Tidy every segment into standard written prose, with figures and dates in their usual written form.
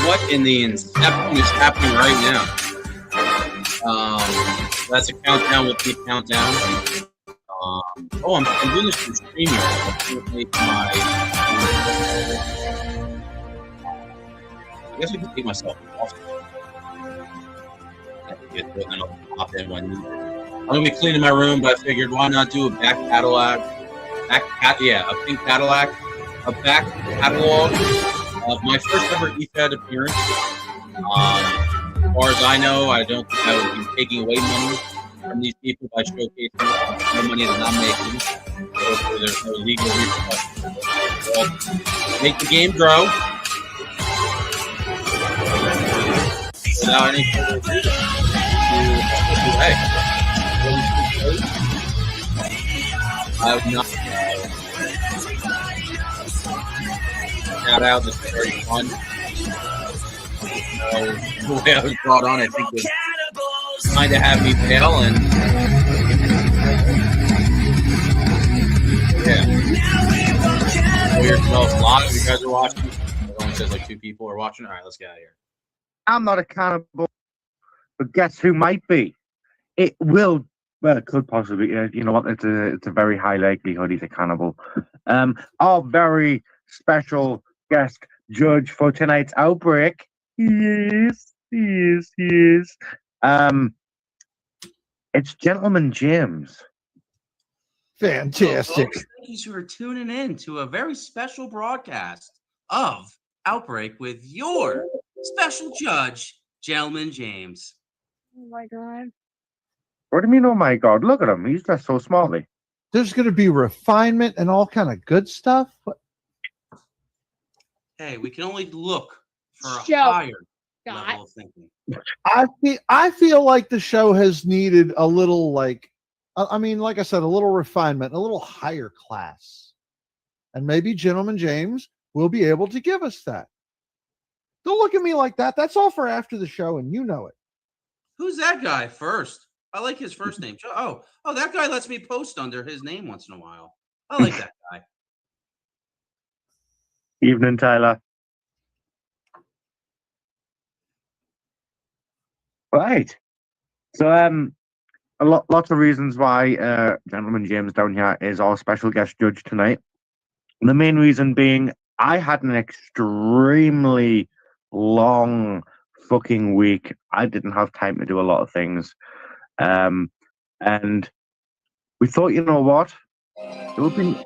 What in the inception is happening right now? That's a countdown with the countdown. I'm doing this for streaming. I guess I can take myself off. And I'll pop in when I'm gonna be cleaning my room, but I figured why not do a back catalog, a pink Cadillac, a back catalog of my first ever Efed appearance. As far as I know, I don't think I would be taking away money from these people by showcasing the money that I'm making. So there's no legal repercussions. So make the game grow. Without any further ado, I've not shout out. This is very fun. The way I was brought on, I think, was kind of have me fail, and yeah. Weird smells live. You guys are watching. It only says like 2 people are watching. All right, let's get out of here. I'm not a cannibal, but guess who might be? It will. Well, it could possibly. You know what? It's a very high likelihood he's a cannibal. Our very special guest judge for tonight's Outbreak. Yes. It's Gentleman James. Fantastic. Thank you for tuning in to a very special broadcast of Outbreak with your special judge, Gentleman James. Oh my God. What do you mean, oh my God? Look at him. He's dressed so smartly. There's going to be refinement and all kind of good stuff. Hey, we can only look for a Show. higher level of thinking. I feel like the show has needed a little, like I said, a little refinement, a little higher class. And maybe Gentleman James will be able to give us that. Don't look at me like that. That's all for after the show, and you know it. Who's that guy first? I like his first name. Oh, that guy lets me post under his name once in a while. I like that guy. Evening, Tyler. Right. So, lots of reasons why Gentleman James down here is our special guest judge tonight. The main reason being I had an extremely long fucking week. I didn't have time to do a lot of things. And we thought, you know what? It would be...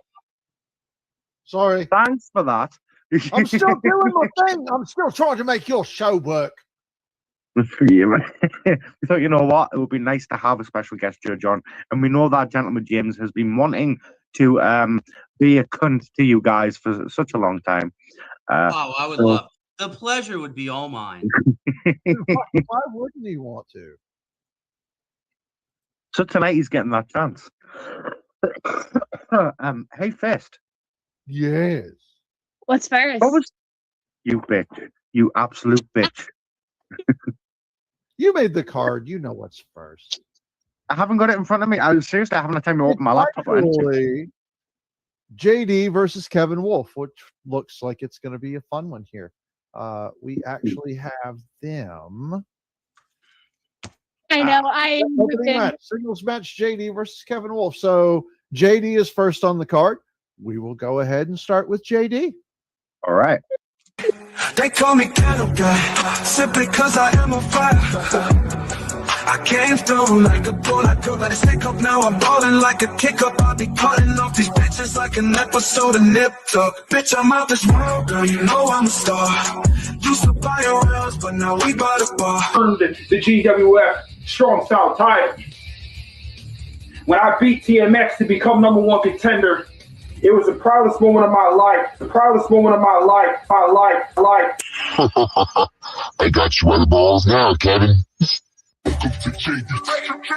Sorry. Thanks for that. I'm still doing my thing. I'm still trying to make your show work. We thought, you know what? It would be nice to have a special guest judge on. And we know that Gentleman James has been wanting to be a cunt to you guys for such a long time. I would love. The pleasure would be all mine. Why wouldn't he want to? So tonight he's getting that chance. Hey, Fist. Yes. What's first? What was you bitch? You absolute bitch. You made the card. You know what's first. I haven't got it in front of me. I haven't had time to open my laptop. Actually, JD versus Kevin Wolf, which looks like it's going to be a fun one here. We actually have them. I know. Singles match JD versus Kevin Wolf. So JD is first on the card. We will go ahead and start with JD. All right. They call me Ghetto Guy simply cause I am a fighter. I came through like a bull, I could let it stick up. Now I'm balling like a kick up. I'll be cutting off these bitches like an episode of Nip Tuck. Bitch, I'm out this world, girl, you know I'm a star. Used to buy your rails, but now we buy the bar. Earned the GWF Strong Style title. When I beat TMX to become #1 contender, it was the proudest moment of my life. The proudest moment of my life. I got you on the balls now, Kevin. Welcome to JD.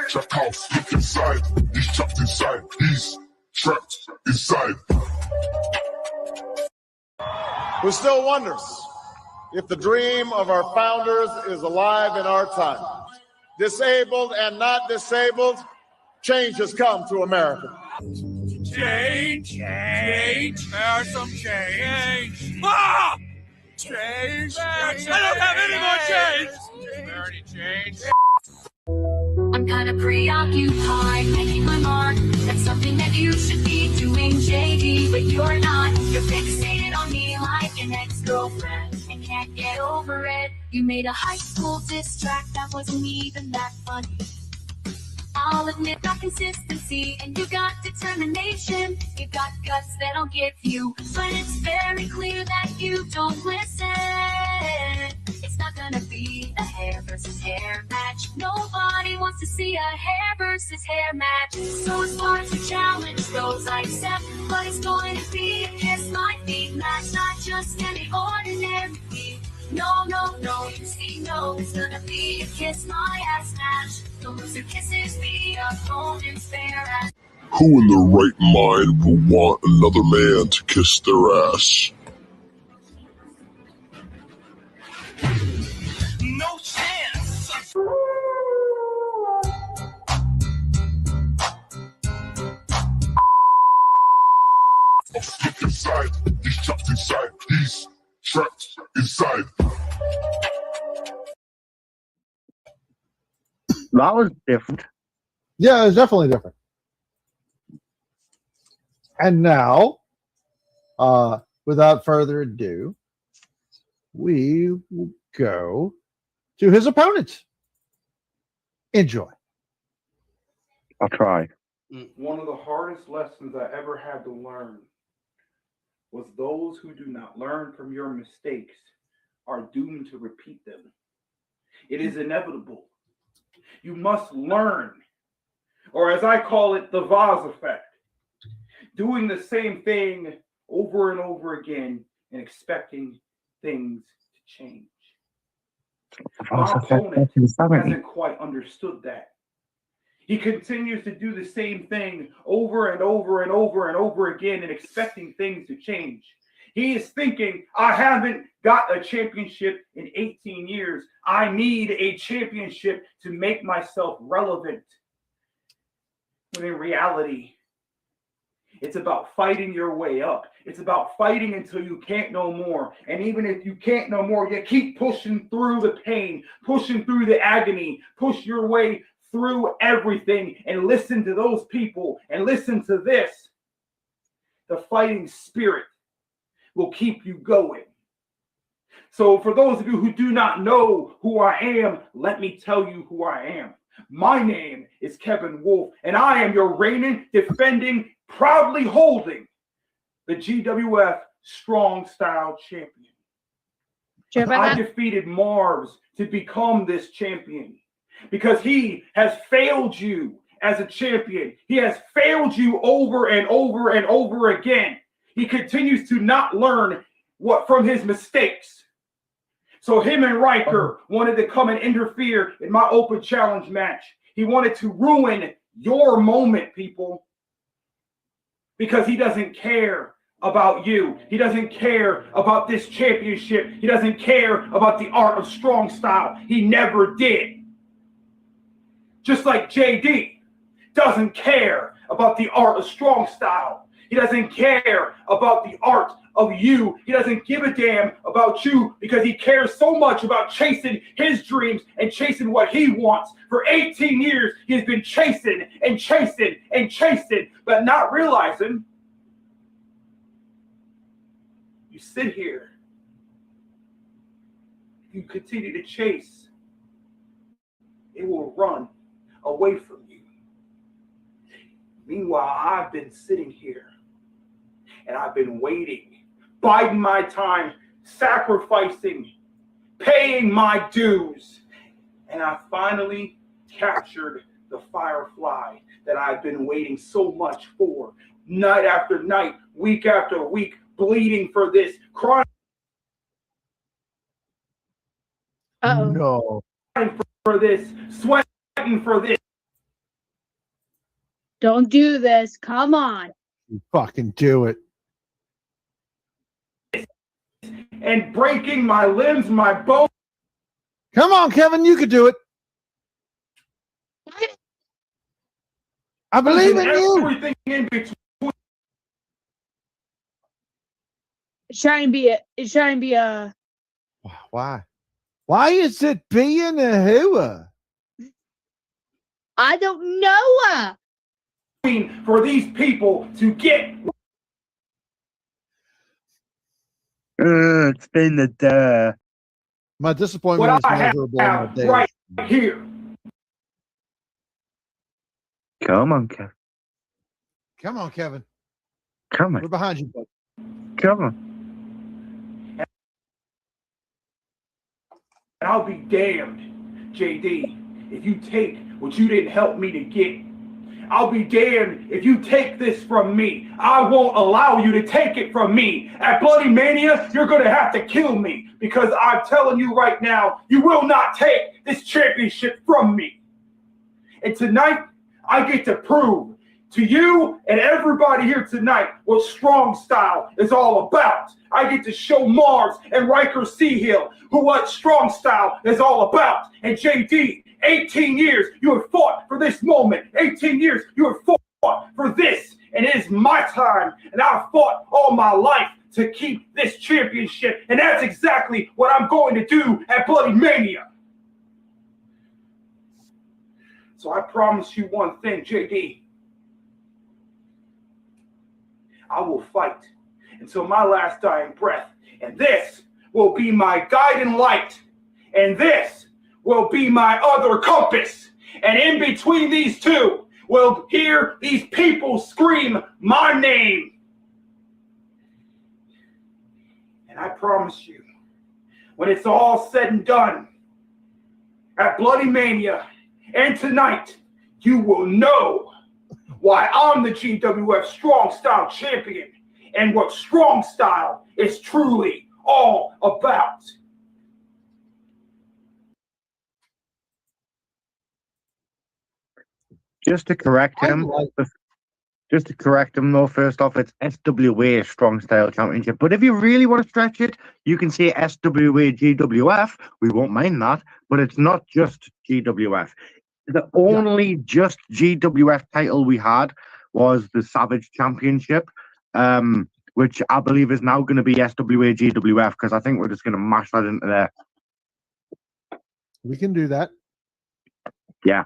Check house, look inside. He's trapped inside. He's trapped inside. Who still wonders if the dream of our founders is alive in our time. Disabled and not disabled, change has come to America. Change, there's some change. Ah! Change. I don't have any more change. Is there any change? I'm kind of preoccupied making my mark. That's something that you should be doing, shady, but you're not. You're fixated on me like an ex-girlfriend and can't get over it. You made a high school diss track that wasn't even that funny. I'll admit got consistency and you got determination. You got guts that I'll give you, but it's very clear that you don't listen. It's not gonna be a hair versus hair match. Nobody wants to see a hair versus hair match. So as far as the challenge goes, I accept, but it's going to be a kiss my feet match, not just any ordinary feet. No, no, no, you see, no, it's gonna be a kiss my ass match. The loser kisses the opponent's fair ass. Who in their right mind will want another man to kiss their ass? No chance. Look inside, he's trapped inside, he's trapped inside. That was different. Yeah, it's definitely different. And now, without further ado, we will go to his opponent. Enjoy. I'll try. One of the hardest lessons I ever had to learn was those who do not learn from your mistakes are doomed to repeat them. It is inevitable. You must learn, or as I call it, the vase effect. Doing the same thing over and over again and expecting things to change. My opponent hasn't quite understood that. He continues to do the same thing over and over and over and over again and expecting things to change. He is thinking, I haven't got a championship in 18 years. I need a championship to make myself relevant. But in reality, it's about fighting your way up. It's about fighting until you can't no more. And even if you can't no more, you keep pushing through the pain, pushing through the agony, push your way through everything and listen to those people and listen to this. The fighting spirit will keep you going. So for those of you who do not know who I am, let me tell you who I am. My name is Kevin Wolf, and I am your reigning, defending, proudly holding the GWF Strong Style Champion. I defeated Marvs to become this champion because he has failed you as a champion. He has failed you over and over and over again. He continues to not learn from his mistakes. So him and Riker wanted to come and interfere in my open challenge match. He wanted to ruin your moment, people, because he doesn't care about you. He doesn't care about this championship. He doesn't care about the art of strong style. He never did. Just like JD doesn't care about the art of strong style. He doesn't care about the art of you. He doesn't give a damn about you because he cares so much about chasing his dreams and chasing what he wants. For 18 years, he has been chasing and chasing and chasing, but not realizing you sit here. You continue to chase. It will run away from you. Meanwhile, I've been sitting here and I've been waiting, biding my time, sacrificing, paying my dues. And I finally captured the Firefly that I've been waiting so much for. Night after night, week after week, bleeding for this, crying No. for this, sweating for this. Don't do this. Come on. You fucking do it. And breaking my limbs, my bones. Come on, Kevin, you could do it. I believe in you. Everything in between. It's trying to be a Why? Why is it being a hua? I don't know. For these people to get It's been the day. My disappointment what is I measurable. in have my days. right here. Come on, Kevin. Come on, Kevin. Come We're on. behind you, bud. Come on. And I'll be damned, JD, if you take what you didn't help me to get. I'll be damned if you take this from me. I won't allow you to take it from me. At Bloody Mania, you're going to have to kill me because I'm telling you right now, you will not take this championship from me. And tonight, I get to prove to you and everybody here tonight what strong style is all about. I get to show Mars and Riker Seahill what strong style is all about. And JD, 18 years you have fought for this moment. 18 years you have fought for this. And it is my time. And I've fought all my life to keep this championship. And that's exactly what I'm going to do at Bloody Mania. So I promise you one thing, JD. I will fight until my last dying breath. And this will be my guiding light. And this will be my other compass. And in between these two, we'll hear these people scream my name. And I promise you, when it's all said and done, at Bloody Mania and tonight, you will know why I'm the GWF Strong Style Champion and what Strong Style is truly all about. Just to correct him, though, first off, it's SWA Strong Style Championship. But if you really want to stretch it, you can say SWA GWF. We won't mind that, but it's not just GWF. The only just GWF title we had was the Savage Championship, which I believe is now going to be SWA GWF because I think we're just going to mash that into there. We can do that. Yeah.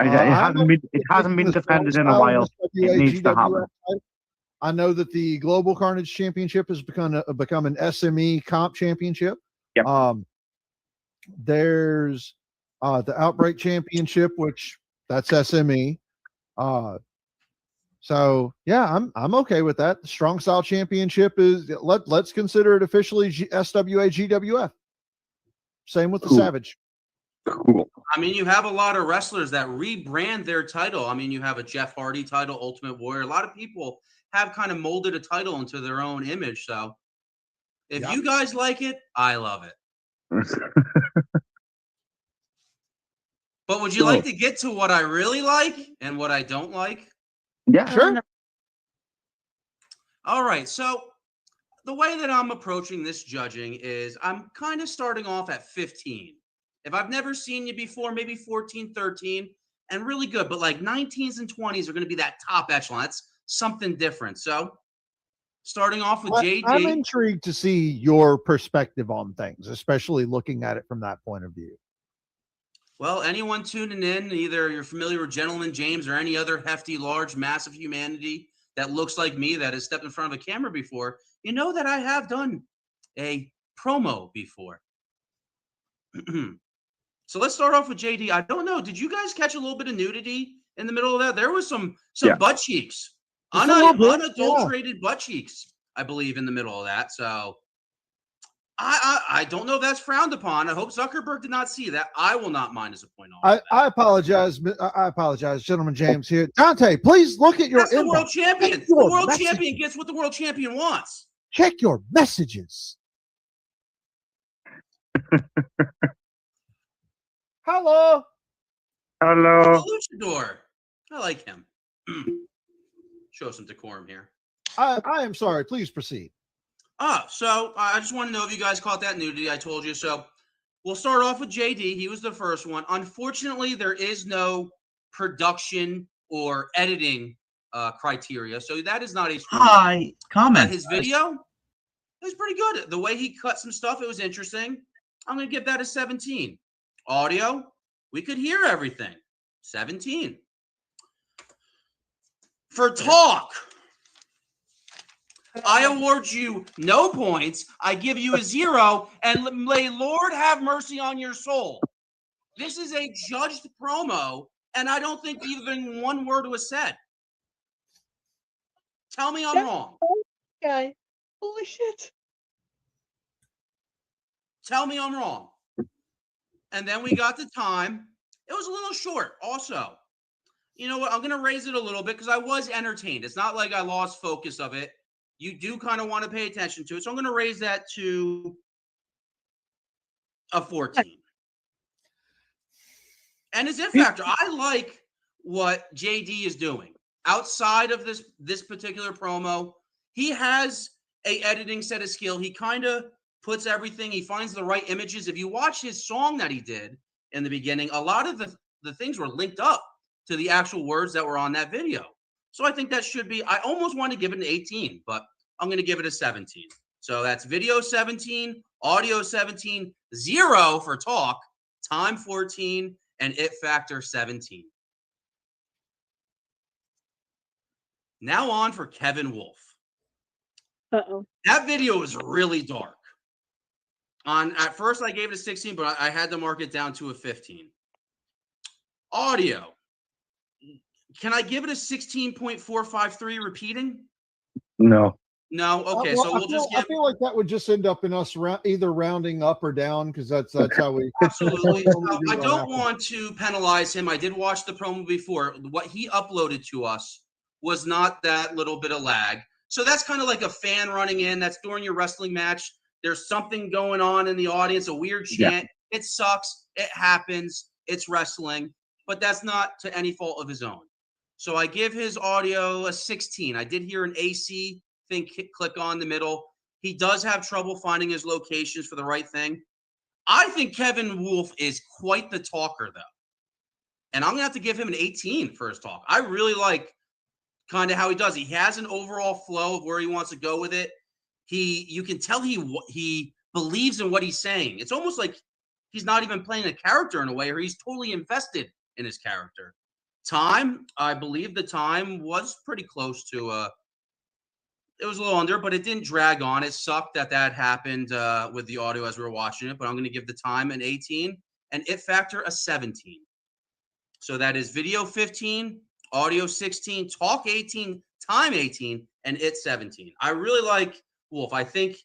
It hasn't been defended in a while. It needs to happen. I know that the Global Carnage Championship has become an SME comp championship. Yep. There's the Outbreak Championship, which that's SME. So yeah, I'm okay with that. The Strong Style Championship is let's consider it officially SWA GWF. Same with the Savage. Cool. I mean, you have a lot of wrestlers that rebrand their title. I mean, you have a Jeff Hardy title, Ultimate Warrior. A lot of people have kind of molded a title into their own image. So if you guys like it, I love it. But would you like to get to what I really like and what I don't like? Yeah, sure. All right. So the way that I'm approaching this judging is I'm kind of starting off at 15. If I've never seen you before, maybe 14, 13, and really good. But like 19s and 20s are going to be that top echelon. That's something different. So starting off with JD. I'm intrigued to see your perspective on things, especially looking at it from that point of view. Well, anyone tuning in, either you're familiar with Gentleman James or any other hefty, large, massive humanity that looks like me that has stepped in front of a camera before, you know that I have done a promo before. So let's start off with JD. I don't know. Did you guys catch a little bit of nudity in the middle of that? There was some butt cheeks, unadulterated butt cheeks, I believe, in the middle of that. So I don't know if that's frowned upon. I hope Zuckerberg did not see that. I will not mind as a point on. I apologize. I apologize, Gentleman James here. Dante, please look at your That's the world champion. The world champion gets what the world champion wants. Check your messages. Hello. Hello. Luchador. I like him. Show some decorum here. I am sorry. Please proceed. So I just want to know if you guys caught that nudity. I told you. So we'll start off with JD. He was the first one. Unfortunately, there is no production or editing criteria. So that is not a comment. His video? It was pretty good. The way he cut some stuff, it was interesting. I'm going to give that a 17. Audio, we could hear everything. 17. For talk, I award you no points. I give you a 0, and may Lord have mercy on your soul. This is a judged promo, and I don't think even one word was said. Tell me I'm wrong. Guy. Holy shit. Tell me I'm wrong. And then we got the time. It was a little short also. You know what? I'm going to raise it a little bit because I was entertained. It's not like I lost focus of it. You do kind of want to pay attention to it. So I'm going to raise that to a 14. And his it factor, I like what JD is doing. Outside of this particular promo, he has a editing set of skill. He kind of puts everything, he finds the right images. If you watch his song that he did in the beginning, a lot of the things were linked up to the actual words that were on that video. So I think that should be, I almost want to give it an 18, but I'm going to give it a 17. So that's video 17, audio 17, 0 for talk, time 14, and it factor 17. Now on for Kevin Wolf. Uh-oh. That video was really dark. At first, I gave it a 16, but I had to mark it down to a 15. Audio. Can I give it a 16.453 repeating? No. No? Okay, Well, so we'll just give... I feel like that would just end up in us either rounding up or down because that's how we... Absolutely. I don't want to penalize him. I did watch the promo before. What he uploaded to us was not that little bit of lag. So that's kind of like a fan running in. That's during your wrestling match. There's something going on in the audience, a weird chant. Yeah. It sucks. It happens. It's wrestling. But that's not to any fault of his own. So I give his audio a 16. I did hear an AC thing click on the middle. He does have trouble finding his locations for the right thing. I think Kevin Wolf is quite the talker, though. And I'm going to have to give him an 18 for his talk. I really like kind of how he does. He has an overall flow of where he wants to go with it. You can tell he believes in what he's saying. It's almost like he's not even playing a character in a way, or he's totally invested in his character. Time, I believe the time was pretty close to it was a little under, but it didn't drag on. It sucked that happened with the audio as we were watching it, but I'm going to give the time an 18 and it factor a 17. So that is video 15, audio 16, talk 18, time 18, and it 17. I really like Wolf. I think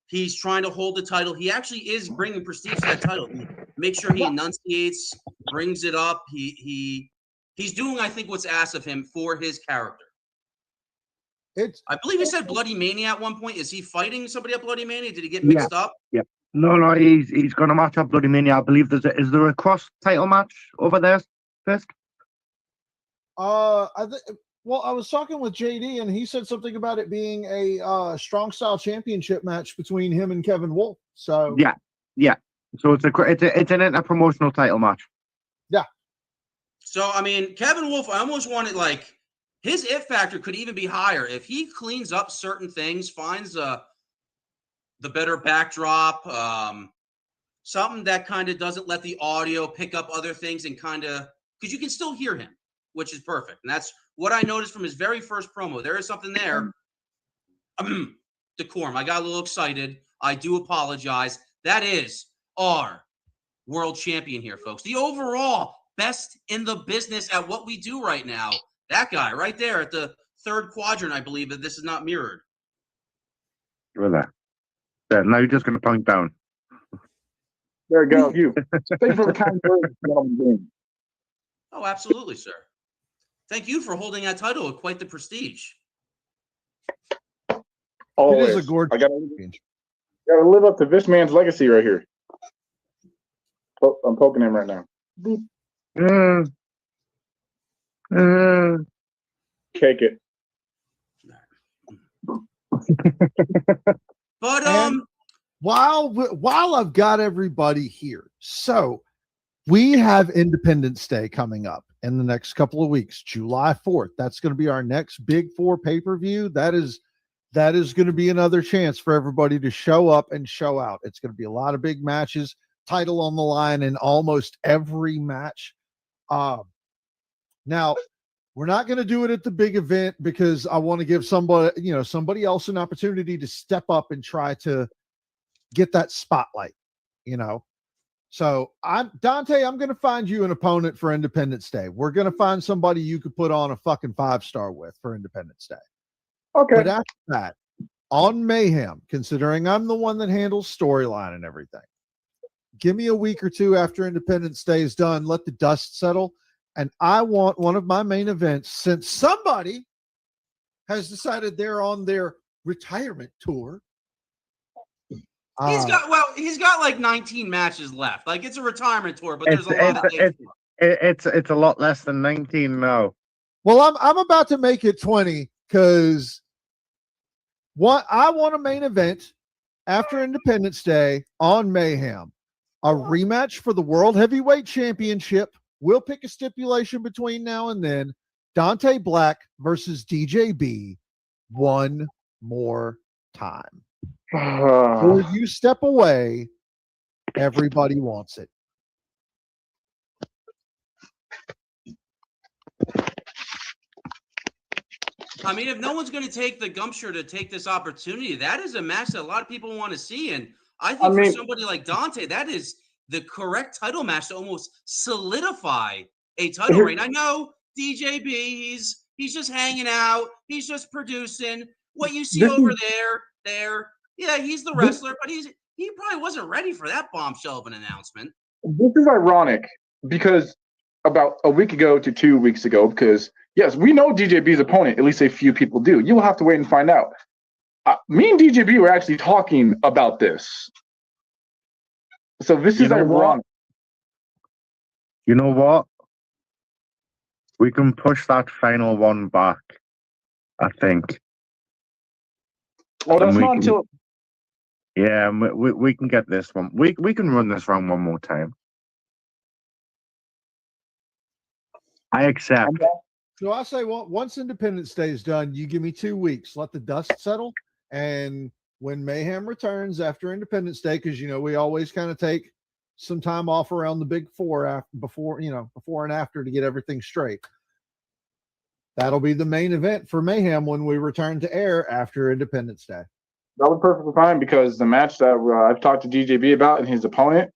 he's trying to hold the title. He actually is bringing prestige to that title. He makes sure he enunciates, brings it up. He's doing, I think, what's asked of him for his character. I believe he said Bloody Mania at one point. Is he fighting somebody at Bloody Mania? Did he get mixed up? Yeah. No, he's going to match up Bloody Mania. I believe is there a cross title match over there first? Well, I was talking with JD, and he said something about it being a strong style championship match between him and Kevin Wolf. So yeah. So it's an inter-promotional title match. Yeah. So I mean, Kevin Wolf, I almost wanted like his it factor could even be higher if he cleans up certain things, finds the better backdrop, something that kind of doesn't let the audio pick up other things and kind of because you can still hear him, which is perfect. And that's what I noticed from his very first promo. There is something there. Decorum. I got a little excited. I do apologize. That is our world champion here, folks. The overall best in the business at what we do right now. That guy right there at the third quadrant, I believe that this is not mirrored. With that. Yeah, now you're just going to point down. There you go. You. Thank you for the kind words. Oh, absolutely, sir. Thank you for holding that title with quite the prestige. Always. It is a gorgeous. I gotta live up to this man's legacy right here. I'm poking him right now. Cake it. But and while I've got everybody here, so we have Independence Day coming up in the next couple of weeks, July 4th. That's going to be our next Big Four pay-per-view. That is that is going to be another chance for everybody to show up and show out. It's going to be a lot of big matches, title on the line in almost every match. Now, we're not going to do it at the big event because I want to give somebody else an opportunity to step up and try to get that spotlight, So Dante, I'm going to find you an opponent for Independence Day. We're going to find somebody you could put on a fucking 5-star with for Independence Day. Okay. But after that, on Mayhem, considering I'm the one that handles storyline and everything, give me a week or two after Independence Day is done. Let the dust settle. And I want one of my main events, since somebody has decided they're on their retirement tour. He's got like 19 matches left. Like, it's a retirement tour, but there's a lot of it's a lot less than 19 now. Well, I'm about to make it 20 because I want a main event after Independence Day on Mayhem, a rematch for the World Heavyweight Championship. We'll pick a stipulation between now and then. Dante Black versus DJB one more time. Before you step away, everybody wants it. I mean, if no one's going to take the gumption to take this opportunity, that is a match that a lot of people want to see. And I think for somebody like Dante, that is the correct title match to almost solidify a title reign. I know DJB, he's just hanging out. He's just producing. What you see over there. Yeah, he's the wrestler, but he probably wasn't ready for that bombshell of an announcement. This is ironic because about a week ago to 2 weeks ago, because yes, we know DJB's opponent, at least a few people do. You'll have to wait and find out. Me and DJB were actually talking about this. So this is ironic. You know what? We can push that final one back, I think. Oh, that's not until... Yeah, we can get this one. We can run this round one more time. I accept. So I say, well, once Independence Day is done, you give me 2 weeks. Let the dust settle. And when Mayhem returns after Independence Day, because, we always kind of take some time off around the big four before and after to get everything straight. That'll be the main event for Mayhem when we return to air after Independence Day. That was perfectly fine because the match that I've talked to DJB about and his opponent,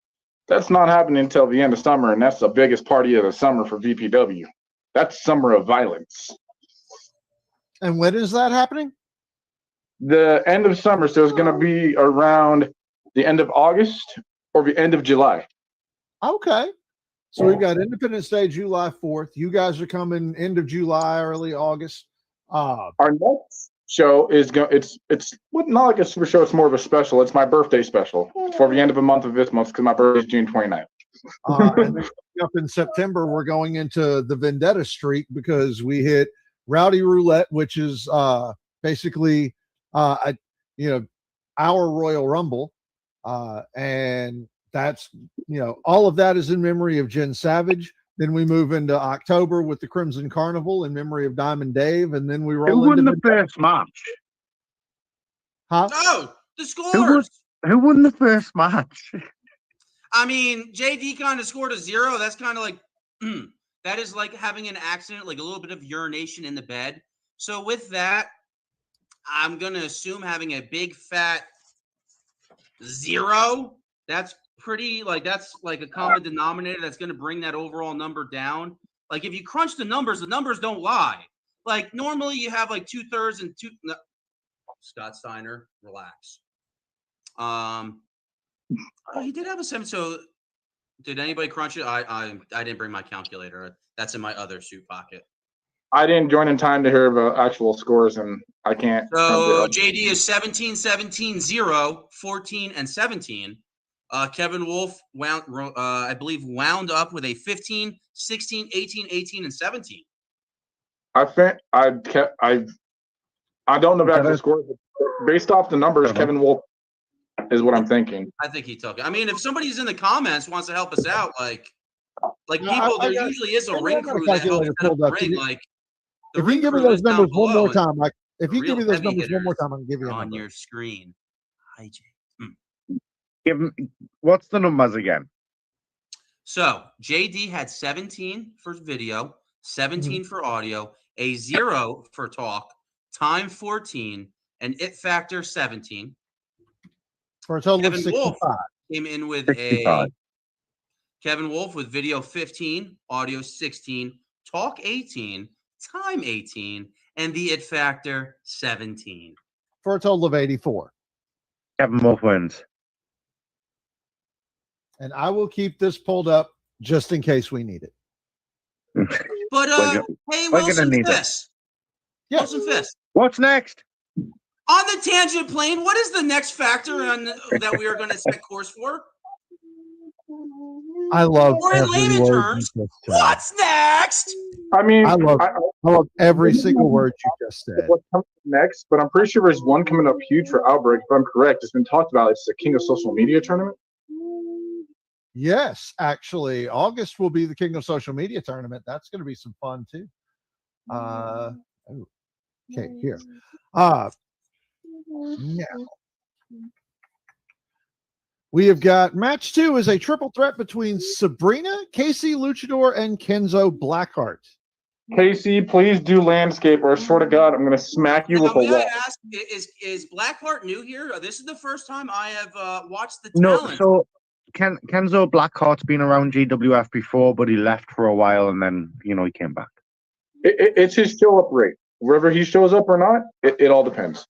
that's not happening until the end of summer, and that's the biggest party of the summer for VPW. That's Summer of Violence. And when is that happening? The end of summer, so it's going to be around the end of August or the end of July. Okay. So we've got Independence Day, July 4th. You guys are coming end of July, early August. Our next show is it's not like a super show. It's more of a special. It's my birthday special for the end of the month of this month because my birthday is June 29th. And then up in September, we're going into the Vendetta streak because we hit Rowdy Roulette, which is basically our Royal Rumble, and that's all of that is in memory of Jen Savage. Then we move into October with the Crimson Carnival in memory of Diamond Dave, and then we roll. Who won the first match? Huh? Oh, the scores. Who won the first match? I mean, JD kind of scored a 0. That's kind of like that is like having an accident, like a little bit of urination in the bed. So with that, I'm gonna assume having a big fat 0. That's pretty that's like a common denominator that's going to bring that overall number down. Like if you crunch the numbers don't lie. Like normally you have like 2/3 and two. No. Scott Steiner, relax. He did have a 7. So did anybody crunch it? I didn't bring my calculator. That's in my other suit pocket. I didn't join in time to hear the actual scores, and I can't. So JD is 17, 17, 0, 14, and 17. Kevin Wolf I believe wound up with a 15, 16, 18, 18, and 17. I think I don't know about the scores, but based off the numbers, Kevin Wolf is what I'm thinking. I think he took it. I mean, if somebody's in the comments wants to help us out, people, there usually is a ring crew that helps set up the ring. Like, if you give me those numbers one more time, If The you give real me those heavy numbers one more hitters time, I'm going to give you a on number. your screen. Hi, Jay. Give him, what's the numbers again? So JD had 17 for video, 17 for audio, a 0 for talk, time 14, and it factor 17. For a total Kevin of 65. Wolf came in with 65. Kevin Wolf with video 15, audio 16, talk 18, time 18, and the it factor 17. For a total of 84. Kevin Wolf wins. And I will keep this pulled up just in case we need it. But hey, Wilson Fisk. Yes. Wilson Fisk. What's next? On the tangent plane, what is the next factor that we are going to set course for? I love Or in every layman word terms, you just said. what's next? I mean, I love every single word you just said. What comes next? But I'm pretty sure there's one coming up huge for Outbreak. If I'm correct, it's been talked about. It's the King of Social Media tournament. Yes, actually, August will be the King of Social Media tournament. That's going to be some fun too. Okay, here. Now we have got match 2 is a triple threat between Sabrina, Casey Luchador, and Kenzo Blackheart. Casey, please do landscape, or I swear to God, I'm going to smack you with a May I wall. ask, is Blackheart new here? This is the first time I have watched the No, talent. so Kenzo Blackheart's been around GWF before, but he left for a while and then, he came back. It's his show up rate. Whether he shows up or not, it all depends.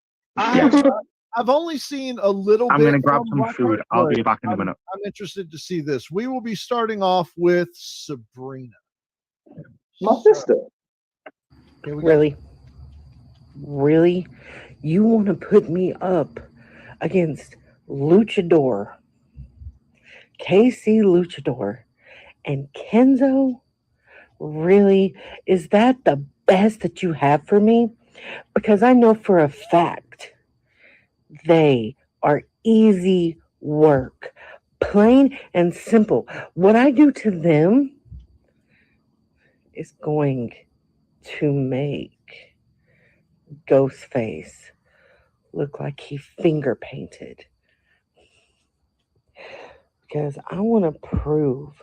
I've only seen a little bit. I'm going to grab from some food. Blackheart, I'll be but back in a minute. I'm interested to see this. We will be starting off with Sabrina. My sister. Really? You want to put me up against Luchador, KC Luchador, and Kenzo? Really? Is that the best that you have for me? Because I know for a fact they are easy work, plain and simple. What I do to them is going to make Ghostface look like he finger painted. Because I want to prove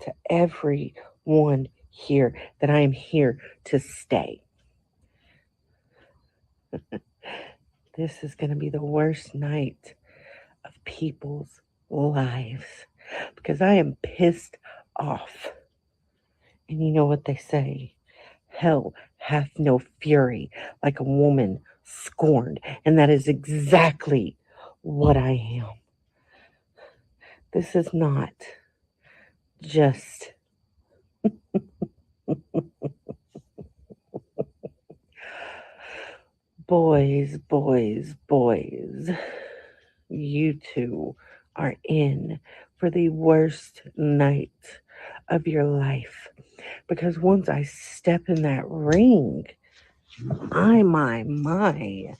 to everyone here that I am here to stay. This is going to be the worst night of people's lives because I am pissed off. And you know what they say? Hell hath no fury like a woman scorned. And that is exactly what I am. This is not just boys. You two are in for the worst night of your life. Because once I step in that ring, my,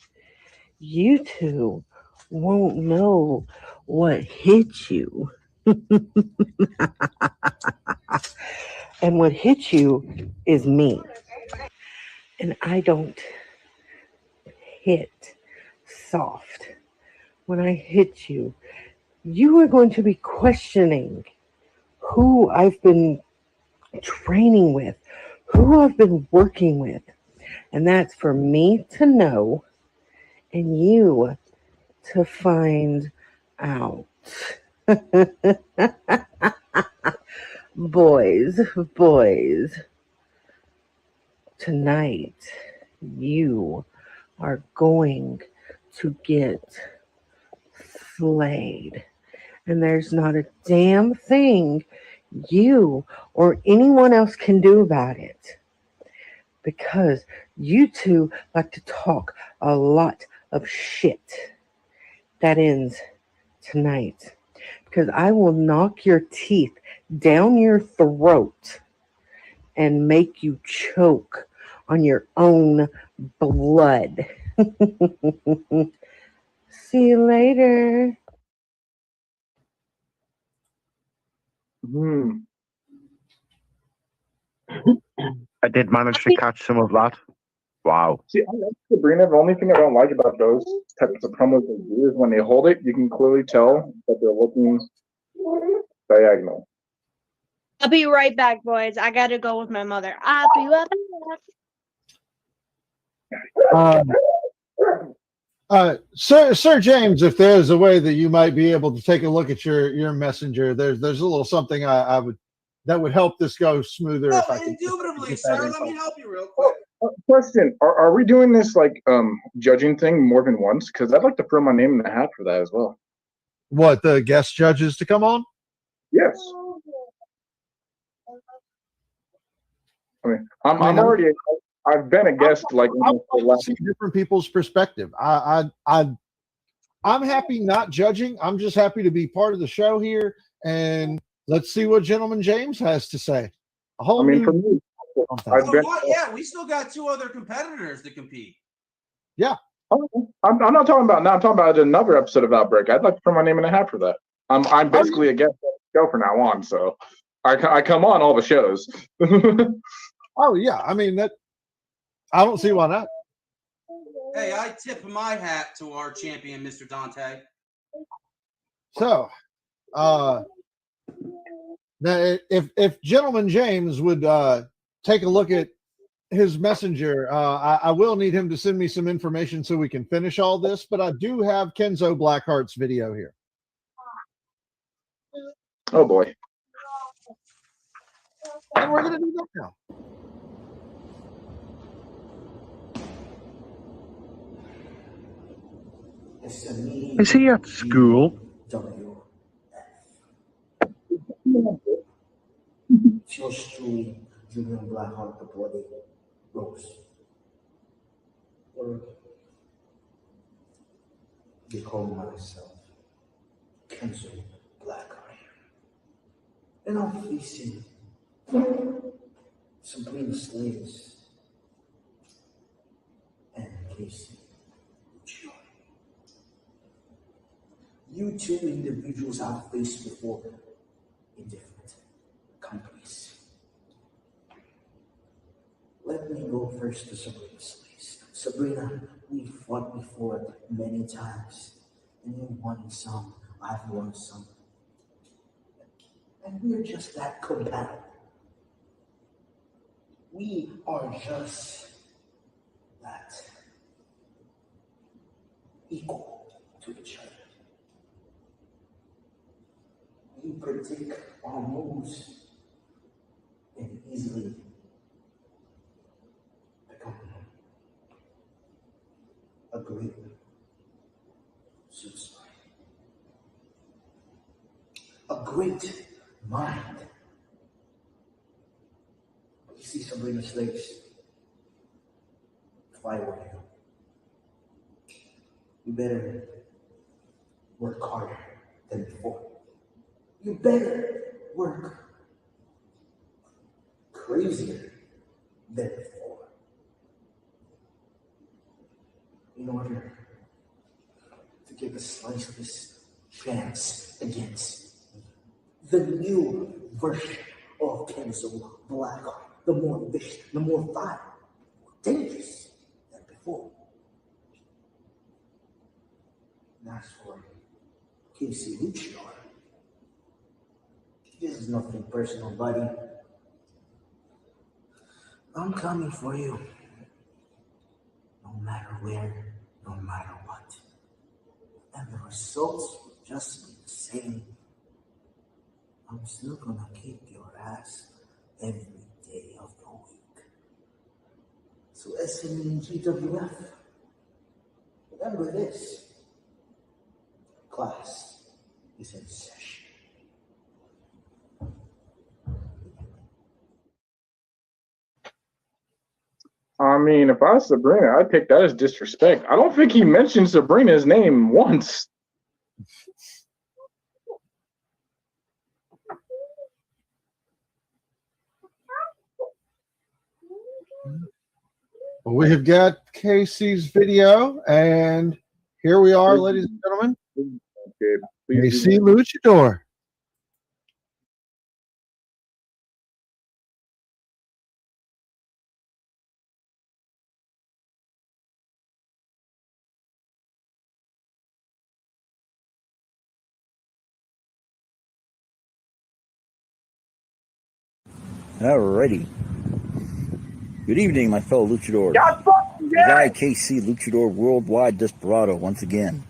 you two won't know what hit you. And what hit you is me. And I don't hit soft. When I hit you, you are going to be questioning who I've been training with, who I've been working with. And that's for me to know and you to find out. Boys, tonight you are going to get slayed. And there's not a damn thing you or anyone else can do about it. Because you two like to talk a lot of shit. That ends tonight. Because I will knock your teeth down your throat and make you choke on your own blood. See you later. I did manage to catch some of that. Wow. See, I like Sabrina. The only thing I don't like about those types of promos they do is when they hold it, you can clearly tell that they're looking diagonal. I'll be right back, boys. I gotta go with my mother. I'll be right back. Sir James, if there's a way that you might be able to take a look at your messenger, there's a little something that would help this go smoother. No, if I could indubitably, get that sir. info. Let me help you real quick. Question: Are we doing this like judging thing more than once? Because I'd like to throw my name in the hat for that as well. What, the guest judges to come on? Yes. I mean, I'm already. I've been a guest like I want to see different people's perspective. I'm happy not judging. I'm just happy to be part of the show here, and let's see what Gentleman James has to say. A whole new. For me, Yeah, we still got 2 other competitors to compete. Yeah. I'm not talking about now. I'm talking about another episode of Outbreak. I'd like to throw my name in the hat for that. I'm basically a guest on the show from now on, so I come on all the shows. Oh yeah, I mean that. I don't see why not. Hey, I tip my hat to our champion, Mr. Dante. So, now if Gentleman James would take a look at his messenger, I will need him to send me some information so we can finish all this. But I do have Kenzo Blackheart's video here. Oh boy. And we're gonna do that now. Is he at school? Yours truly, Julian Blackheart, the bloody rose. Or they call myself Kenzo Blackheart. And I'm facing Sabrina slaves and Casey. You two individuals I've faced before in different companies. Let me go first to Sabrina slaves. Sabrina, we fought before many times, and you won some, I've won some. And we're just that compatible. We are just that equal to each other. We predict our moves and easily become a great suicide. A great mind. You see Sabrina slaves, if I were you better work harder than before. You better work crazier than before in order to get the sliceless chance against the new version of Kenzo Blackheart, the more vicious, the more violent, more dangerous than before. And as for Casey Luchador, this is nothing personal, buddy. I'm coming for you. No matter where, no matter what. And the results will just be the same. I'm still gonna kick your ass every day of the week. So SME and GWF, remember this. Class is in session. I mean, if I was Sabrina, I'd take that as disrespect. I don't think he mentioned Sabrina's name once. Well, we have got Casey's video, and here we are, ladies and gentlemen. Casey Luchador. Alrighty. Good evening, my fellow luchadors. It is I, KC Luchador Worldwide Desperado, once again.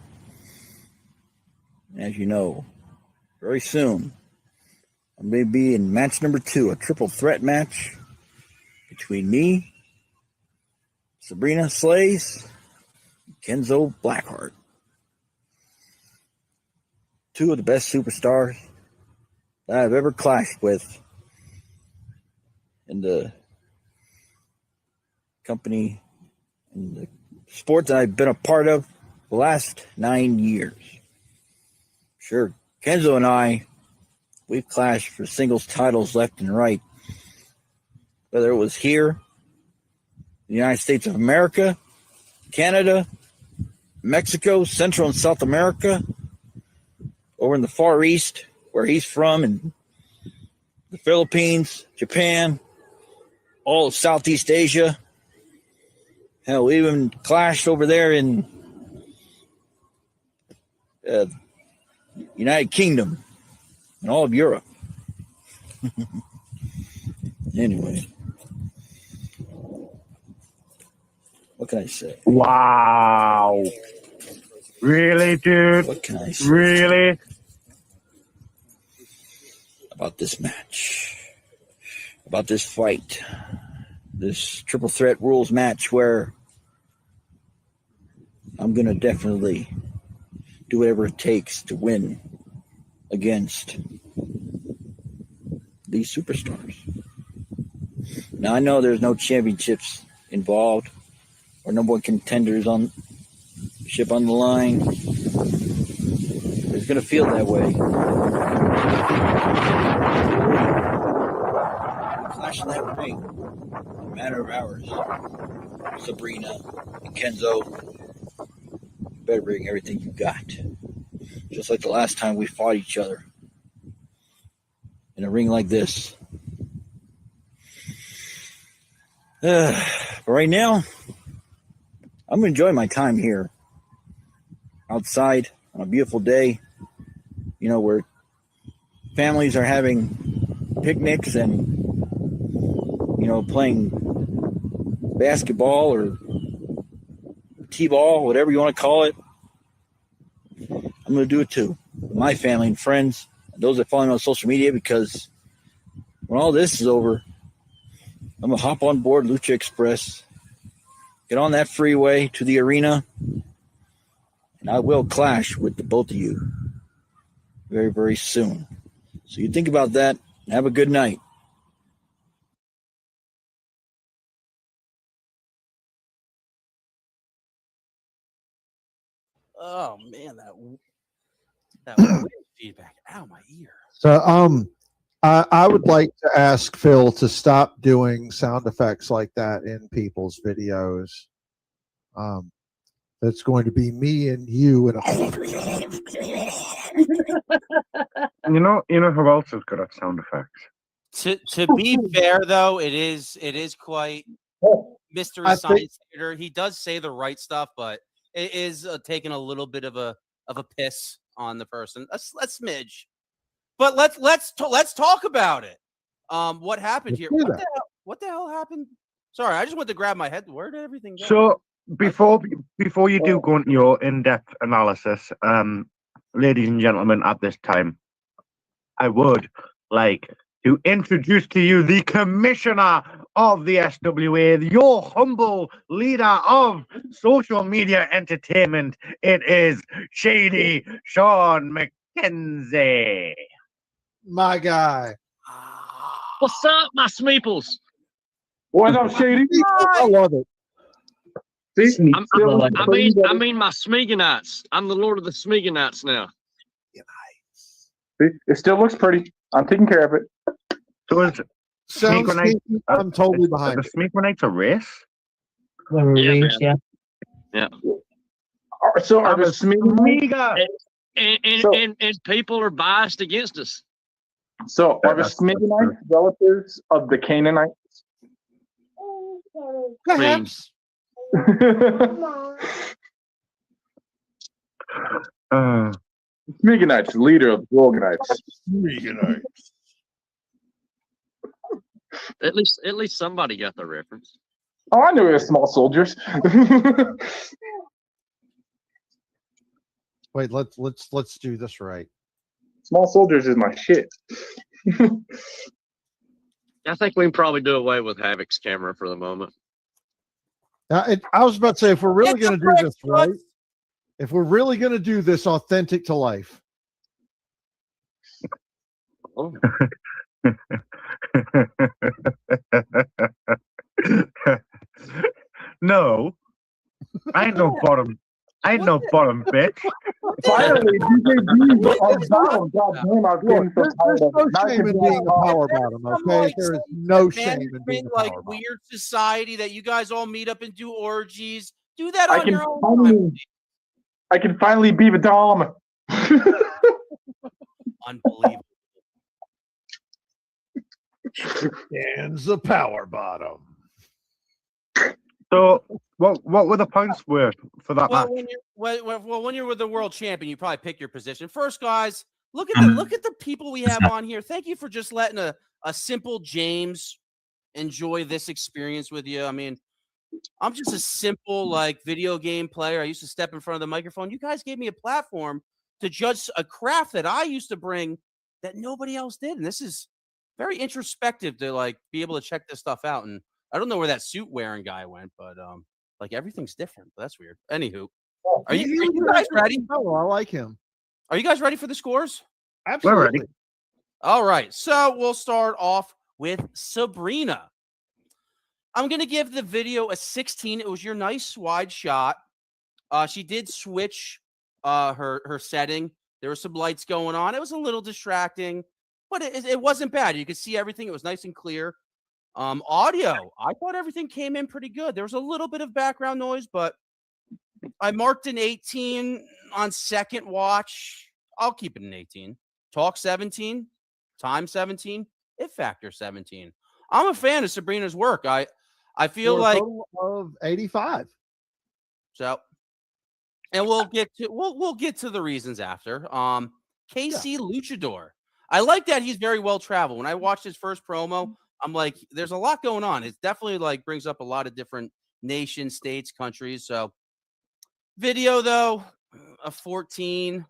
As you know, very soon, I'm going to be in match number 2, a triple threat match between me, Sabrina Slays, and Kenzo Blackheart. 2 of the best superstars that I've ever clashed with in the company and the sport that I've been a part of the last 9 years. Sure, Kenzo and I, we've clashed for singles titles left and right. Whether it was here, the United States of America, Canada, Mexico, Central and South America, over in the Far East, where he's from, and the Philippines, Japan, all of Southeast Asia. Hell, we even clashed over there in United Kingdom and all of Europe. Anyway, what can I say? Wow. Really, dude? What can I say? Really? About this match, about this fight, this triple threat rules match where I'm going to definitely do whatever it takes to win against these superstars. Now, I know there's no championships involved or number one contenders on ship on the line. It's going to feel that way. Clash in that ring in a matter of hours. Sabrina and Kenzo, you better bring everything you got. Just like the last time we fought each other in a ring like this. But right now, I'm going to enjoy my time here outside on a beautiful day, you know, where families are having picnics and, you know, playing basketball or t-ball, whatever you want to call it. I'm going to do it too with my family and friends, and those that follow me on social media, because when all this is over, I'm going to hop on board Lucha Express, get on that freeway to the arena, and I will clash with the both of you very, very soon. So you think about that and have a good night. Oh man, that wind feedback. Ow, my ear. So I would like to ask Phil to stop doing sound effects like that in people's videos. That's going to be me and you and You know who else is good at sound effects? To be fair though, it is quite Mystery Science Theater. He does say the right stuff, but it is taking a little bit of a piss on the person, a smidge. But let's talk about it. What happened here? What the hell happened? Sorry, I just went to grab my head. Where did everything go? So before you do go into your in-depth analysis, ladies and gentlemen, at this time, I would like to introduce to you the commissioner of the SWA, your humble leader of social media entertainment. It is Shady Sean McKenzie. My guy. What's up, my Smeeples? What up, Shady? I love it. I mean my Smeagonites. I'm the Lord of the Smeagonites now. It still looks pretty. I'm taking care of it. So is I'm totally behind the Smeagonites a race? Yeah. So are the Smeagonites? And people are biased against us. So are the Smeagonites relatives of the Canaanites? Perhaps. Smeagonites, leader of the Gorgonites. Smeagonites. At least somebody got the reference. Oh, I knew it was Small Soldiers. Wait, let's do this right. Small Soldiers is my shit. I think we can probably do away with Havoc's camera for the moment. I was about to say, if we're really going to do this right, if we're really going to do this authentic to life. Oh. No, I ain't no bottom. I ain't no bottom bitch. Finally, DJB on bottom. God damn, I was getting so tired of it. There's no shame in being a power bottom, okay? There is no shame in being a power bottom. Weird society that you guys all meet up and do orgies. Do that I on can your own finally, I can finally be the Dom. Unbelievable. Dan's the power bottom. So, what were the points worth for that match? When you're with the world champion, you probably pick your position first, guys. Look at the people we have on here. Thank you for just letting a simple James enjoy this experience with you. I mean, I'm just a simple video game player. I used to step in front of the microphone. You guys gave me a platform to judge a craft that I used to bring that nobody else did, and this is very introspective to be able to check this stuff out. And I don't know where that suit wearing guy went, but everything's different. That's weird. Anywho, are you guys ready? Oh, I like him. Are you guys ready for the scores? Absolutely. We're ready. All right. So we'll start off with Sabrina. I'm gonna give the video a 16. It was your nice wide shot. She did switch her setting. There were some lights going on. It was a little distracting, but it wasn't bad. You could see everything. It was nice and clear. Audio, I thought everything came in pretty good. There was a little bit of background noise, but I marked an 18 on second watch. I'll keep it an 18. Talk 17, time 17, it factor 17. I'm a fan of Sabrina's work. I feel like a total of 85. So, and we'll get to the reasons after. KC Luchador. I like that he's very well traveled. When I watched his first promo, I'm like, there's a lot going on. It definitely brings up a lot of different nations, states, countries. So video though, a 14.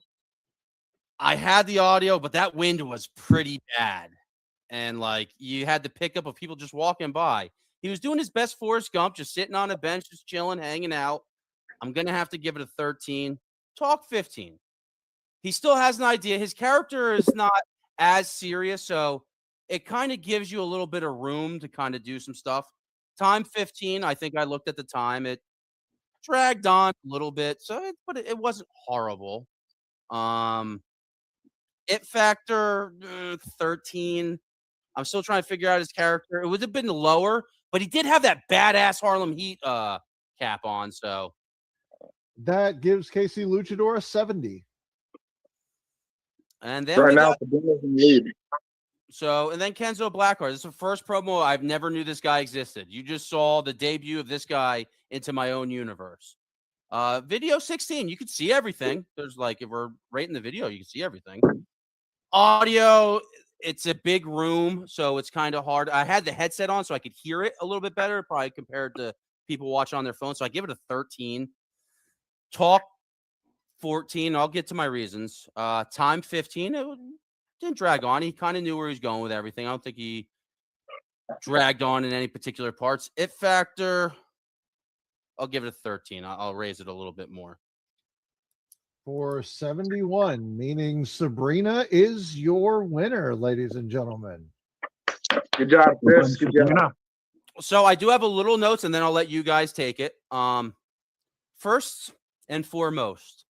I had the audio, but that wind was pretty bad. And you had the pickup of people just walking by. He was doing his best Forrest Gump, just sitting on a bench, just chilling, hanging out. I'm going to have to give it a 13. Talk 15. He still has an idea. His character is not as serious, so it kind of gives you a little bit of room to kind of do some stuff. Time 15, I think I looked at the time. It dragged on a little bit, but it wasn't horrible. It factor 13. I'm still trying to figure out his character. It would have been lower, but he did have that badass Harlem Heat cap on, so that gives KC Luchador a 70. And then right now, the Bengals in the lead. So, and then Kenzo Blackheart. This is the first promo I've never knew this guy existed. You just saw the debut of this guy into my own universe. Video 16, you could see everything. There's if we're rating the video, you can see everything. Audio, it's a big room, so it's kind of hard. I had the headset on so I could hear it a little bit better, probably compared to people watching on their phone. So I give it a 13. Talk 14. I'll get to my reasons. Time 15. It didn't drag on. He kind of knew where he was going with everything. I don't think he dragged on in any particular parts. It factor, I'll give it a 13. I'll raise it a little bit more. For 71, meaning Sabrina is your winner, ladies and gentlemen. Good job, Chris. Good job. So I do have a little notes, and then I'll let you guys take it. First and foremost,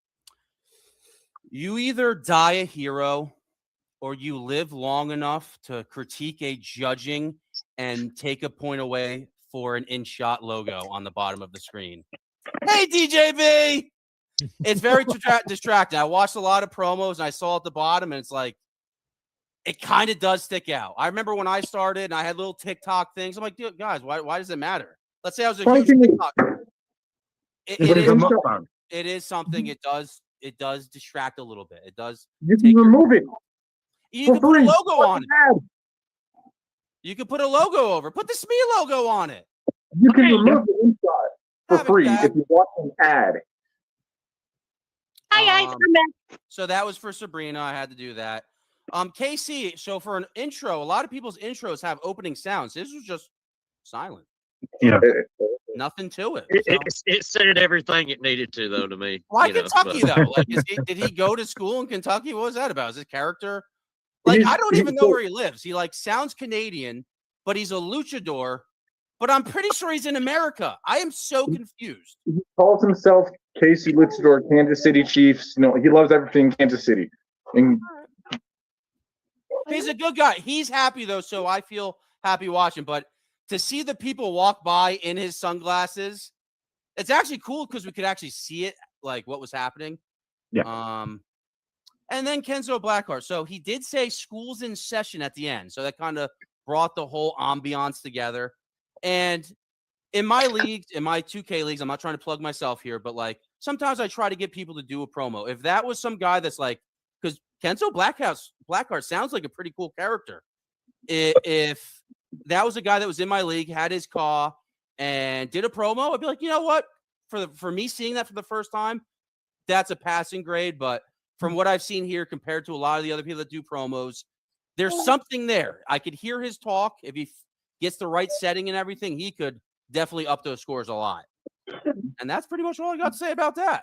you either die a hero or you live long enough to critique a judging and take a point away for an InShot logo on the bottom of the screen. Hey, DJB! It's very distracting. I watched a lot of promos, and I saw at the bottom, and it's it kind of does stick out. I remember when I started, and I had little TikTok things. I'm like, dude, guys, why does it matter? Let's say I was a huge TikTok. It is something. It does distract a little bit. It does. You can remove it. You can put a logo on it. You could put a logo over. Put the SME logo on it. You can remove the inside for free if you watch an ad. Hi guys, I'm back. So that was for Sabrina. I had to do that. KC, so for an intro, a lot of people's intros have opening sounds. This was just silent. Yeah. Nothing to it. It said everything it needed to, though, to me. Why Kentucky, though? Like, did he go to school in Kentucky? What was that about? Is his character? Like, I don't even know where he lives. He, like, sounds Canadian, but he's a luchador. But I'm pretty sure he's in America. I am so confused. He calls himself Casey Luchador, Kansas City Chiefs. No, he loves everything Kansas City. And he's a good guy. He's happy, though, so I feel happy watching. But to see the people walk by in his sunglasses, it's actually cool because we could actually see it, like what was happening. Yeah. And then Kenzo Blackheart. So he did say school's in session at the end. So that kind of brought the whole ambiance together. And in my leagues, in my 2K leagues, I'm not trying to plug myself here, but like sometimes I try to get people to do a promo. If that was some guy that's like, because Kenzo Blackheart sounds like a pretty cool character. If that was a guy that was in my league, had his car, and did a promo, I'd be like, you know what? For me seeing that for the first time, that's a passing grade. But from what I've seen here, compared to a lot of the other people that do promos, there's something there. I could hear his talk. If he gets the right setting and everything, he could definitely up those scores a lot. And that's pretty much all I got to say about that.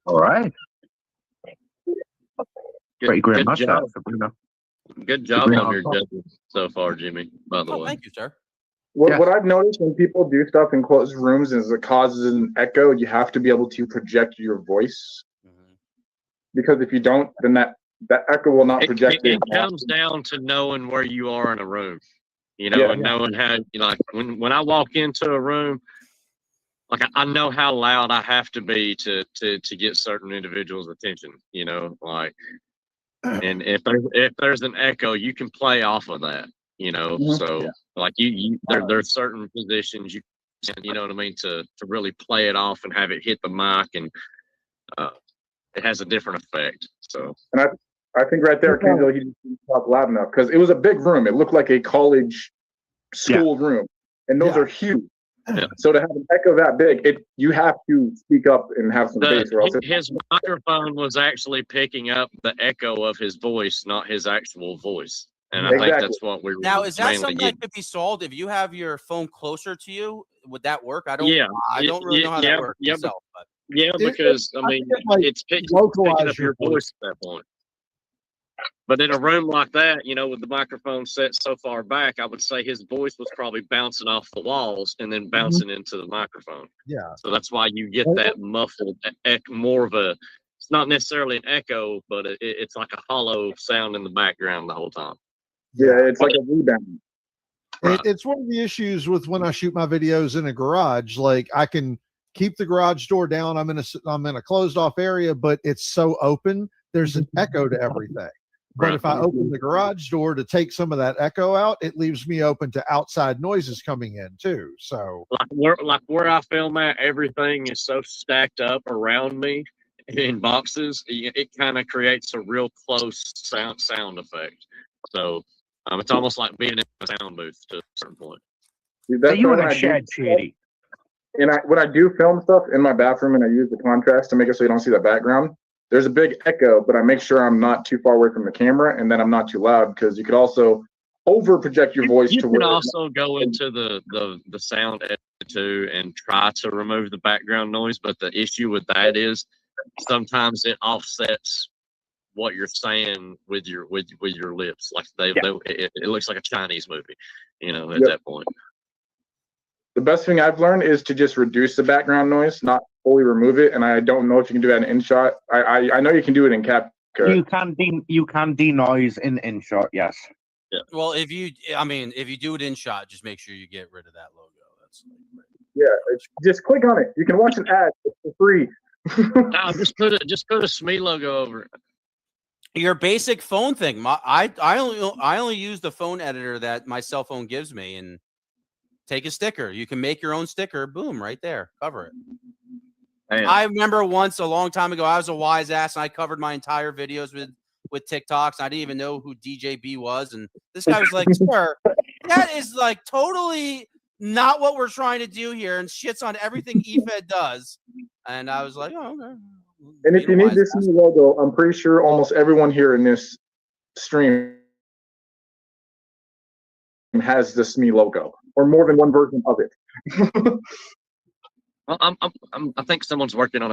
All right. Great much. Good job on your judges so far, Jimmy, by the way. Thank you, sir. What I've noticed when people do stuff in closed rooms is it causes an echo. You have to be able to project your voice. Because if you don't, then that echo will not project. It comes down to knowing where you are in a room, and knowing how, like when I walk into a room, like I know how loud I have to be to get certain individuals' attention, like, and if there's an echo, you can play off of that, so like there's certain positions you know what I mean, to really play it off and have it hit the mic, and it has a different effect. So, and I think right there, Kenzo, he didn't talk loud enough because it was a big room. It looked like a college school room, and those are huge. Yeah. So to have an echo that big, you have to speak up and have some bass. Or else his microphone was actually picking up the echo of his voice, not his actual voice. And I think that's what we were now. Is that mainly something getting. that could be solved if you have your phone closer to you? Would that work? I don't really know how that works myself. But. Yeah, because I mean, it's picking up your voice at that point. But in a room like that, with the microphone set so far back, I would say his voice was probably bouncing off the walls and then bouncing into the microphone. Yeah. So that's why you get that muffled, more of a. It's not necessarily an echo, but it's like a hollow sound in the background the whole time. Yeah, it's like a rebound. It's one of the issues with when I shoot my videos in a garage. Like I can keep the garage door down. I'm in a closed off area, but it's so open. There's an echo to everything. But if I open the garage door to take some of that echo out, it leaves me open to outside noises coming in too. So like where I film at, everything is so stacked up around me in boxes. It kind of creates a real close sound effect. So it's almost like being in a sound booth to a certain point. Dude, you want to shed, shady. And when I do film stuff in my bathroom and I use the contrast to make it so you don't see the background, there's a big echo, but I make sure I'm not too far away from the camera and then I'm not too loud because you could also over project your voice. You can also go into the sound edit too and try to remove the background noise, but the issue with that is sometimes it offsets what you're saying with your lips. Like it looks like a Chinese movie, at that point. The best thing I've learned is to just reduce the background noise, not fully remove it. And I don't know if you can do that in InShot. I know you can do it in CapCut. You can denoise in InShot, yes. Yeah. Well, if you do it in shot, just make sure you get rid of that logo. That's just click on it. You can watch an ad for free. No, just put a SME logo over it. Your basic phone thing. I only use the phone editor that my cell phone gives me, and take a sticker. You can make your own sticker. Boom, right there. Cover it. Damn. I remember once a long time ago, I was a wise ass, and I covered my entire videos with with TikToks. I didn't even know who DJB was, and this guy was like, "Sir, that is like totally not what we're trying to do here," and shits on everything Efed does. And I was like, "Oh, okay." And if you need this new logo, I'm pretty sure almost everyone here in this stream has the SME logo or more than one version of it. Well, I think someone's working on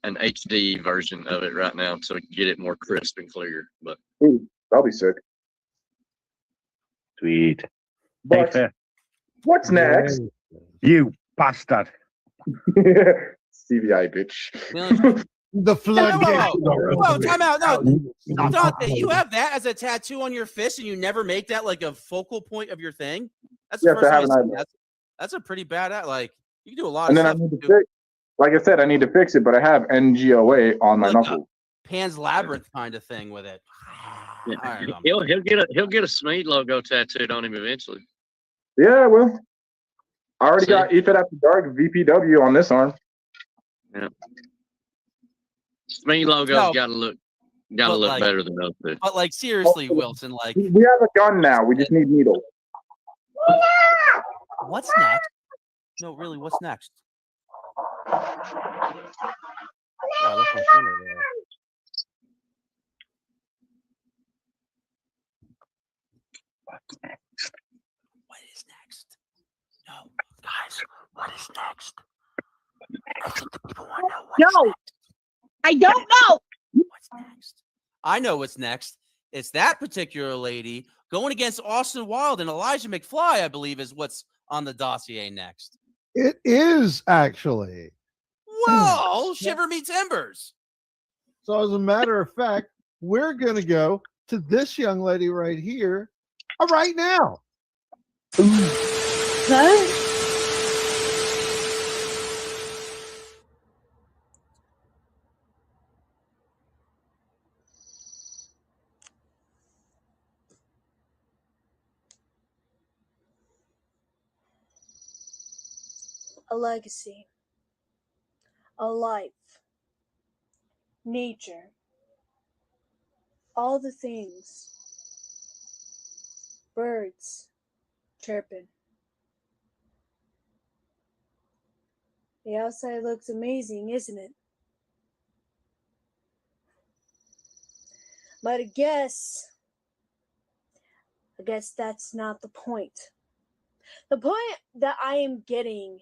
an HD version of it right now to get it more crisp and clear. But Ooh, that'll be sick. Sweet. But Hey, what's next? you bastard. CVI bitch. The floodgates. Whoa, time out. No, Dante, you have that as a tattoo on your fist and you never make that like a focal point of your thing? That's the Yes, first I have time an I've seen that. That's a pretty bad, like, you can do a lot And of then I stuff. need to fix, like I said, I need to fix it, but I have NGOA on my Like knuckles. Pan's Labyrinth kind of thing with it. yeah, he'll get a Smeed logo tattooed on him eventually. Yeah, well, I already See? got Efed After Dark VPW on this arm. Yeah. Smeed logo's gotta look like, better than those two. But like seriously, Wilson, like We have a gun now. We just need needles. what's next? No, really, what's next? Oh, look my phone over there. What's next? What is next? No, guys, what is next? I think the people want to know what's No, next. I don't know. What's next? I know what's next. It's that particular lady going against Austin Wilde and Elijah McFly, I believe, is what's on the dossier next. It is actually. Whoa, shiver me timbers. So as a matter of fact, we're going to go to this young lady right here right now. Huh? A legacy, a life, nature, all the things. Birds chirping. The outside looks amazing, isn't it? But I guess that's not the point. The point that I am getting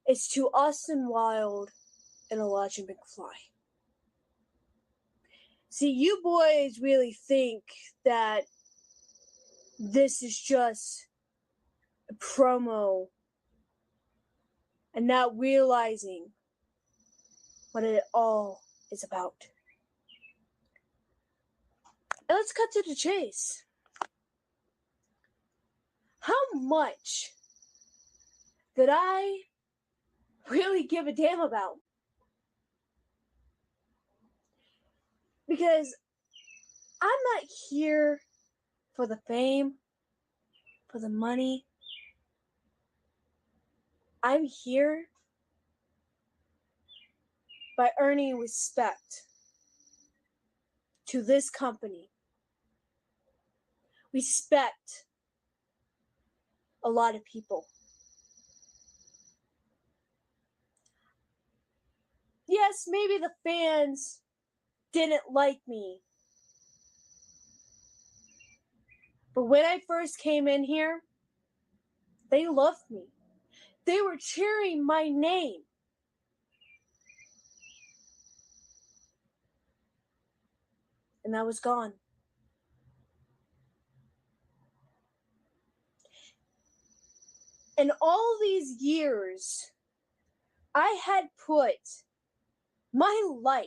is to Austin Wilde and Elijah McFly. See, you boys really think that this is just a promo and not realizing what it all is about. And let's cut to the chase. How much did I really give a damn about? Because I'm not here for the fame, for the money. I'm here by earning respect to this company. Respect a lot of people. Yes, maybe the fans didn't like me. But when I first came in here, they loved me. They were cheering my name. And I was gone. In all these years, I had put my life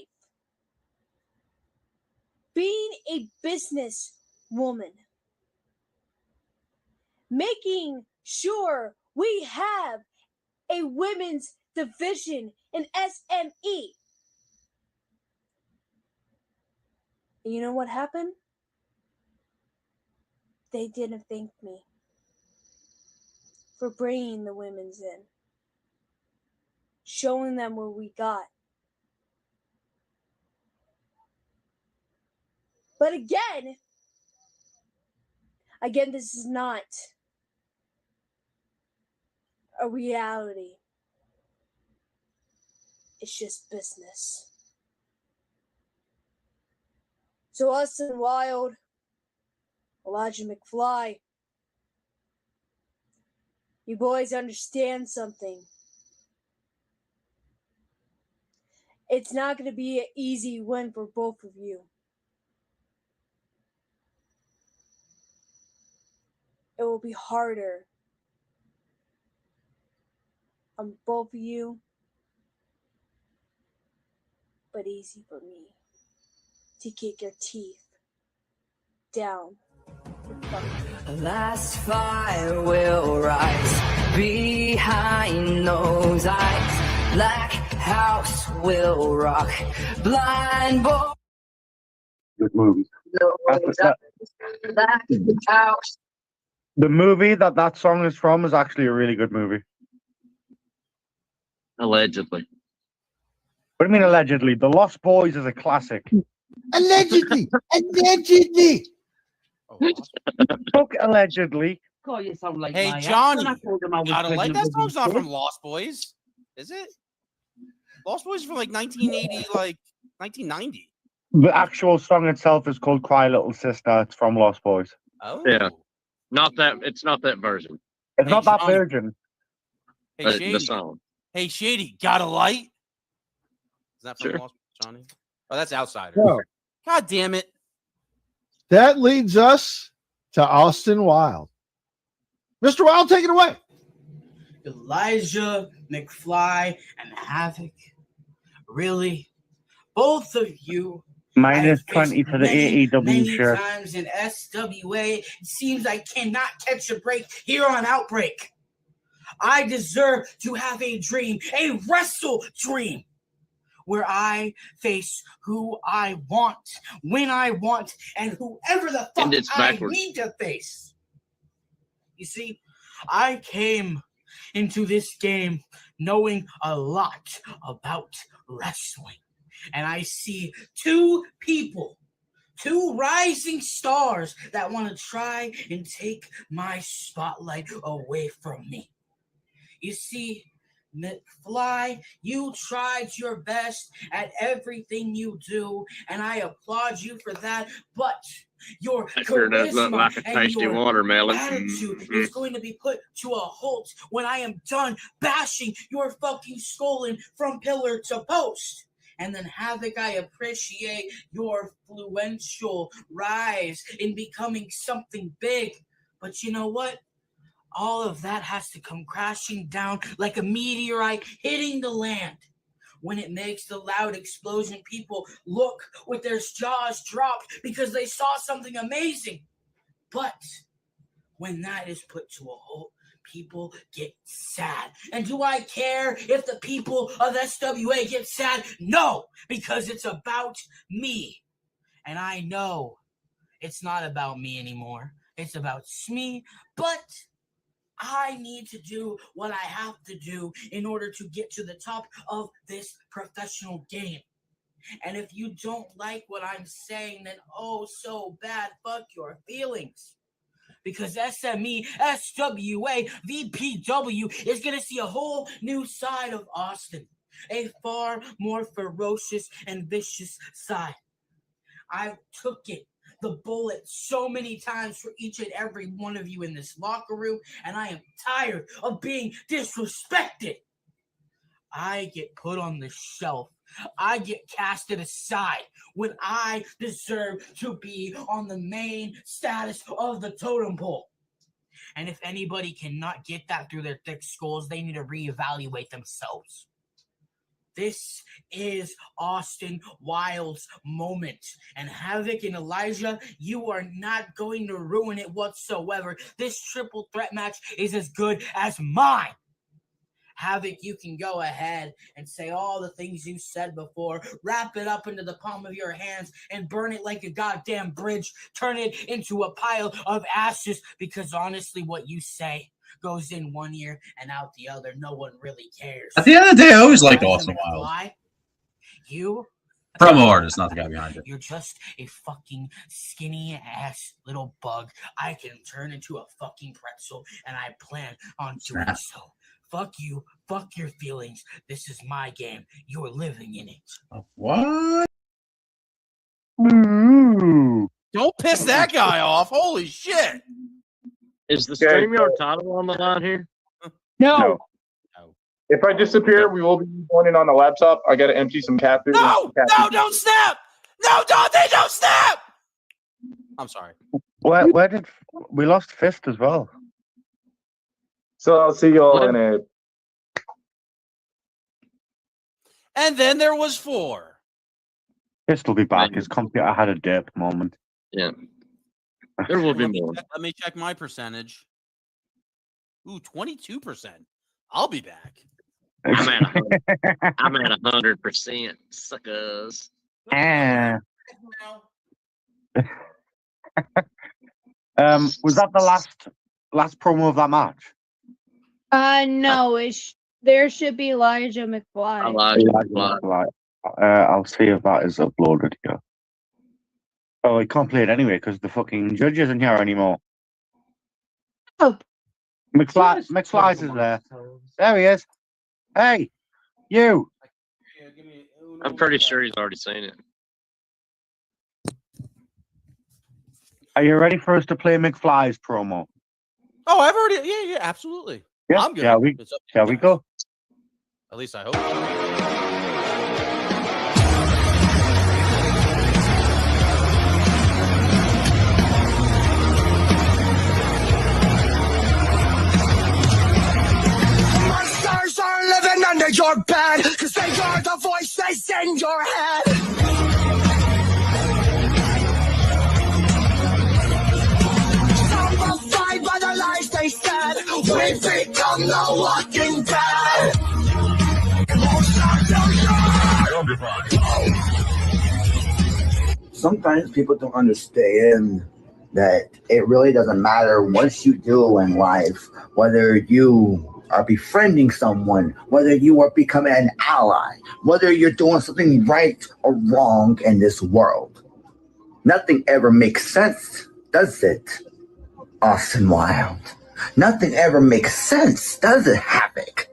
being a business woman, making sure we have a women's division in SME. And you know what happened? They didn't thank me for bringing the women's in, showing them what we got. But again, this is not a reality. It's just business. So Austin Wild, Elijah McFly, you boys understand something. It's not going to be an easy win for both of you. It will be harder on both of you, but easy for me to kick your teeth down. Last fire will rise behind those eyes. Black house will rock. Blind boy. Good movie. Black house. The movie that song is from is actually a really good movie. Allegedly. What do you mean allegedly? The Lost Boys is a classic. Allegedly. Allegedly. Fuck allegedly. God, you sound like Hey, my Johnny, ex when I told him I was I don't like pregnant that with song's his not kid. from Lost Boys, is it? Lost Boys is from like 1980, like 1990. The actual song itself is called Cry Little Sister. It's from Lost Boys. Oh. Yeah. Not that. It's not that version. It's Hey, not that Johnny. version. Hey, The Shady. song. Hey, Shady, got a light? Is that from Sure. Lost Boys, Johnny? Oh, that's Outsider. No. God damn it. That leads us to Austin Wild. Mr. Wild, take it away. Elijah McFly and Havoc. Really? Both of you. Minus I have 20 faced for the many AEW shirt. times in SWA. It seems I cannot catch a break here on Outbreak. I deserve to have a dream, a wrestle dream, where I face who I want, when I want, and whoever the fuck I need to face. You see, I came into this game knowing a lot about wrestling. And I see two people, two rising stars that want to try and take my spotlight away from me. You see, McFly, you tried your best at everything you do, and I applaud you for that, but your That sure does look charisma like a and tasty your watermelon. attitude Mhm. is going to be put to a halt when I am done bashing your fucking skull in from pillar to post. And then, Havoc, I appreciate your influential rise in becoming something big. But you know what? All of that has to come crashing down like a meteorite hitting the land. When it makes the loud explosion, people look with their jaws dropped because they saw something amazing. But when that is put to a halt, people get sad. And do I care if the people of SWA get sad? No, because it's about me. And I know it's not about me anymore. It's about me, but I need to do what I have to do in order to get to the top of this professional game. And if you don't like what I'm saying, then oh so bad, fuck your feelings. Because SME, SWA, VPW is going to see a whole new side of Austin. A far more ferocious and vicious side. I took the bullet so many times for each and every one of you in this locker room, and I am tired of being disrespected. I get put on the shelf. I get casted aside when I deserve to be on the main status of the totem pole. And if anybody cannot get that through their thick skulls, they need to reevaluate themselves. This is Austin Wild's moment. And Havoc and Elijah, you are not going to ruin it whatsoever. This triple threat match is as good as mine. Havoc, you can go ahead and say all the things you said before. Wrap it up into the palm of your hands and burn it like a goddamn bridge. Turn it into a pile of ashes, because honestly, what you say goes in one ear and out the other. No one really cares. At the end of the day, I always liked Austin Wild. You Promo artist, not the guy behind it. You're just a fucking skinny ass little bug. I can turn into a fucking pretzel, and I plan on doing Snap. so. Fuck you. Fuck your feelings. This is my game. You're living in it. What? Don't piss that guy off. Holy shit. Is the StreamYard title on the line here? No. If I disappear, we will be joining on the laptop. I got to empty some cat food. No, don't snap. No, don't snap. I'm sorry. Where did we lost Fist as well? So I'll see y'all in a. And then there was 4. Fist will be back. His computer had a dip moment. Yeah. There will be more. Let me check my percentage. Ooh, 22%. I'll be back. I'm at 100%, suckers. Was that the last promo of that match? No, there should be Elijah McFly. I'll see if that is uploaded here. Oh, I can't play it anyway because the fucking judge isn't here anymore. Oh. McFly's is there. There he is. Hey, you. I'm pretty sure he's already seen it. Are you ready for us to play McFly's promo? Oh, I've already. Yeah, absolutely. Yeah, I'm good. Shall we go? At least I hope so. Are living under your bed, cause they are the voices in your head. Zombified by the lies they said, we've become the walking dead. Sometimes people don't understand that it really doesn't matter what you do in life, whether you are befriending someone, whether you are becoming an ally, whether you're doing something right or wrong in this world. Nothing ever makes sense, does it, Austin Wild? Nothing ever makes sense, does it, Havoc?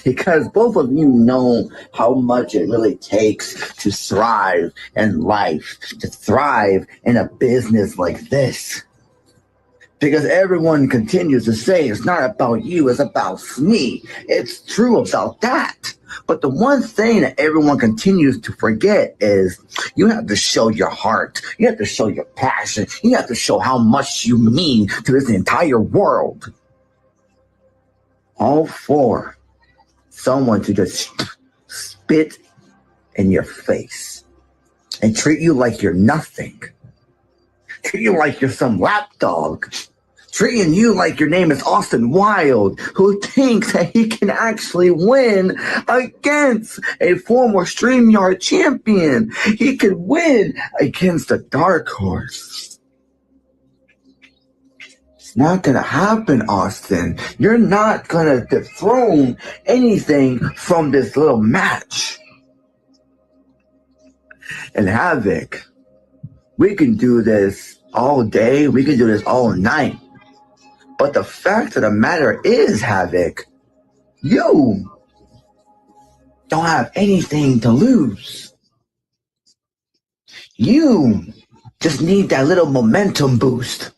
Because both of you know how much it really takes to thrive in life, to thrive in a business like this. Because everyone continues to say it's not about you, it's about me. It's true about that. But the one thing that everyone continues to forget is you have to show your heart. You have to show your passion. You have to show how much you mean to this entire world. All for someone to just spit in your face and treat you like you're nothing. Treat you like you're some lapdog. Treating you like your name is Austin Wild, who thinks that he can actually win against a former StreamYard champion. He could win against a dark horse. It's not going to happen, Austin. You're not going to dethrone anything from this little match. And Havoc, we can do this all day. We can do this all night. But the fact of the matter is, Havoc, you don't have anything to lose. You just need that little momentum boost.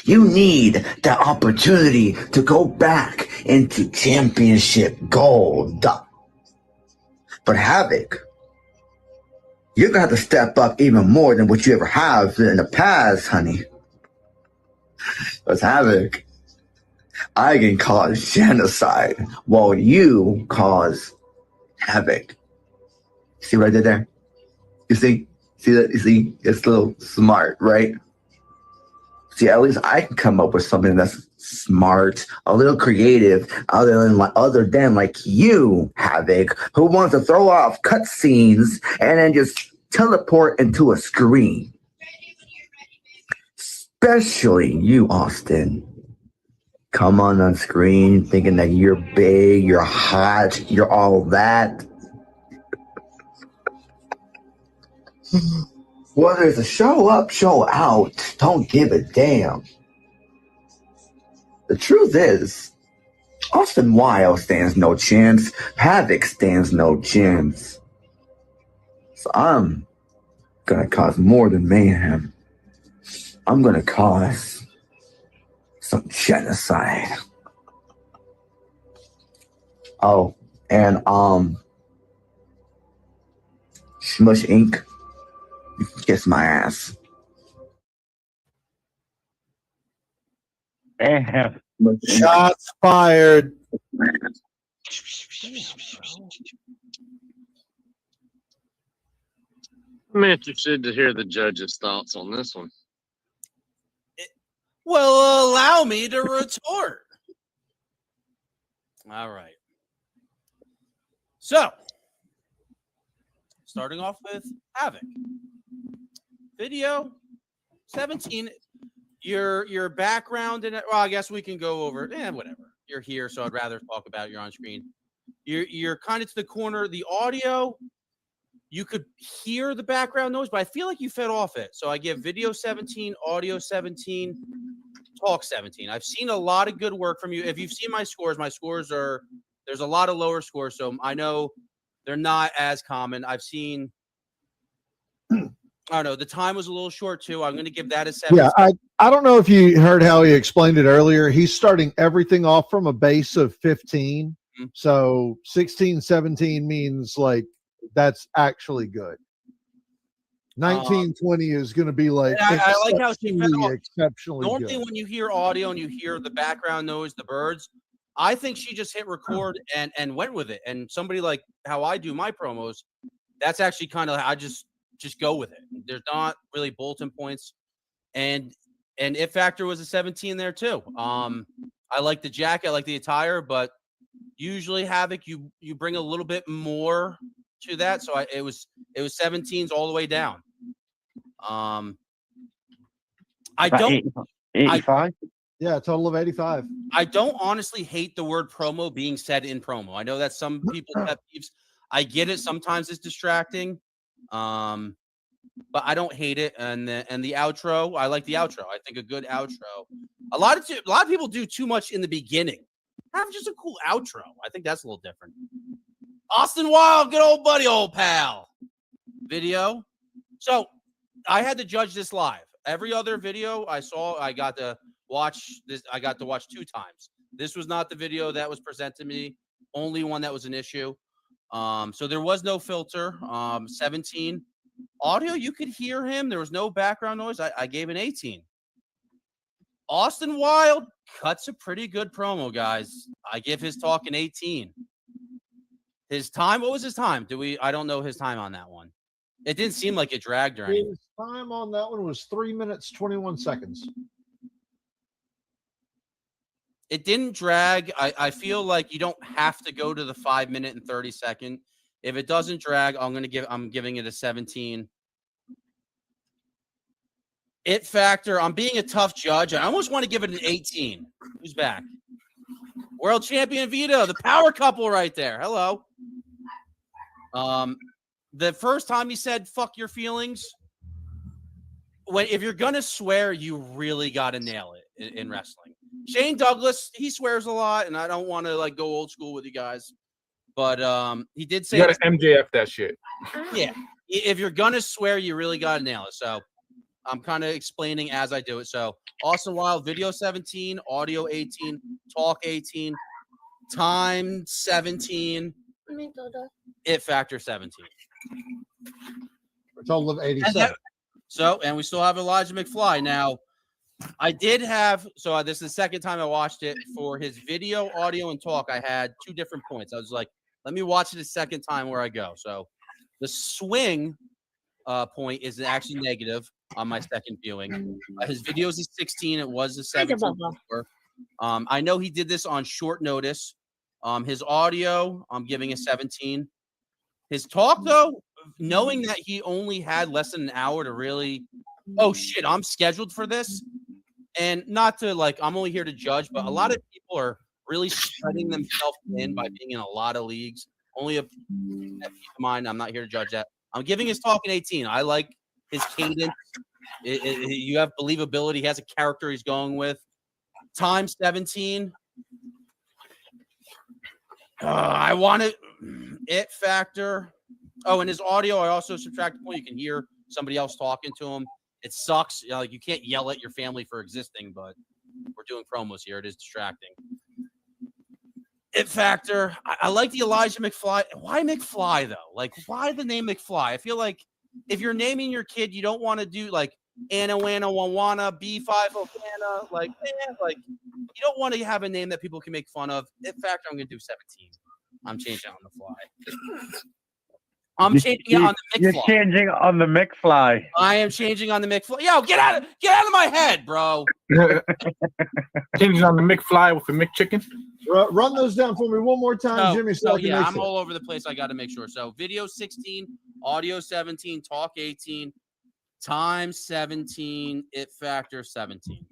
You need that opportunity to go back into championship gold. But Havoc, you're going to have to step up even more than what you ever have in the past, honey. Because Havoc, I can cause genocide while you cause havoc. See what I did there? You see? See that? You see? It's a little smart, right? See, at least I can come up with something that's smart, a little creative, other than like you, Havoc, who wants to throw off cutscenes and then just teleport into a screen. Especially you, Austin. Come on screen thinking that you're big, you're hot, you're all that. Whether it's a show up, show out, don't give a damn. The truth is, Austin Wild stands no chance. Havoc stands no chance. So I'm gonna cause more than mayhem. I'm gonna cause some genocide. Oh, and Smush Inc. You can kiss my ass. Shots fired. I'm interested to hear the judge's thoughts on this one. Well, allow me to retort. All right. So, starting off with Havoc. Video 17. Your background and well, I guess we can go over. Whatever. You're here, so I'd rather talk about your on screen. You're kind of to the corner. The audio, you could hear the background noise, but I feel like you fed off it. So I give video 17, audio 17, talk 17. I've seen a lot of good work from you. If you've seen my scores are there's a lot of lower scores, so I know they're not as common. I've seen. I don't know. The time was a little short too. I'm going to give that a 7. Yeah, I don't know if you heard how he explained it earlier. He's starting everything off from a base of 15. Mm-hmm. So 16, 17 means like that's actually good. 19, 20 is going to be like I like how she exceptionally normally good. When you hear audio and you hear the background noise, the birds, I think she just hit record and went with it. And somebody like how I do my promos, that's actually kind of I just go with it. There's not really bulletin points, and It Factor was a 17 there too. I like the jacket, I like the attire, but usually Havoc you bring a little bit more to that. So it was 17s all the way down. I don't 85. Yeah, a total of 85. I don't honestly hate the word promo being said in promo. I know that some people's pet peeves. I get it. Sometimes it's distracting. But I don't hate it. And the outro, I like the outro. I think a good outro. A lot of people do too much in the beginning. Have just a cool outro. I think that's a little different. Austin Wild, good old buddy, old pal. Video. So I had to judge this live. Every other video I saw, I got to watch this. I got to watch 2 times. This was not the video that was presented to me. Only one that was an issue. So there was no filter. 17. Audio, you could hear him. There was no background noise. I gave an 18. Austin Wild cuts a pretty good promo, guys. I give his talk an 18. His time, what was his time? I don't know his time on that one. It didn't seem like it dragged or anything. His time on that one was 3 minutes, 21 seconds. It didn't drag. I feel like you don't have to go to the 5 minute and 30 second. If it doesn't drag, I'm giving it a 17. It Factor, I'm being a tough judge. I almost want to give it an 18. Who's back? World champion Vito, the power couple right there. Hello. The first time he said fuck your feelings, if you're gonna swear, you really gotta nail it in wrestling. Shane Douglas, he swears a lot, and I don't want to like go old school with you guys. But he did say you gotta MJF that shit. Yeah. If you're gonna swear, you really gotta nail it. So I'm kind of explaining as I do it. So Austin Wild, video 17, audio 18, talk 18, time 17, It Factor 17. A total of 87. And we still have Elijah McFly. Now, I did have, this is the second time I watched it. For his video, audio, and talk, I had 2 different points. I was like, let me watch it a second time where I go. So the swing point is actually negative on my second viewing. His video is a 16. It was a 17. I know he did this on short notice. His audio, I'm giving a 17. His talk, though, knowing that he only had less than an hour to really, oh shit, I'm scheduled for this. And not to I'm only here to judge, but a lot of people are really spreading themselves in by being in a lot of leagues. Only keep in mind, I'm not here to judge that. I'm giving his talk an 18. I like his cadence. You have believability. He has a character he's going with. Time 17. I want it factor. Oh, and his audio, I also subtracted point. You can hear somebody else talking to him. It sucks. Like you can't yell at your family for existing, but we're doing promos here. It is distracting. It factor. I like the Elijah McFly. Why McFly though? Like, why the name McFly? I feel like if you're naming your kid, you don't want to do like Anna Wana Wawana B5 Okana. Like you don't want to have a name that people can make fun of. It factor. I'm gonna do 17. I'm changing on the fly. I'm changing it on the McFly. You're changing on the McFly. I am changing on the McFly. Yo, get out of my head, bro. Changing on the McFly with the McChicken. Run those down for me one more time, Jimmy. So I can make I'm sure. all over the place. I got to make sure. So video 16, audio 17, talk 18, time 17, it factor 17.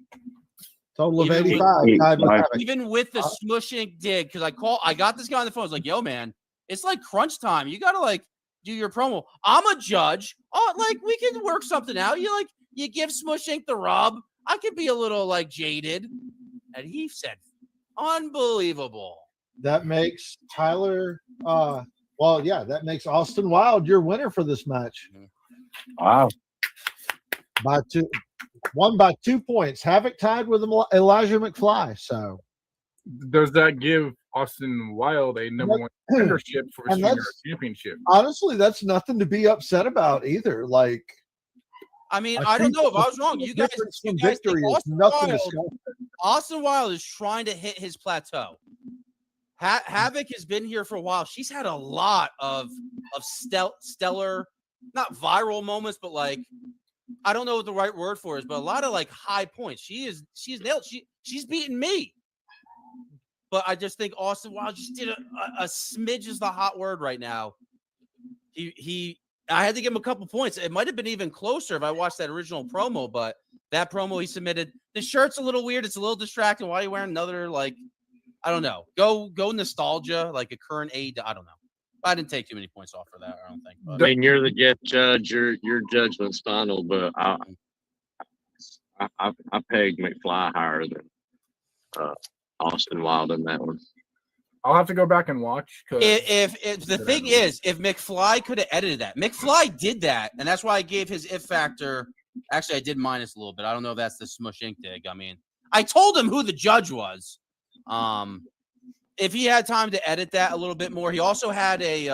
Total of 85. Even with the smushing dig, because I got this guy on the phone. I was like, yo, man, it's like crunch time. You got to like do your promo. I'm a judge. Oh, like we can work something out. You give Smush Inc. the rub. I could be a little like jaded. And he said, unbelievable. That makes Tyler that makes Austin Wild your winner for this match. Wow. Won by 2 points. Havoc tied with Elijah McFly. So does that give Austin Wild a number one contendership for a senior championship? Honestly, that's nothing to be upset about either. Like, I mean, I don't know if I was wrong. You guys victory is nothing to scoff at. Austin Wild is trying to hit his plateau. Havoc has been here for a while. She's had a lot of stellar, not viral moments, but like, I don't know what the right word for it is, but a lot of like high points. She's nailed. She's beaten me. But I just think Austin Wild just did a smidge is the hot word right now. I had to give him a couple points. It might have been even closer if I watched that original promo, but that promo he submitted, the shirt's a little weird. It's a little distracting. Why are you wearing another, like, I don't know. Go nostalgia, like a current aid. I don't know. I didn't take too many points off for that, I don't think. But. I mean, you're the guest judge. Your judgment's final, but I pegged McFly higher than Austin Wild in that one. I'll have to go back and watch. If the thing is, if McFly could have edited that, McFly did that, and that's why I gave his if factor. Actually, I did minus a little bit. I don't know if that's the Smush Inc. dig. I mean, I told him who the judge was. If he had time to edit that a little bit more, he also had a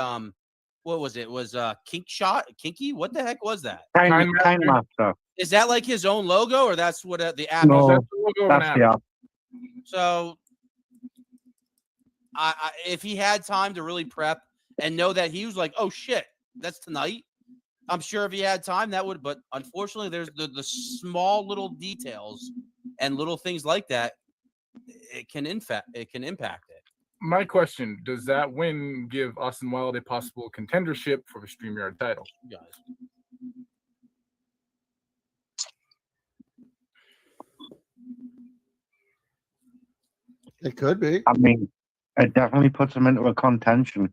what was it? It was Kinky? What the heck was that? Kind Master. Is that like his own logo, or that's what the app? No, is? that's the app. So, if he had time to really prep and know that he was like, oh shit, that's tonight. I'm sure if he had time, that would. But unfortunately, there's the small little details and little things like that. It can impact it. My question: does that win give Austin Wild a possible contendership for the StreamYard title? Guys. It could be. I mean, it definitely puts him into a contention.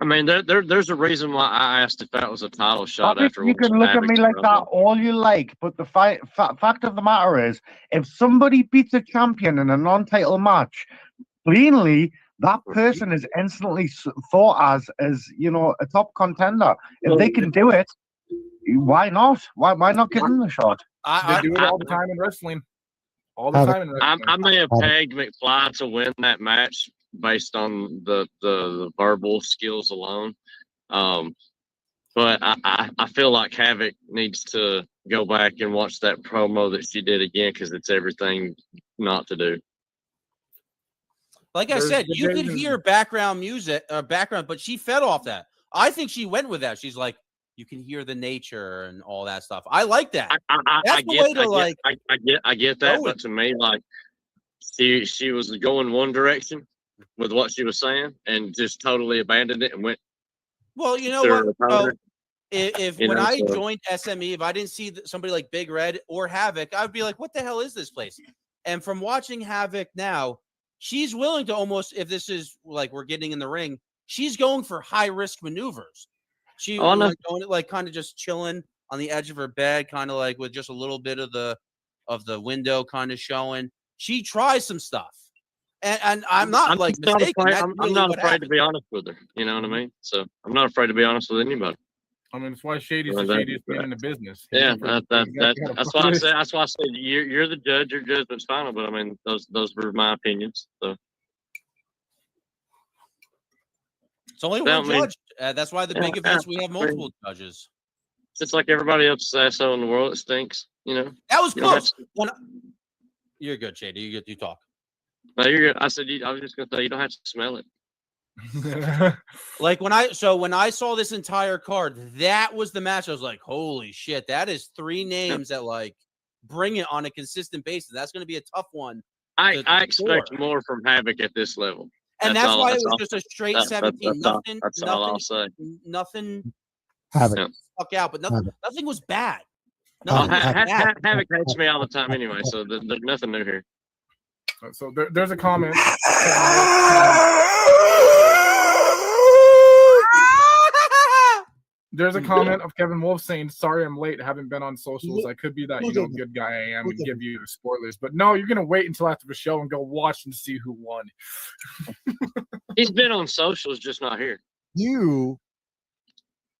I mean, there's a reason why I asked if that was a title shot. After you can look at me like that all you like, but the fact of the matter is, if somebody beats a champion in a non-title match, cleanly, that person is instantly thought as a top contender. If they can do it, why not? Why not give them the shot? They do it all the time in wrestling. All the time in wrestling. I may have pegged McFly to win that match based on the verbal skills alone. But I feel like Havoc needs to go back and watch that promo that she did again, because it's everything not to do. Like I said, you could hear background music, but she fed off that. I think she went with that. She's like, you can hear the nature and all that stuff. I like that. I get that, but to me, like, she was going one direction with what she was saying and just totally abandoned it and went. Well, you know what? Well, if when I joined SME, if I didn't see somebody like Big Red or Havoc, I'd be like, what the hell is this place? And from watching Havoc now, she's willing to almost, if this is like we're getting in the ring, she's going for high risk maneuvers. She was like going like kind of just chilling on the edge of her bed, kind of like with just a little bit of the window kind of showing. She tries some stuff. And I'm not like mistaken. I'm not afraid to be honest with her. You know what I mean? So I'm not afraid to be honest with anybody. I mean, that's why Shady's the shadiest man in the business. Yeah, that's why I said. That's why I said you're the judge. Your judgment's final. But I mean, those were my opinions. So it's only one judge. That's why the big events we have multiple judges. It's like everybody else's asshole in the world. It stinks. You know. That was close. You're good, Shady. You talk. No, you're good. I said I was just gonna say you don't have to smell it. Like when I saw this entire card, that was the match. I was like, holy shit, that is 3 names that like bring it on a consistent basis. That's going to be a tough one. I expect more from Havoc at this level, and that's why it was just a straight 17. Nothing. All I'll say. Nothing. Havoc. Fuck out, but nothing was bad. Havoc hates me all the time anyway, so there's nothing new here. So there's a comment. There's a comment of Kevin Wolf saying, "Sorry, I'm late. Haven't been on socials. I could be that good guy I am and give you the spoilers, but no, you're gonna wait until after the show and go watch and see who won." He's been on socials, just not here. You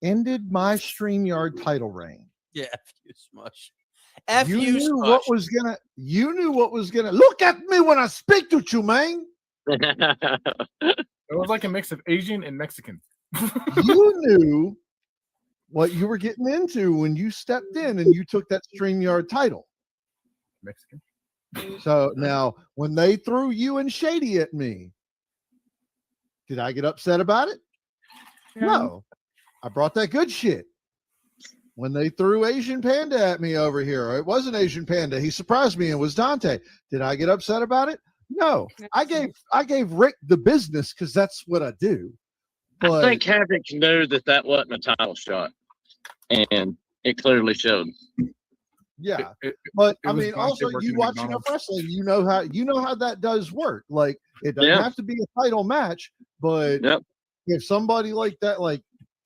ended my StreamYard title reign. Yeah, F you, Smush. You knew what was gonna look at me when I speak to you, man. It was like a mix of Asian and Mexican. You knew what you were getting into when you stepped in and you took that StreamYard title. Mexican. So now when they threw you and Shady at me, did I get upset about it? No. I brought that good shit. When they threw Asian Panda at me over here, it wasn't Asian Panda. He surprised me and was Dante. Did I get upset about it? No. I gave Rick the business because that's what I do. But I think Havoc knew that wasn't a title shot, and it clearly showed. Yeah, but I mean, also you watching enough wrestling, you know how that does work. Like it doesn't have to be a title match, but if somebody like that, like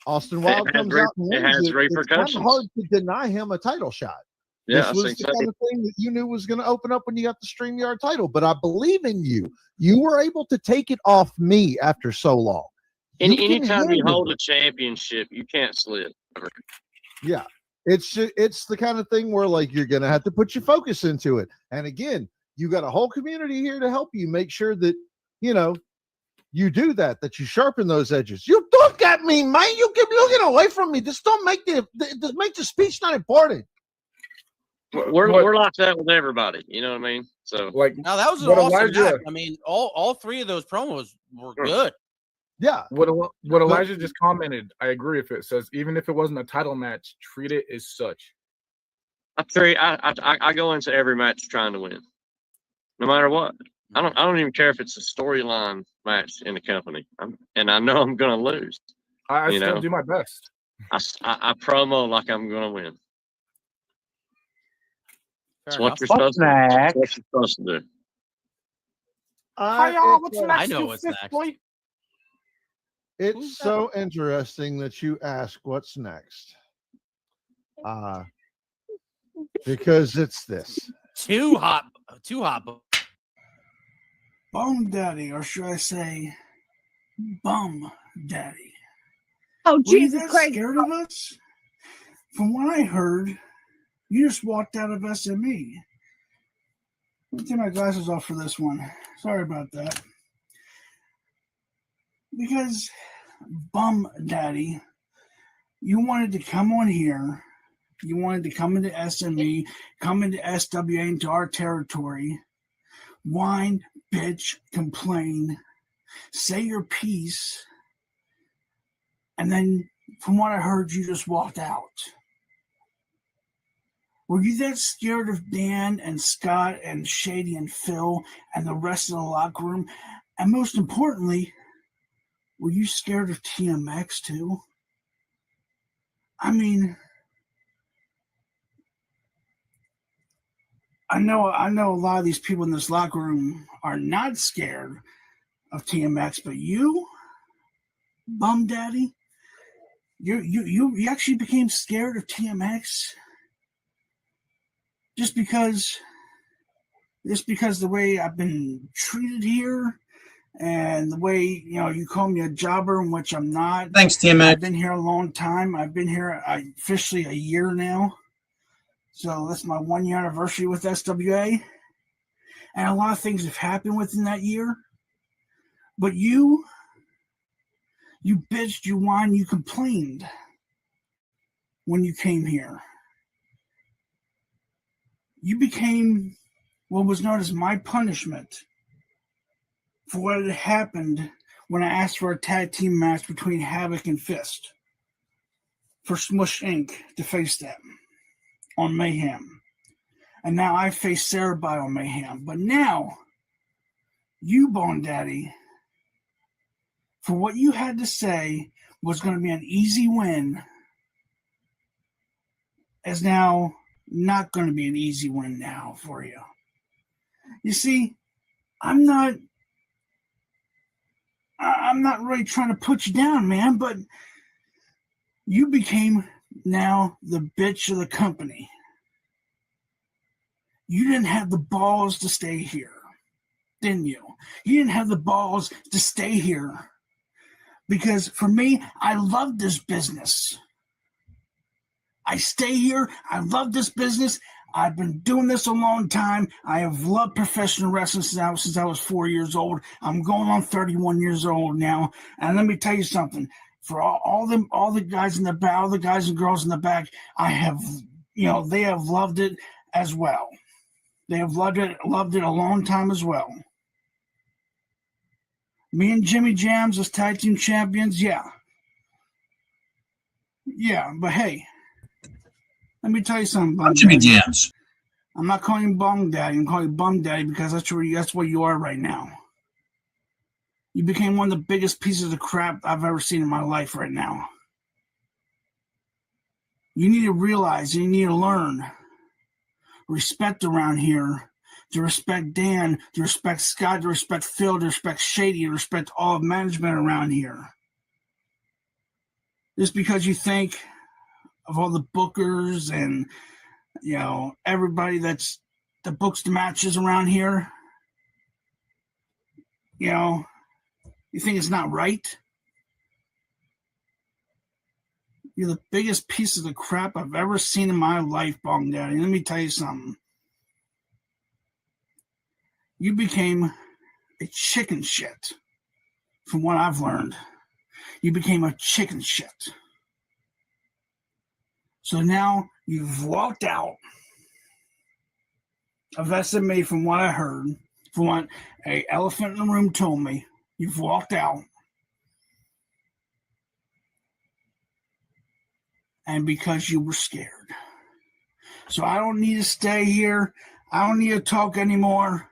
Austin Wild comes out and wins it's kind of hard to deny him a title shot. Yeah, this was the kind of thing that you knew was going to open up when you got the StreamYard title. But I believe in you. You were able to take it off me after so long. Anytime you hold a championship, you can't slip. Yeah, it's the kind of thing where like you're going to have to put your focus into it. And again, you got a whole community here to help you make sure that you do that you sharpen those edges. You look at me, man. You keep looking away from me. Just don't make the speech not important. We're like that with everybody. You know what I mean? So like, now that was an awesome match. I mean, all 3 of those promos were good. Yeah. What Elijah just commented, I agree with it. Says even if it wasn't a title match, treat it as such. I go into every match trying to win, no matter what. I don't even care if it's a storyline match in the company, and I know I'm gonna lose. I still do my best. I promo like I'm gonna win. That's what you're supposed to do. Hi, y'all. What's next? I know what's next. It's so interesting that you ask what's next. Because it's this. Too hot. Bum Daddy, or should I say, Bum Daddy. Oh, Jesus Christ. Scared of us? From what I heard, you just walked out of SME. Let me take my glasses off for this one. Sorry about that. Because, Bum Daddy, you wanted to come on here. You wanted to come into SME, come into SWA, into our territory, whine, bitch, complain, say your piece, and then, from what I heard, you just walked out. Were you that scared of Dan and Scott and Shady and Phil and the rest of the locker room? And most importantly, were you scared of TMX too? I mean, I know a lot of these people in this locker room are not scared of TMX, but you, Bum Daddy, you actually became scared of TMX just because the way I've been treated here and the way you call me a jobber, in which I'm not. Thanks, TMX. I've been here a long time. I've been here officially a year now, so that's my 1 year anniversary with SWA, and a lot of things have happened within that year. But you bitched, you whined, you complained when you came here. You became what was known as my punishment for what had happened when I asked for a tag team match between Havoc and Fist for Smush Inc. to face them on Mayhem. And now I face Sarah By on Mayhem. But now, you, Bone Daddy, for what you had to say was going to be an easy win, is now not going to be an easy win now for you. You see, I'm not really trying to put you down, man, but you became now the bitch of the company. You didn't have the balls to stay here, didn't you? You didn't have the balls to stay here. Because for me, I love this business. I stay here. I love this business. I've been doing this a long time. I have loved professional wrestling since I was 4 years old. I'm going on 31 years old now. And let me tell you something. For all the guys in the back, all the guys and girls in the back, they have loved it as well. They have loved it a long time as well. Me and Jimmy Jams as tag team champions, yeah. Yeah, but hey, let me tell you something, Bum Jimmy Daddy. Jams. I'm not calling you Bum Daddy. I'm calling you Bum Daddy because that's what you are right now. You became one of the biggest pieces of crap I've ever seen in my life right now. You need to realize, you need to learn respect around here. To respect Dan, to respect Scott, to respect Phil, to respect Shady, to respect all of management around here. Just because you think of all the bookers and everybody that books the matches around here, you think it's not right? You're the biggest piece of the crap I've ever seen in my life, Bong Daddy. Let me tell you something. You became a chicken shit, from what I've learned. You became a chicken shit. So now you've walked out of SMA, from what I heard, from what a elephant in the room told me. You've walked out. And because you were scared. So I don't need to stay here. I don't need to talk anymore.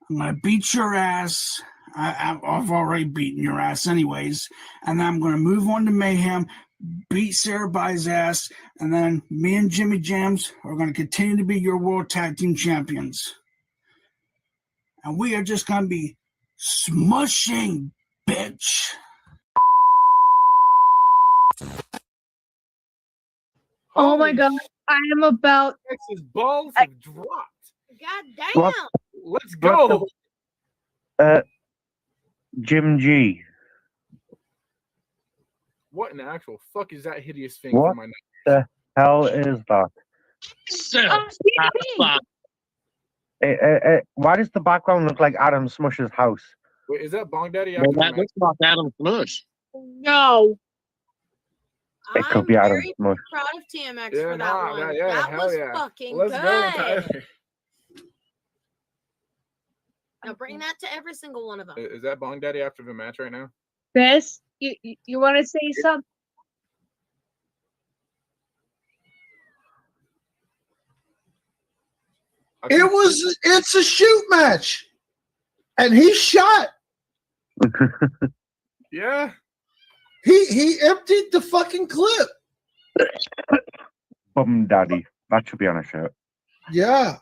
I'm going to beat your ass. I've already beaten your ass anyways. And then I'm going to move on to Mayhem, beat Sarah By's ass, and then me and Jimmy Jams are going to continue to be your World Tag Team Champions. And we are just going to be smushing, bitch. Oh my God. I am about. Texas balls have dropped. God damn. Let's go. Jim G. What in the actual fuck is that hideous thing What for my neck? the hell is that? Why does the background look like Adam Smush's house? Wait, is that Bong Daddy? Well, that looks like Adam Smush. No. It could be Adam Smush. Proud of TMX Yeah, for that one. That hell was yeah. fucking Let's good. go, Tyler. Now bring that to every single one of them. Is that Bong Daddy after the match right now? Bess, you want to say something? It's a shoot match. And he shot. Yeah. He emptied the fucking clip. Bum Daddy. That should be on a shirt. Yeah.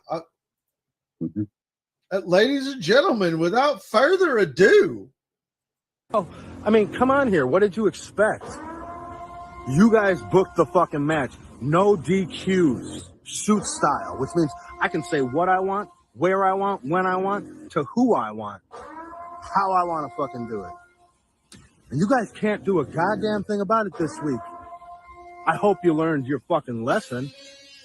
Ladies and gentlemen, without further ado, Oh, I mean, come on here. What did you expect? You guys booked the fucking match. No DQs. Shoot style, which means I can say what I want, where I want, when I want, to who I want, how I want to fucking do it. And you guys can't do a goddamn thing about it this week. I hope you learned your fucking lesson,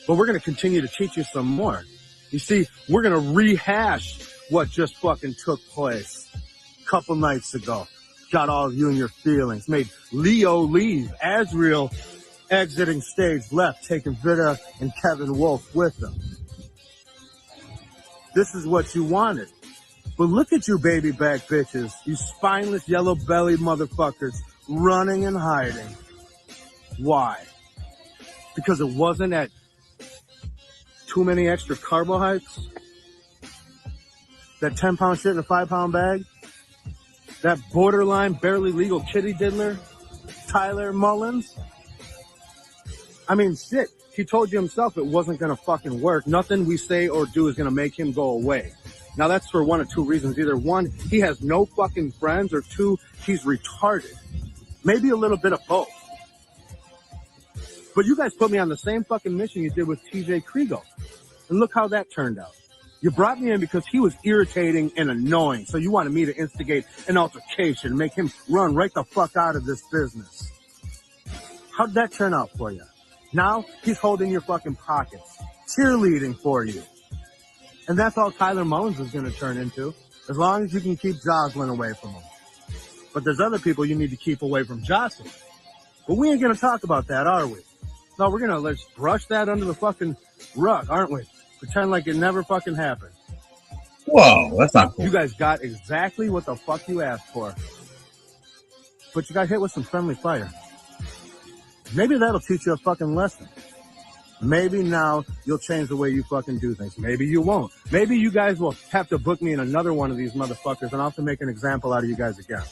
but we're going to continue to teach you some more. You see, we're going to rehash what just fucking took place a couple nights ago. Got all of you in your feelings. Made Leo leave. Azriel exiting stage left, taking Vita and Kevin Wolf with them. This is what you wanted. But look at you baby back bitches. You spineless yellow bellied motherfuckers running and hiding. Why? Because it wasn't at too many extra carbohydrates? That 10-pound shit in a 5-pound bag? That borderline barely legal kitty diddler? Tyler Mullins? I mean, shit. He told you himself it wasn't going to fucking work. Nothing we say or do is going to make him go away. Now, that's for one of two reasons. Either one, he has no fucking friends, or two, he's retarded. Maybe a little bit of both. But you guys put me on the same fucking mission you did with TJ Kriego. And look how that turned out. You brought me in because he was irritating and annoying. So you wanted me to instigate an altercation, make him run right the fuck out of this business. How'd that turn out for you? Now he's holding your fucking pockets, cheerleading for you. And that's all Tyler Mullins is going to turn into, as long as you can keep Jocelyn away from him. But there's other people you need to keep away from Jocelyn. But we ain't going to talk about that, are we? No, we're going to let's brush that under the fucking rug, aren't we? Pretend like it never fucking happened. Whoa, that's not cool. You guys got exactly what the fuck you asked for. But you got hit with some friendly fire. Maybe that'll teach you a fucking lesson. Maybe now you'll change the way you fucking do things. Maybe you won't. Maybe you guys will have to book me in another one of these motherfuckers and I'll have to make an example out of you guys again.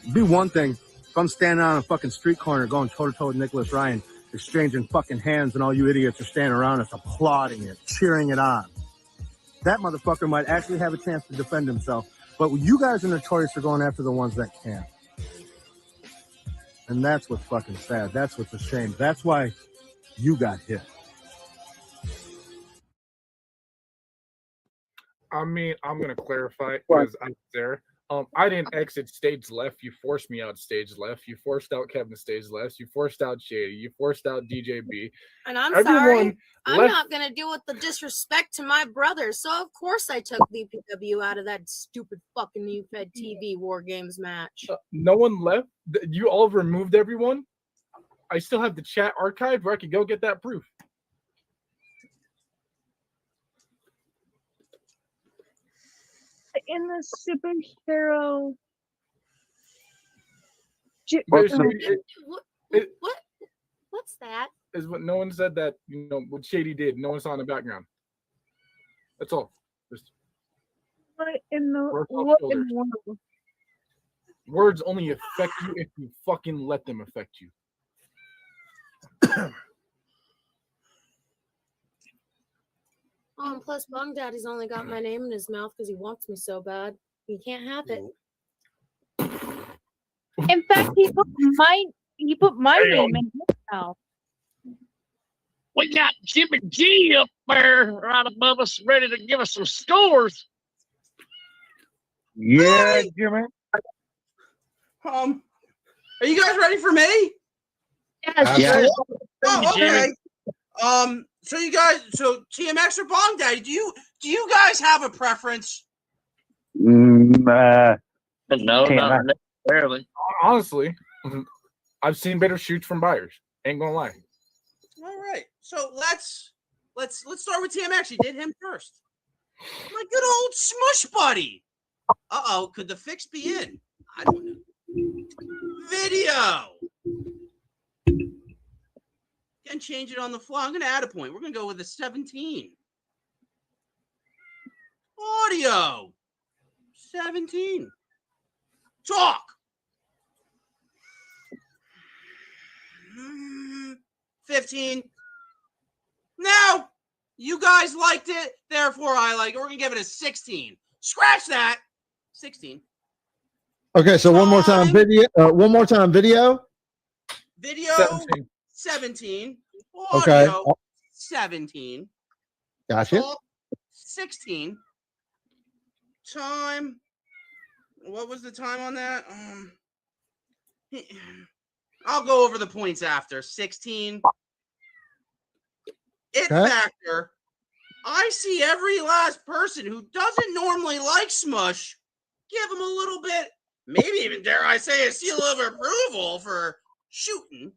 It'd be one thing if I'm standing on a fucking street corner going toe-to-toe with Nicholas Ryan, exchanging fucking hands, and all you idiots are standing around us applauding it, cheering it on. That motherfucker might actually have a chance to defend himself, but you guys are notorious for going after the ones that can't. And that's what's fucking sad. That's what's a shame. That's why you got hit. I mean, I'm gonna clarify because I was there. I didn't exit stage left. You forced me out stage left. You forced out Kevin stage left. You forced out Shady. You forced out DJB. And I'm Everyone sorry, I'm left- not going to deal with the disrespect to my brother. So, of course, I took BPW out of that stupid fucking Efed TV War Games match. No one left. You all removed everyone. I still have the chat archived where I could go get that proof. In the superhero. What's that? Is what no one said that, you know, what Shady did. No one saw in the background. That's all. Just What in the world? words only affect you if you fucking let them affect you. Oh, and plus, Bung Daddy's only got my name in his mouth because he wants me so bad. He can't have it. In fact, he put my name in his mouth. We got Jimmy G up there right above us, ready to give us some scores. Yeah, Jimmy. Are you guys ready for me? Yes. Yes. Oh, okay. So you guys, so TMX or Bong Daddy, do you guys have a preference? No, not necessarily. Honestly, I've seen better shoots from buyers. Ain't gonna lie. All right. So let's start with TMX. You did him first. My good old smush buddy. Uh-oh, could the fix be in? I don't know. Video. Can change it on the fly. I'm going to add a point. We're going to go with a 17. Audio. 17. Talk. 15. Now, you guys liked it, therefore I like it. We're going to give it a 16. Scratch that. 16. Okay, so one more time video. One more time video. Video 17. Okay. Audio 17. Gotcha. Talk 16. Time. What was the time on that? I'll go over the points after. 16. It factor. I see every last person who doesn't normally like Smush give him a little bit, maybe even dare I say a seal of approval for shooting.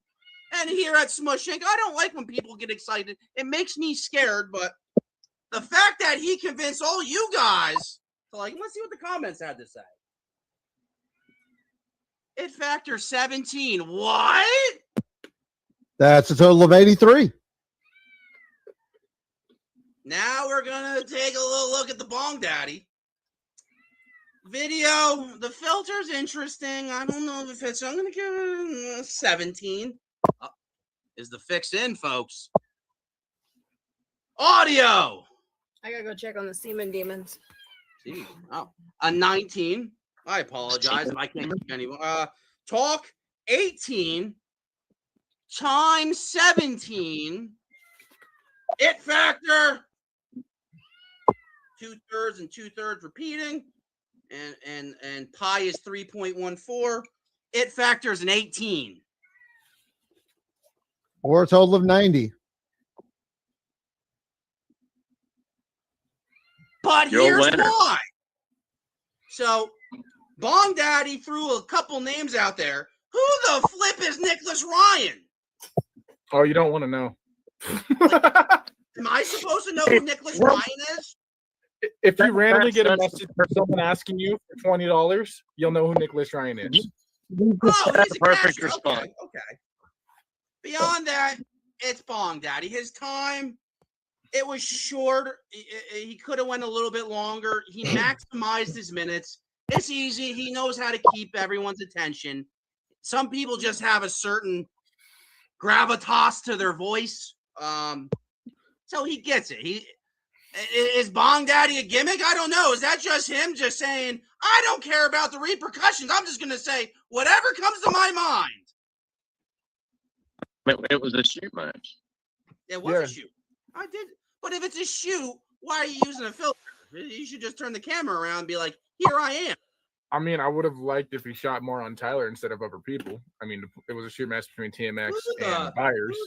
And here at Smush Inc., I don't like when people get excited. It makes me scared, but the fact that he convinced all you guys to like, let's see what the comments had to say. It factor 17. What? That's a total of 83. Now we're going to take a little look at the Bong Daddy. Video, the filter's interesting. I don't know if it's, I'm going to give it a 17. Is the fix in, folks? Audio. I gotta go check on the Semen Demons. Oh, a 19. I apologize if I can't keep any. Talk 18. Time 17. It factor 2/3 and 2/3 repeating, and pi is 3.14. It factor is an 18. Or a total of 90. But You're a here's winner. why. So, Bong Daddy threw a couple names out there. Who the flip is Nicholas Ryan? Oh, you don't want to know. Am I supposed to know who Nicholas Ryan is? If you randomly get a message from someone asking you for $20, you'll know who Nicholas Ryan is. Oh, That's he's a perfect cash. response. Okay. Beyond that, it's Bong Daddy. His time, it was short. He could have went a little bit longer. He maximized his minutes. It's easy. He knows how to keep everyone's attention. Some people just have a certain gravitas to their voice. So he gets it. Is Bong Daddy a gimmick? I don't know. Is that just him just saying, I don't care about the repercussions. I'm just going to say whatever comes to my mind. It was a shoot match. It was a shoot. I did. But if it's a shoot, why are you using a filter? You should just turn the camera around and be like, here I am. I mean, I would have liked if he shot more on Tyler instead of other people. I mean, it was a shoot match between TMX and Byers,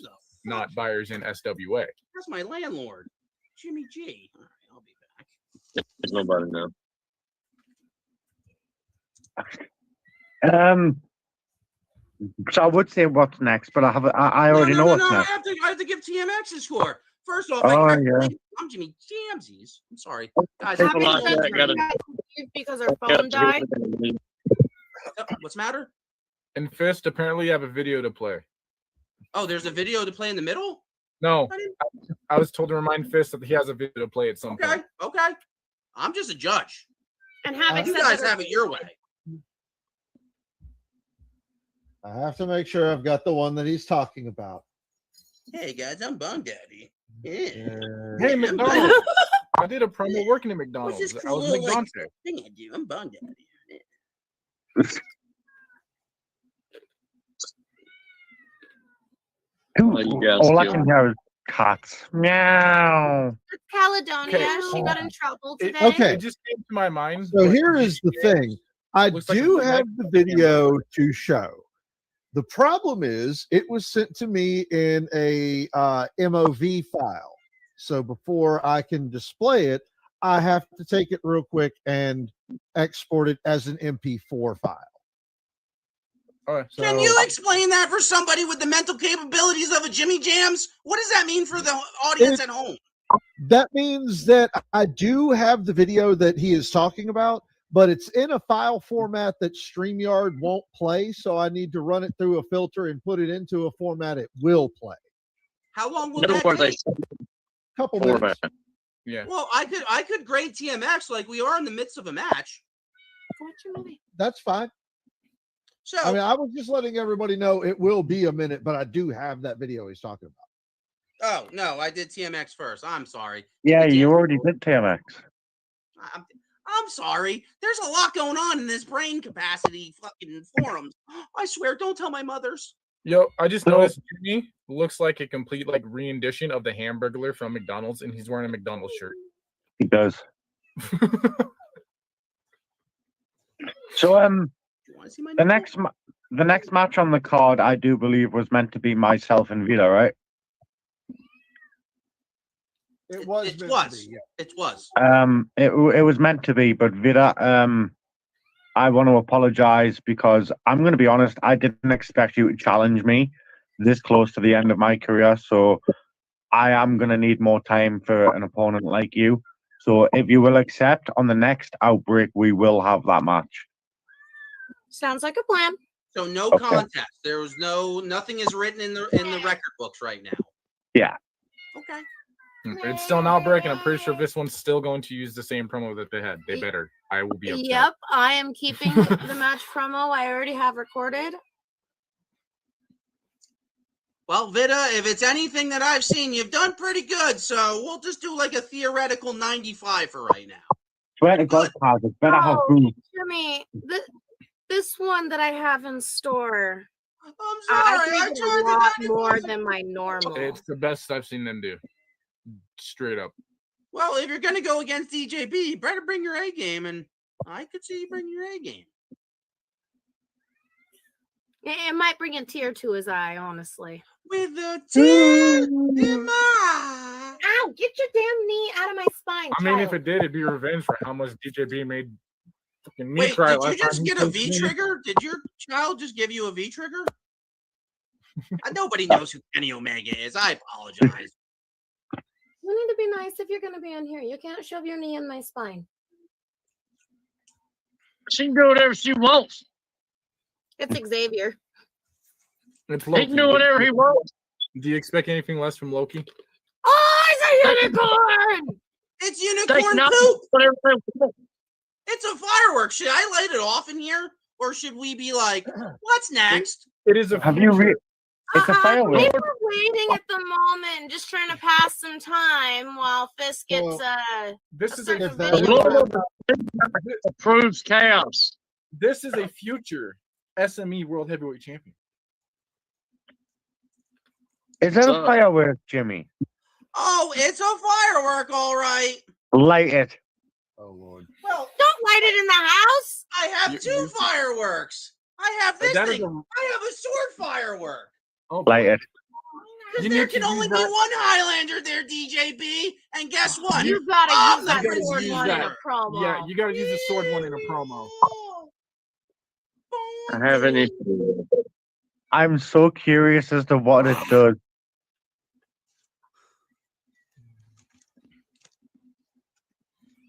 not Byers and SWA. That's my landlord, Jimmy G. All right, I'll be back. There's nobody now. So I would say what's next, but I already know what's next. I have to give TMX a score. First off, I'm Jimmy Jamsies. I'm sorry. Guys, because our phone died. What's the matter? And Fist, apparently you have a video to play. Oh, there's a video to play in the middle? No. I was told to remind Fist that he has a video to play at some point. Okay. I'm just a judge. And have you guys have it your way. I have to make sure I've got the one that he's talking about. Hey guys, I'm Bong Daddy. Yeah. Hey, McDonald's. I did a promo working at McDonald's. What's this I cool was little, McDonald's. thing I do? I'm Bong Daddy. All I can hear is cats. Meow. Caledonia. Okay. She got in trouble today. Okay. It just came to my mind. So here is the thing. I do have the video to show. The problem is it was sent to me in a MOV file. So before I can display it, I have to take it real quick and export it as an MP4 file. All right, Can you explain that for somebody with the mental capabilities of a Jimmy Jams? What does that mean for the audience at home? That means that I do have the video that he is talking about, but it's in a file format that StreamYard won't play, so I need to run it through a filter and put it into a format it will play. How long will that take? Couple minutes. Yeah. Well, I could grade TMX like we are in the midst of a match. That's fine. So I mean, I was just letting everybody know it will be a minute, but I do have that video he's talking about. Oh no, I did TMX first. I'm sorry. Yeah, you already did TMX. I'm sorry. There's a lot going on in this brain capacity fucking forums. I swear, don't tell my mothers. Yo, I just noticed Jimmy looks like a complete like rendition of the Hamburglar from McDonald's, and he's wearing a McDonald's shirt. He does. So the next match on the card, I do believe, was meant to be myself and Vita, right? It was. It was. Yeah. It was. It was meant to be, but Vita, I want to apologize because I'm going to be honest. I didn't expect you to challenge me this close to the end of my career, so I am going to need more time for an opponent like you. So if you will accept, on the next Outbreak, we will have that match. Sounds like a plan. So no Okay. contest. There was nothing is written in the record books right now. Yeah. Okay. It's still an Outbreak, and I'm pretty sure this one's still going to use the same promo that they had. They better. I will be upset. Yep, I am keeping the match promo I already have recorded. Well, Vita, if it's anything that I've seen, you've done pretty good. So we'll just do like a theoretical 95 for right now. Swear to God, Kaz, it's better have food. Jimmy, this one that I have in store. I'm I sorry. think a lot more than my normal. It's the best I've seen them do. Straight up. Well, if you're going to go against DJB, you better bring your A game, and I could see you bring your A game. It might bring a tear to his eye, honestly. With a tear in my... Ow, get your damn knee out of my spine, I mean, child. if it did, it'd be revenge for how much DJB made fucking me Wait, cry did last you just time. get a V-trigger? Did your child just give you a V-trigger? Nobody knows who Kenny Omega is. I apologize. You need to be nice if you're going to be on here. You can't shove your knee in my spine. She can do whatever she wants. It's Xavier. It's He Loki. can do whatever he wants. Do you expect anything less from Loki? Oh, it's a unicorn! It's unicorn poop! It's a firework. Should I light it off in here? Or should we be like, what's next? It is a Have you It's a firework. We were waiting at the moment, just trying to pass some time while Fisk gets This is approves chaos. This is a future SME World Heavyweight Champion. Is it a firework, Jimmy? Oh, it's a firework, all right. Light it. Oh, Lord. Well, don't light it in the house. I have two fireworks. I have this That is thing. I have a sword firework. Light it. Because there can only be one Highlander there, DJB. And guess what? You gotta I'm use the that Prince sword of one in War. a promo. Yeah, you gotta use the sword one in a promo. I have any. I'm so curious as to what it does.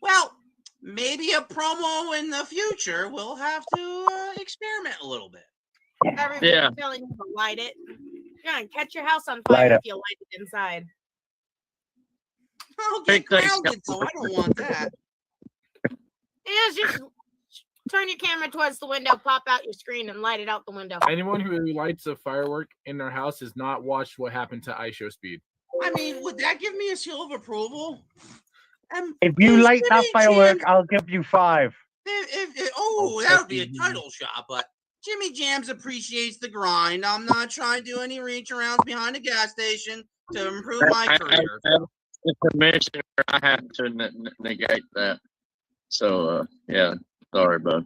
Well, maybe a promo in the future. We'll have to experiment a little bit. Everybody Yeah. feeling to light it. You're gonna catch your house on Light fire it. if you light it inside. I'll get grounded, so I don't want that. Yeah, just turn your camera towards the window, pop out your screen, and light it out the window. Anyone who lights a firework in their house has not watched what happened to ISHO Speed. I mean, would that give me a seal of approval? If you light that Jimmy firework, Jam- I'll give you 5. That would be a title shot, but Jimmy Jams appreciates the grind. I'm not trying to do any reach arounds behind a gas station to improve my career. Information where I have to negate that. So, yeah, sorry, bud.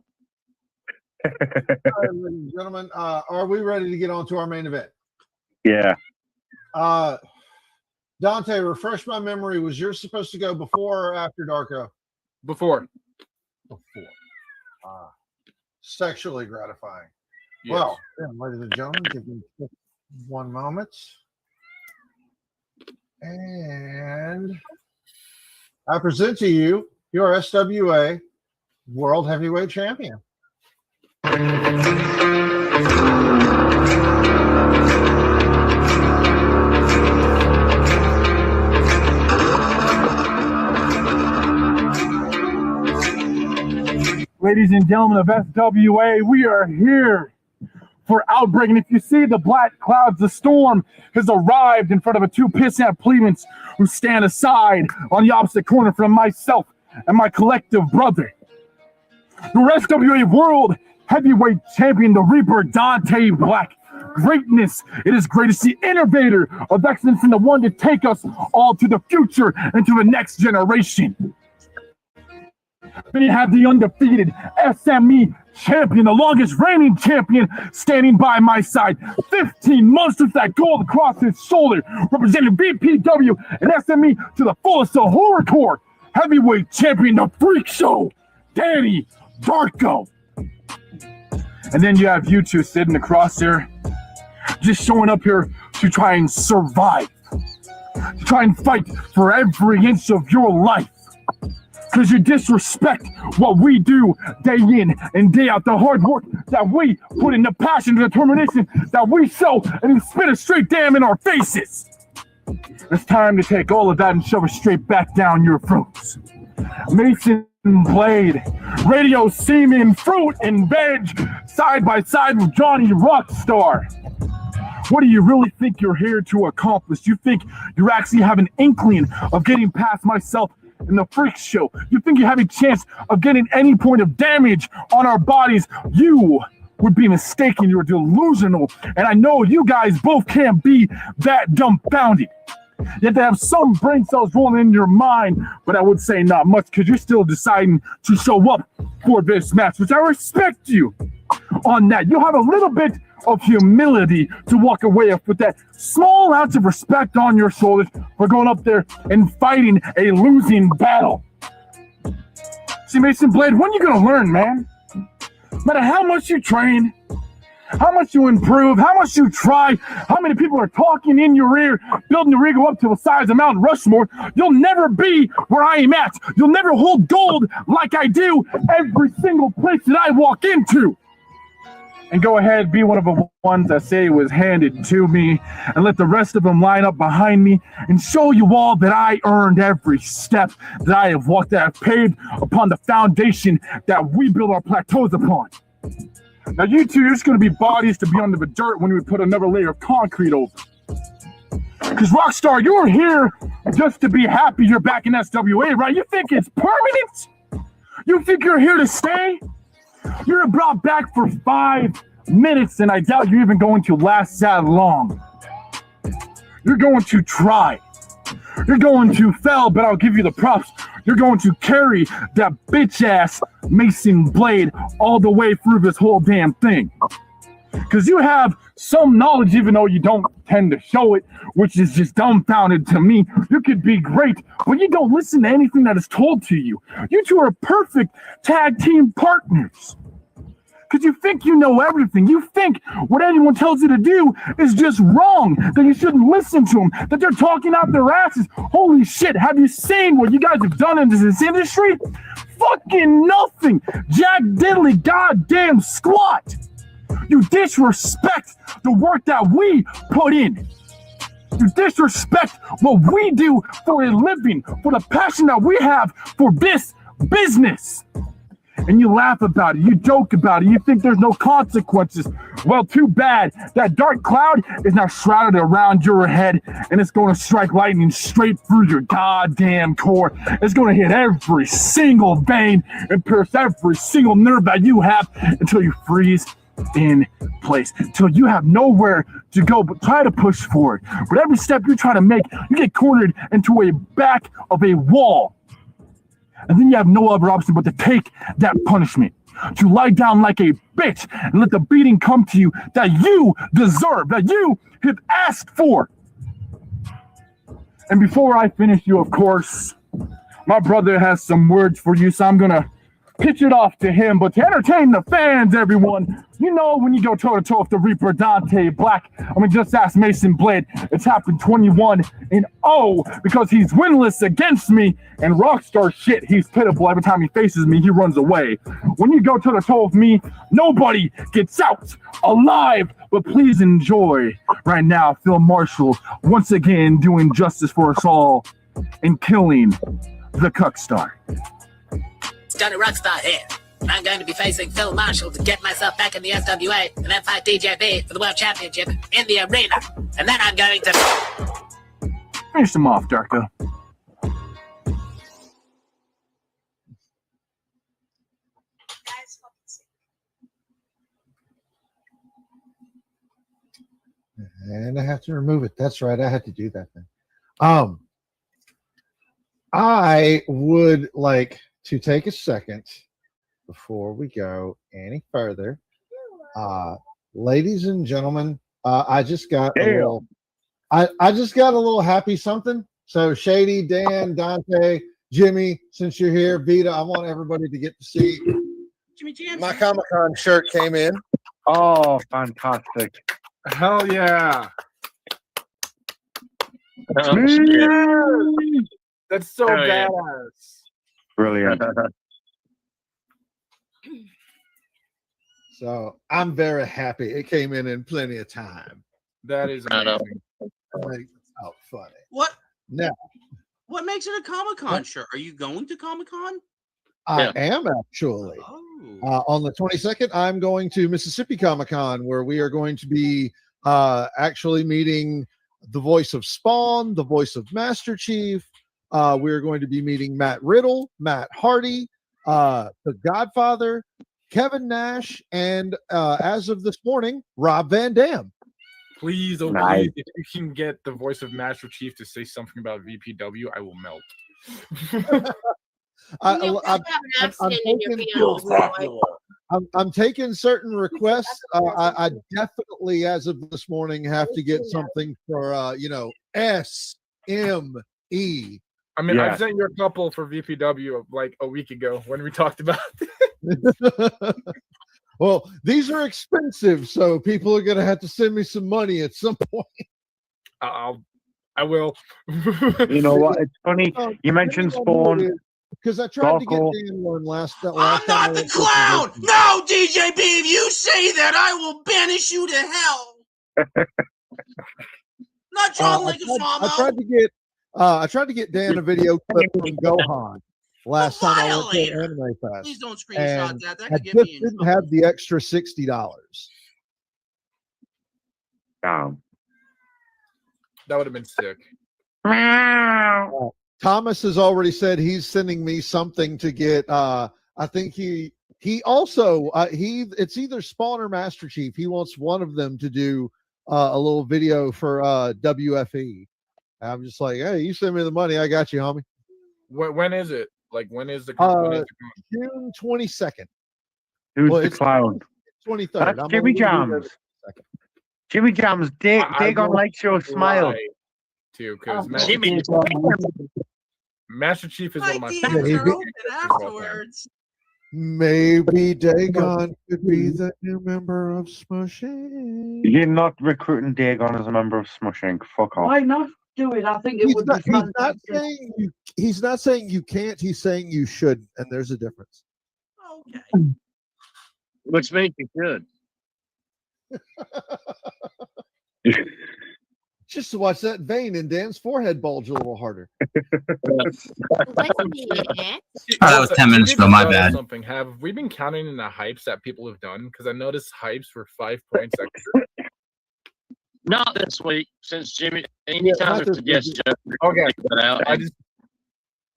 All right, ladies and gentlemen, are we ready to get on to our main event? Yeah. Dante, refresh my memory. Was yours supposed to go before or after Darko? Before. Sexually gratifying. Yes. Well, then, ladies and gentlemen, give me just 1 moment. And I present to you your SWA World Heavyweight Champion. Ladies and gentlemen of SWA, we are here for Outbreak. And if you see the black clouds, the storm has arrived in front of 2 pissant plebeians who stand aside on the opposite corner from myself and my collective brother. Your SWA World Heavyweight Champion, the Reaper Dante Black. Greatness. It is great to see innovator of excellence and the one to take us all to the future and to the next generation. Then you have the undefeated SME champion, the longest reigning champion, standing by my side. 15 months with that gold across his shoulder, representing BPW and SME to the fullest of horrorcore. Heavyweight champion, the Freak Show, Danny Darko. And then you have you two sitting across there, just showing up here to try and survive, to try and fight for every inch of your life. Because you disrespect what we do day in and day out, the hard work that we put in, the passion, the determination that we show, and you spit it straight damn in our faces. It's time to take all of that and shove it straight back down your throats. Mason Blade, Radio Seaman, Fruit and Veg, side by side with Johnny Rockstar. What do you really think you're here to accomplish? You think you actually have an inkling of getting past myself in the Freak Show? You think you have a chance of getting any point of damage on our bodies? You would be mistaken. You're delusional. And I know you guys both can't be that dumbfounded. You have to have some brain cells rolling in your mind, but I would say not much because you're still deciding to show up for this match, which I respect you on that. You'll have a little bit of humility to walk away with that small ounce of respect on your shoulders for going up there and fighting a losing battle. See, Mason Blade, when are you going to learn, man? No matter how much you train, how much you improve, how much you try, how many people are talking in your ear, building your ego up to the size of Mount Rushmore, you'll never be where I am at. You'll never hold gold like I do every single place that I walk into. And go ahead, be one of the ones that say it was handed to me, and let the rest of them line up behind me and show you all that I earned every step that I have walked, that I've paved upon the foundation that we build our plateaus upon. Now you two, you're just going to be bodies to be under the dirt when we put another layer of concrete over. Because Rockstar, you're here just to be happy you're back in SWA, right? You think it's permanent? You think you're here to stay? You're brought back for 5 minutes, and I doubt you're even going to last that long. You're going to try. You're going to fail, but I'll give you the props. You're going to carry that bitch-ass Mason Blade all the way through this whole damn thing. Because you have some knowledge, even though you don't tend to show it, which is just dumbfounded to me. You could be great, but you don't listen to anything that is told to you. You two are perfect tag team partners. Because you think you know everything. You think what anyone tells you to do is just wrong, that you shouldn't listen to them, that they're talking out their asses. Holy shit, have you seen what you guys have done in this industry? Fucking nothing. Jack Diddley goddamn squat. You disrespect the work that we put in. You disrespect what we do for a living, for the passion that we have for this business. And you laugh about it, you joke about it, you think there's no consequences. Well, too bad. That dark cloud is now shrouded around your head, and it's going to strike lightning straight through your goddamn core. It's going to hit every single vein and pierce every single nerve that you have until you freeze in place, until you have nowhere to go but try to push forward. But every step you try to make, you get cornered into a back of a wall. And then you have no other option but to take that punishment, to lie down like a bitch and let the beating come to you that you deserve, that you have asked for. And before I finish you, of course, my brother has some words for you, so I'm going to pitch it off to him. But to entertain the fans, everyone, you know when you go toe-to-toe with the Reaper Dante Black, just ask Mason Blade. It's happened 21-0 because he's winless against me. And Rockstar shit, he's pitiful. Every time he faces me, he runs away. When you go toe-to-toe with me, nobody gets out alive. But please enjoy right now Phil Marshall once again doing justice for us all and killing the Cuckstar. Johnny Rockstar here. I'm going to be facing Phil Marshall to get myself back in the SWA and then fight DJB for the World Championship in the arena. And then I'm going to finish him off, Darko. And I have to remove it. That's right. I had to do that thing. I would like to take a second before we go any further. Ladies and gentlemen, I just got a little I just got a little happy something. So Shady, Dan, Dante, Jimmy, since you're here, Vita, I want everybody to get to see my Comic-Con shirt came in. Oh, fantastic. Hell yeah. That's so badass. Brilliant. So I'm very happy. It came in plenty of time. That is amazing. Oh, funny. What? Now, what makes it a Comic-Con shirt? Are you going to Comic-Con? I am actually. On the 22nd, I'm going to Mississippi Comic-Con, where we are going to be actually meeting the voice of Spawn, the voice of Master Chief. We're going to be meeting Matt Riddle, Matt Hardy, the Godfather, Kevin Nash, and as of this morning, Rob Van Dam. Please, oh Nice. please, if you can get the voice of Master Chief to say something about VPW, I will melt. I'm taking certain requests. I definitely, as of this morning, have to get something for SME. I mean, Yeah. I've sent you a couple for VPW like a week ago when we talked about it. Well, these are expensive, so people are going to have to send me some money at some point. I will. You know what? It's funny. You mentioned Spawn. Because I tried to get Darko. Dan one last I'm time. not the clown! No, DJB, if you say that, I will banish you to hell! Not John Leguizamo! I tried to get Dan a video clip from Gohan last time I went to Anime Fest. Please don't screenshot and that. That I could get just me in didn't have the extra $60. That would have been sick. Thomas has already said he's sending me something to get. I think he also it's either Spawn or Master Chief. He wants one of them to do a little video for WFE. I'm just like, hey, you send me the money, I got you, homie. When is it? Like, when is the June 22nd. Who's Well, the it's clown? 23rd. That's Jimmy Jams. Jimmy Jams, dig on Like Your Smile. Too, because Jimmy. Master Chief is one of my DMs favorites. are open afterwards. Maybe Dagon could be the new member of Smushing. You're not recruiting Dagon as a member of Smushing. Fuck off. Why not do it? I think it would be fantastic. He's not saying you can't. He's saying you should, and there's a difference. Okay. Which means you should. Just to watch that vein in Dan's forehead bulge a little harder. That was 10 minutes ago, my bad. Something. Have we been counting in the hypes that people have done? Because I noticed hypes were 5 points extra. Not this week, since Jimmy. Anytime there's a guest judge, okay. I just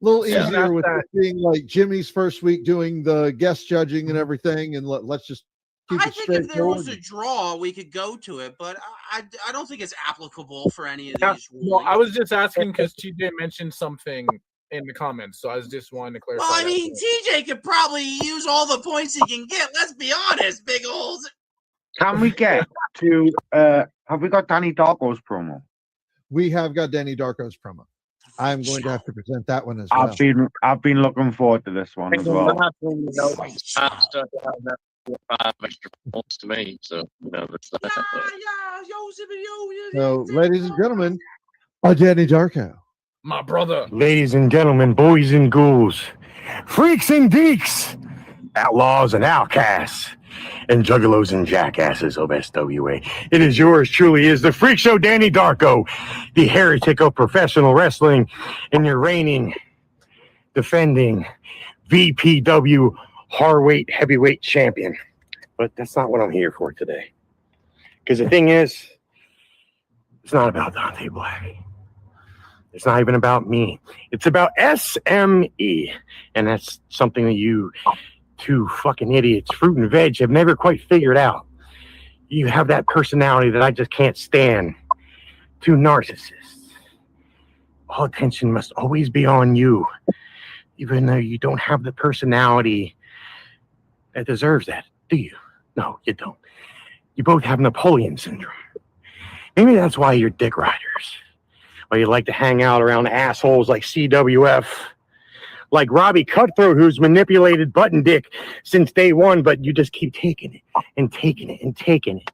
A little easier with it being like Jimmy's first week doing the guest judging and everything, and let's just keep I it think if there was straightforward. a draw, we could go to it, but I don't think it's applicable for any of these rules. No, I was just asking because TJ mentioned something in the comments, so I was just wanting to clarify. Well, I mean, TJ could probably use all the points he can get. Let's be honest, big holes. Can we get to have we got Danny Darko's promo? We have got Danny Darko's promo. I'm going to have to present that one as well. I've been looking forward to this one as well. Five extra points to me, so that's that. So, ladies and gentlemen, Danny Darko. My brother. Ladies and gentlemen, boys and ghouls, freaks and geeks, outlaws and outcasts, and juggalos and jackasses of SWA. It is yours truly, is the Freak Show Danny Darko, the heretic of professional wrestling, and your reigning, defending VPW heavyweight champion. But that's not what I'm here for today. Because the thing is, it's not about Dante Black. It's not even about me. It's about SME. And that's something that you two fucking idiots, fruit and veg, have never quite figured out. You have that personality that I just can't stand. Two narcissists. All attention must always be on you, even though you don't have the personality that deserves that, do you? No, you don't. You both have Napoleon syndrome. Maybe that's why you're dick riders. Why you like to hang out around assholes like CWF, like Robbie Cutthroat, who's manipulated button dick since day one, but you just keep taking it and taking it and taking it.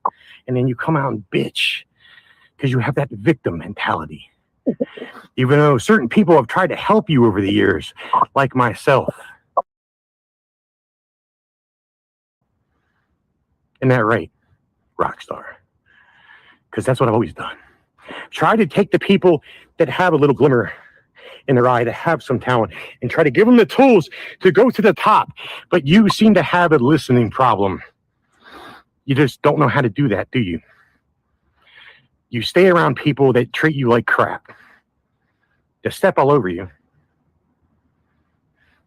And then you come out and bitch because you have that victim mentality. Even though certain people have tried to help you over the years, like myself. Isn't that right, Rockstar? Because that's what I've always done. Try to take the people that have a little glimmer in their eye, that have some talent, and try to give them the tools to go to the top. But you seem to have a listening problem. You just don't know how to do that, do you? You stay around people that treat you like crap. They step all over you.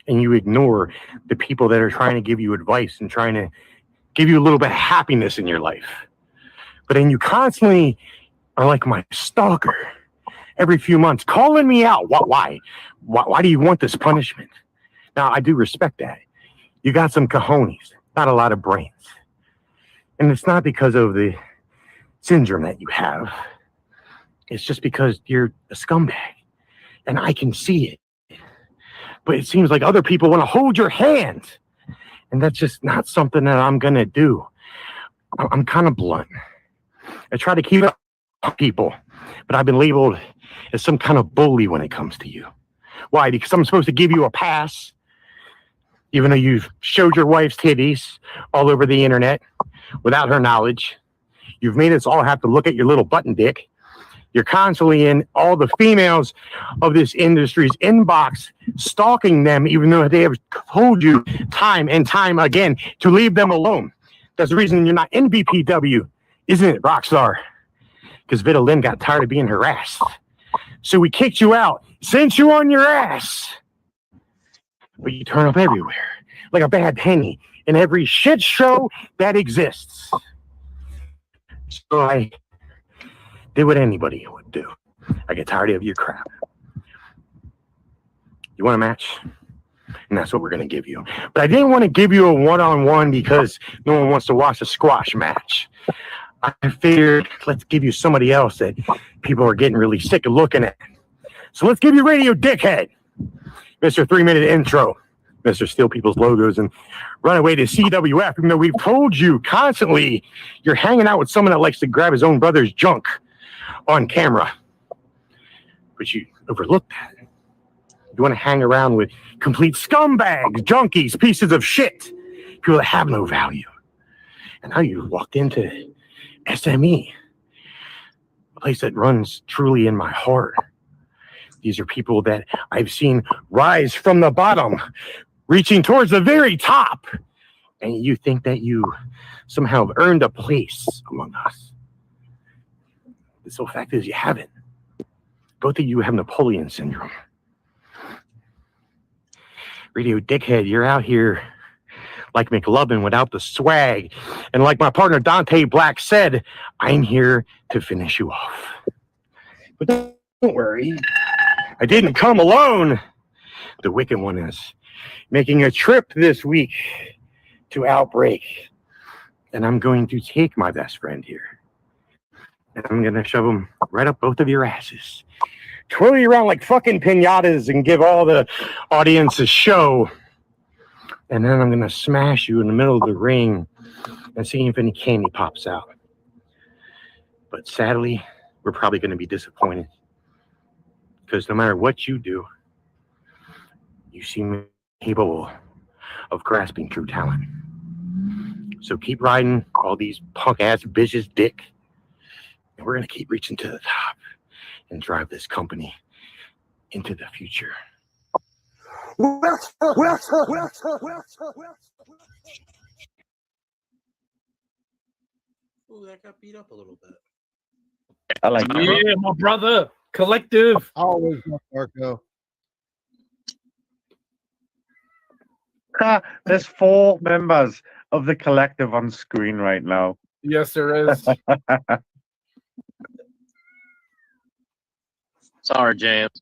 And you ignore the people that are trying to give you advice and trying to give you a little bit of happiness in your life. But then you constantly are like my stalker every few months, calling me out. Why? Why do you want this punishment? Now, I do respect that. You got some cojones, not a lot of brains. And it's not because of the syndrome that you have. It's just because you're a scumbag. And I can see it. But it seems like other people want to hold your hand. And that's just not something that I'm going to do. I'm kind of blunt. I try to keep up with people, but I've been labeled as some kind of bully when it comes to you. Why? Because I'm supposed to give you a pass, even though you've showed your wife's titties all over the internet without her knowledge. You've made us all have to look at your little button dick. You're constantly in all the females of this industry's inbox, stalking them, even though they have told you time and time again to leave them alone. That's the reason you're not in BPW, isn't it, Rockstar? Because Vita Lynn got tired of being harassed. So we kicked you out, sent you on your ass. But you turn up everywhere, like a bad penny, in every shit show that exists. So I did what anybody would do. I get tired of your crap. You want a match? And that's what we're going to give you. But I didn't want to give you a one-on-one because no one wants to watch a squash match. I figured let's give you somebody else that people are getting really sick of looking at. So let's give you Radio Dickhead. Mr. 3-minute intro. Mr. Steal People's Logos and run away to CWF, even though we've told you constantly you're hanging out with someone that likes to grab his own brother's junk on camera. But you overlooked that. You want to hang around with complete scumbags, junkies, pieces of shit, people that have no value. And now you walked into SME, a place that runs truly in my heart. These are people that I've seen rise from the bottom, reaching towards the very top. And you think that you somehow have earned a place among us. The sole fact is you haven't. Both of you have Napoleon syndrome. Radio Dickhead, you're out here like McLovin without the swag. And like my partner Dante Black said, I'm here to finish you off. But don't worry, I didn't come alone. The Wicked One is making a trip this week to Outbreak. And I'm going to take my best friend here. And I'm going to shove him right up both of your asses. Twirl you around like fucking pinatas and give all the audience a show. And then I'm going to smash you in the middle of the ring and see if any candy pops out. But sadly, we're probably going to be disappointed. Because no matter what you do, you seem capable of grasping true talent. So keep riding all these punk-ass bitches' dick. And we're going to keep reaching to the top and drive this company into the future. Ooh, that got beat up a little bit. I like that. Yeah, my brother. Collective. Always Marco. There's 4 members of the collective on screen right now. Yes, there is. Sorry, James.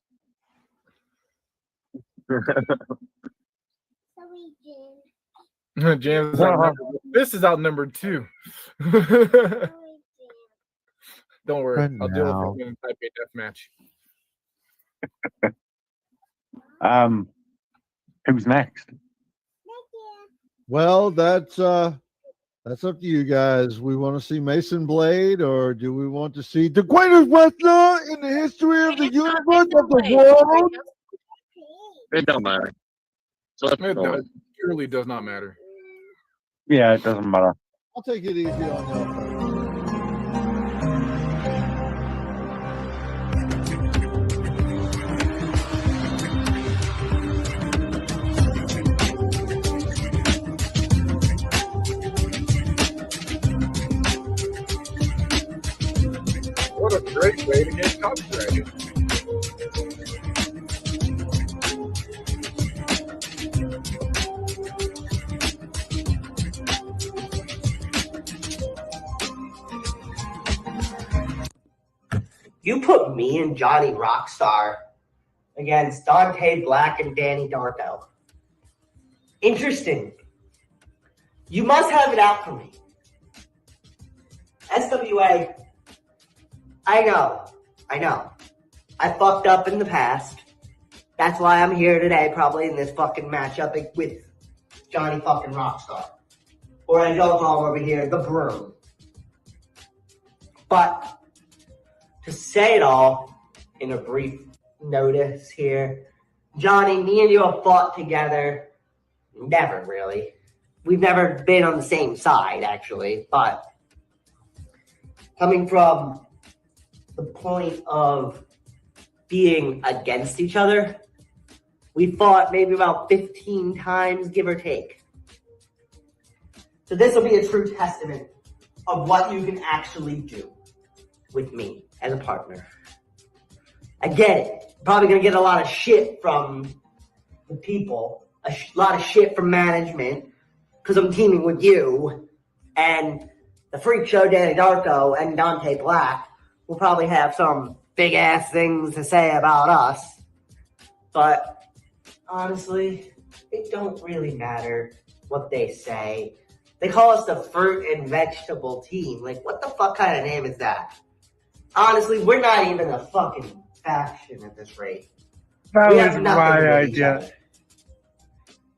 James is outnumbered. This is outnumbered too. Don't worry, For I'll deal now. with it in Type A death match. Who's next? Well, that's up to you guys. We want to see Mason Blade, or do we want to see the greatest wrestler in the history of the universe of the world? It don't matter. It purely does not matter. Yeah, it doesn't matter. I'll take it easy on y'all. What a great way to get copyrighted. You put me and Johnny Rockstar against Dante Black and Danny Darko. Interesting. You must have it out for me. SWA, I know. I fucked up in the past. That's why I'm here today, probably in this fucking matchup with Johnny fucking Rockstar. Or as y'all call him over here, the Broom. But to say it all in a brief notice here, Johnny, me and you have fought together. Never really. We've never been on the same side, actually. But coming from the point of being against each other, we fought maybe about 15 times, give or take. So this will be a true testament of what you can actually do with me as a partner. I get it. Probably going to get a lot of shit from the people, a lot of shit from management, because I'm teaming with you, and the Freak Show Danny Darko and Dante Black will probably have some big-ass things to say about us. But honestly, it don't really matter what they say. They call us the fruit and vegetable team. Like, what the fuck kind of name is that? Honestly, we're not even a fucking faction at this rate. That We was have nothing my with each idea. other.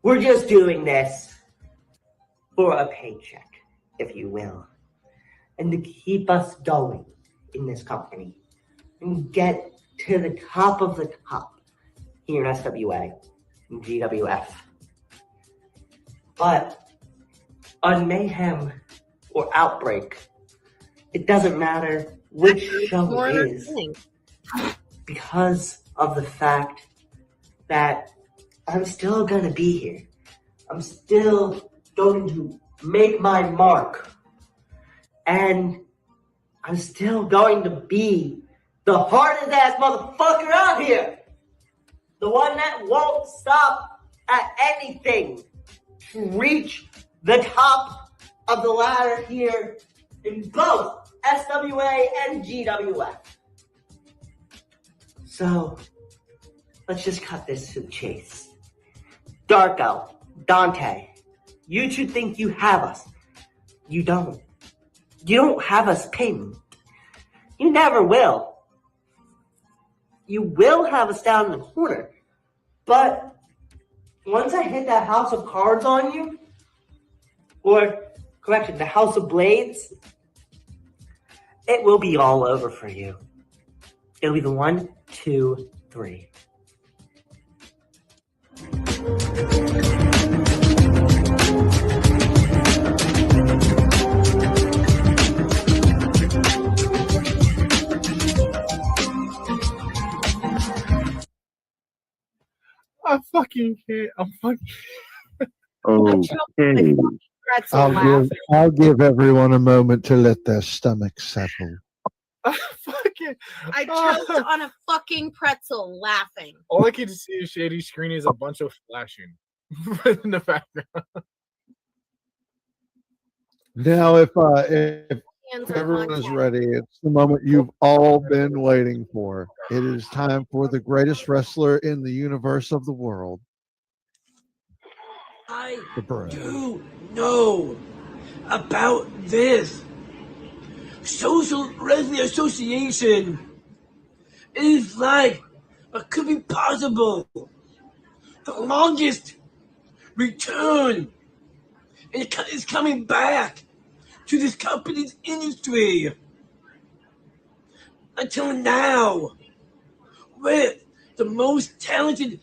We're just doing this for a paycheck, if you will, and to keep us going in this company and get to the top of the top here in SWA and GWF. But on Mayhem or Outbreak, it doesn't matter which show it is, because of the fact that I'm still going to be here. I'm still going to make my mark. And I'm still going to be the hardest ass motherfucker out here. The one that won't stop at anything to reach the top of the ladder here in both SWA and GWF. So, let's just cut this to the chase. Darko, Dante, you two think you have us. You don't. You don't have us pinned. You never will. You will have us down in the corner. But once I hit that house of cards on you, or correction, the house of blades, it will be all over for you. It'll be the 1, 2, 3. I fucking can't. I'm fucking. Okay. I'll give everyone a moment to let their stomachs settle. I choked on a fucking pretzel laughing. All I can see is Shady's screen is a bunch of flashing in the background. Now, if Hands on everyone is contact. ready, it's the moment you've all been waiting for. It is time for the greatest wrestler in the universe of the world. I The Bro. do know about this. Social Wrestling Association is like what could be possible. The longest return is coming back to this company's industry. Until now, with the most talented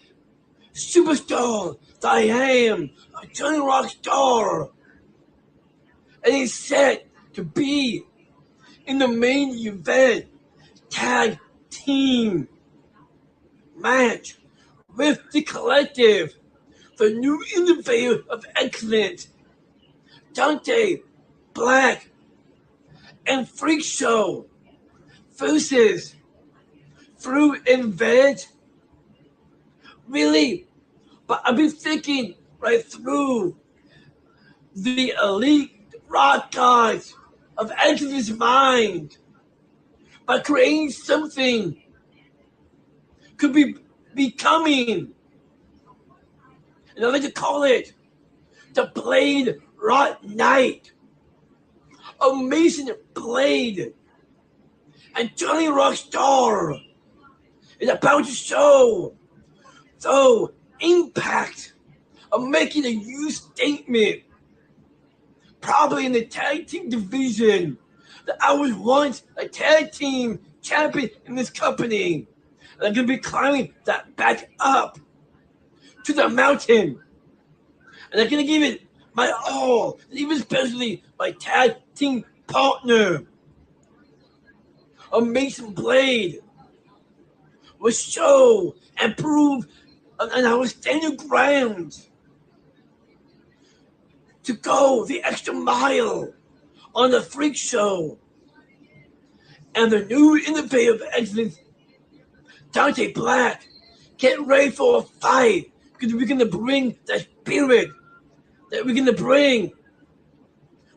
superstar that I am, a Johnny Rock star, and he's set to be in the main event tag team match with the collective, the new innovator of excellence, Dante Black and Freak Show versus Fruit and Veg. Really? But I've been thinking right through the elite rock gods of Exodus mind by creating something could be becoming, and I like to call it the Blade Rot Knight. Amazing Blade and Johnny Rockstar is about to show the impact of making a huge statement, probably in the tag team division, that I was once a tag team champion in this company, and I'm going to be climbing that back up to the mountain, and I'm going to give it my all, even especially my tag team partner, Amazing Blade, will show and prove on our standing ground to go the extra mile on the Freak Show. And the new innovative of excellence, Dante Black, get ready for a fight, because we're going to bring that spirit that we're going to bring.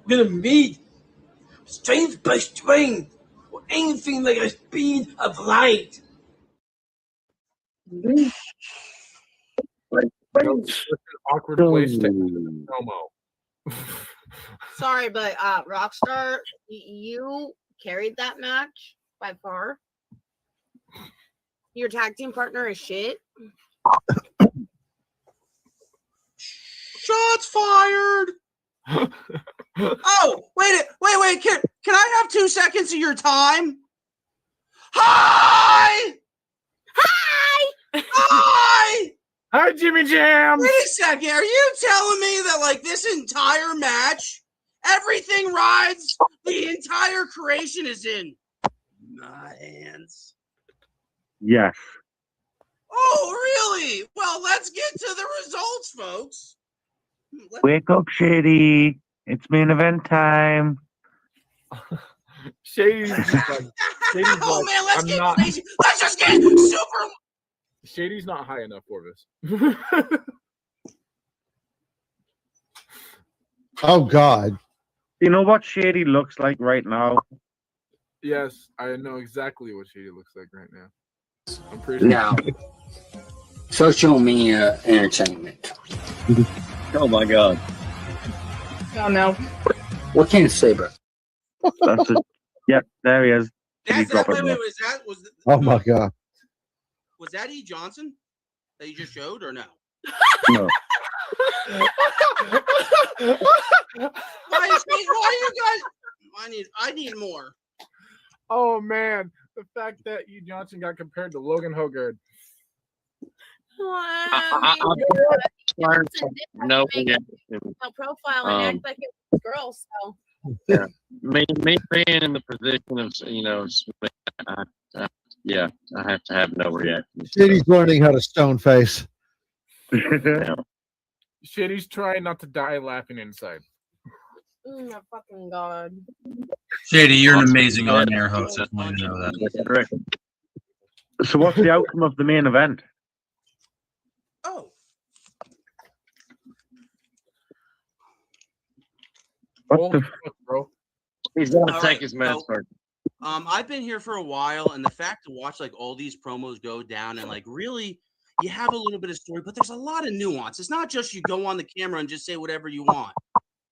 We're going to meet strength by strength, or anything like a speed of light. Awkward place to end promo. Sorry, but Rockstar, you carried that match by far. Your tag team partner is shit. Shots fired. Oh, wait. Can I have 2 seconds of your time? Hi! Hi, Jimmy Jam. Wait a second. Are you telling me that, like, this entire match, everything rides, the entire creation is in my hands? Yes. Oh, really? Well, let's get to the results, folks. Wake up, Shady. It's main event time. Shady's just like, Oh, man, let's I'm get not- crazy. Let's just get super. Shady's not high enough for this. Oh, God. You know what Shady looks like right now? Yes, I know exactly what Shady looks like right now. I'm pretty Now, social media entertainment. Oh my God. No. What can you say, bro? That's it. Yep, there he is. That's that. Wait, Oh, my God. was that E. Johnson that you just showed, or no? No. Why you guys? I need more. Oh man, the fact that E. Johnson got compared to Logan Hogard. No, Profile and act like it was a girl. So yeah, me being in the position of yeah, I have to have no reaction. Shady's learning how to stone face. Shady's trying not to die laughing inside. oh my fucking God. Shady, you're an amazing on-air host. Just want you to know that. So what's the outcome of the main event? Oh. Holy fuck, bro. He's gonna All take right, his meds so, first. I've been here for a while, and the fact to watch like all these promos go down and like really you have a little bit of story, but there's a lot of nuance. It's not just you go on the camera and just say whatever you want.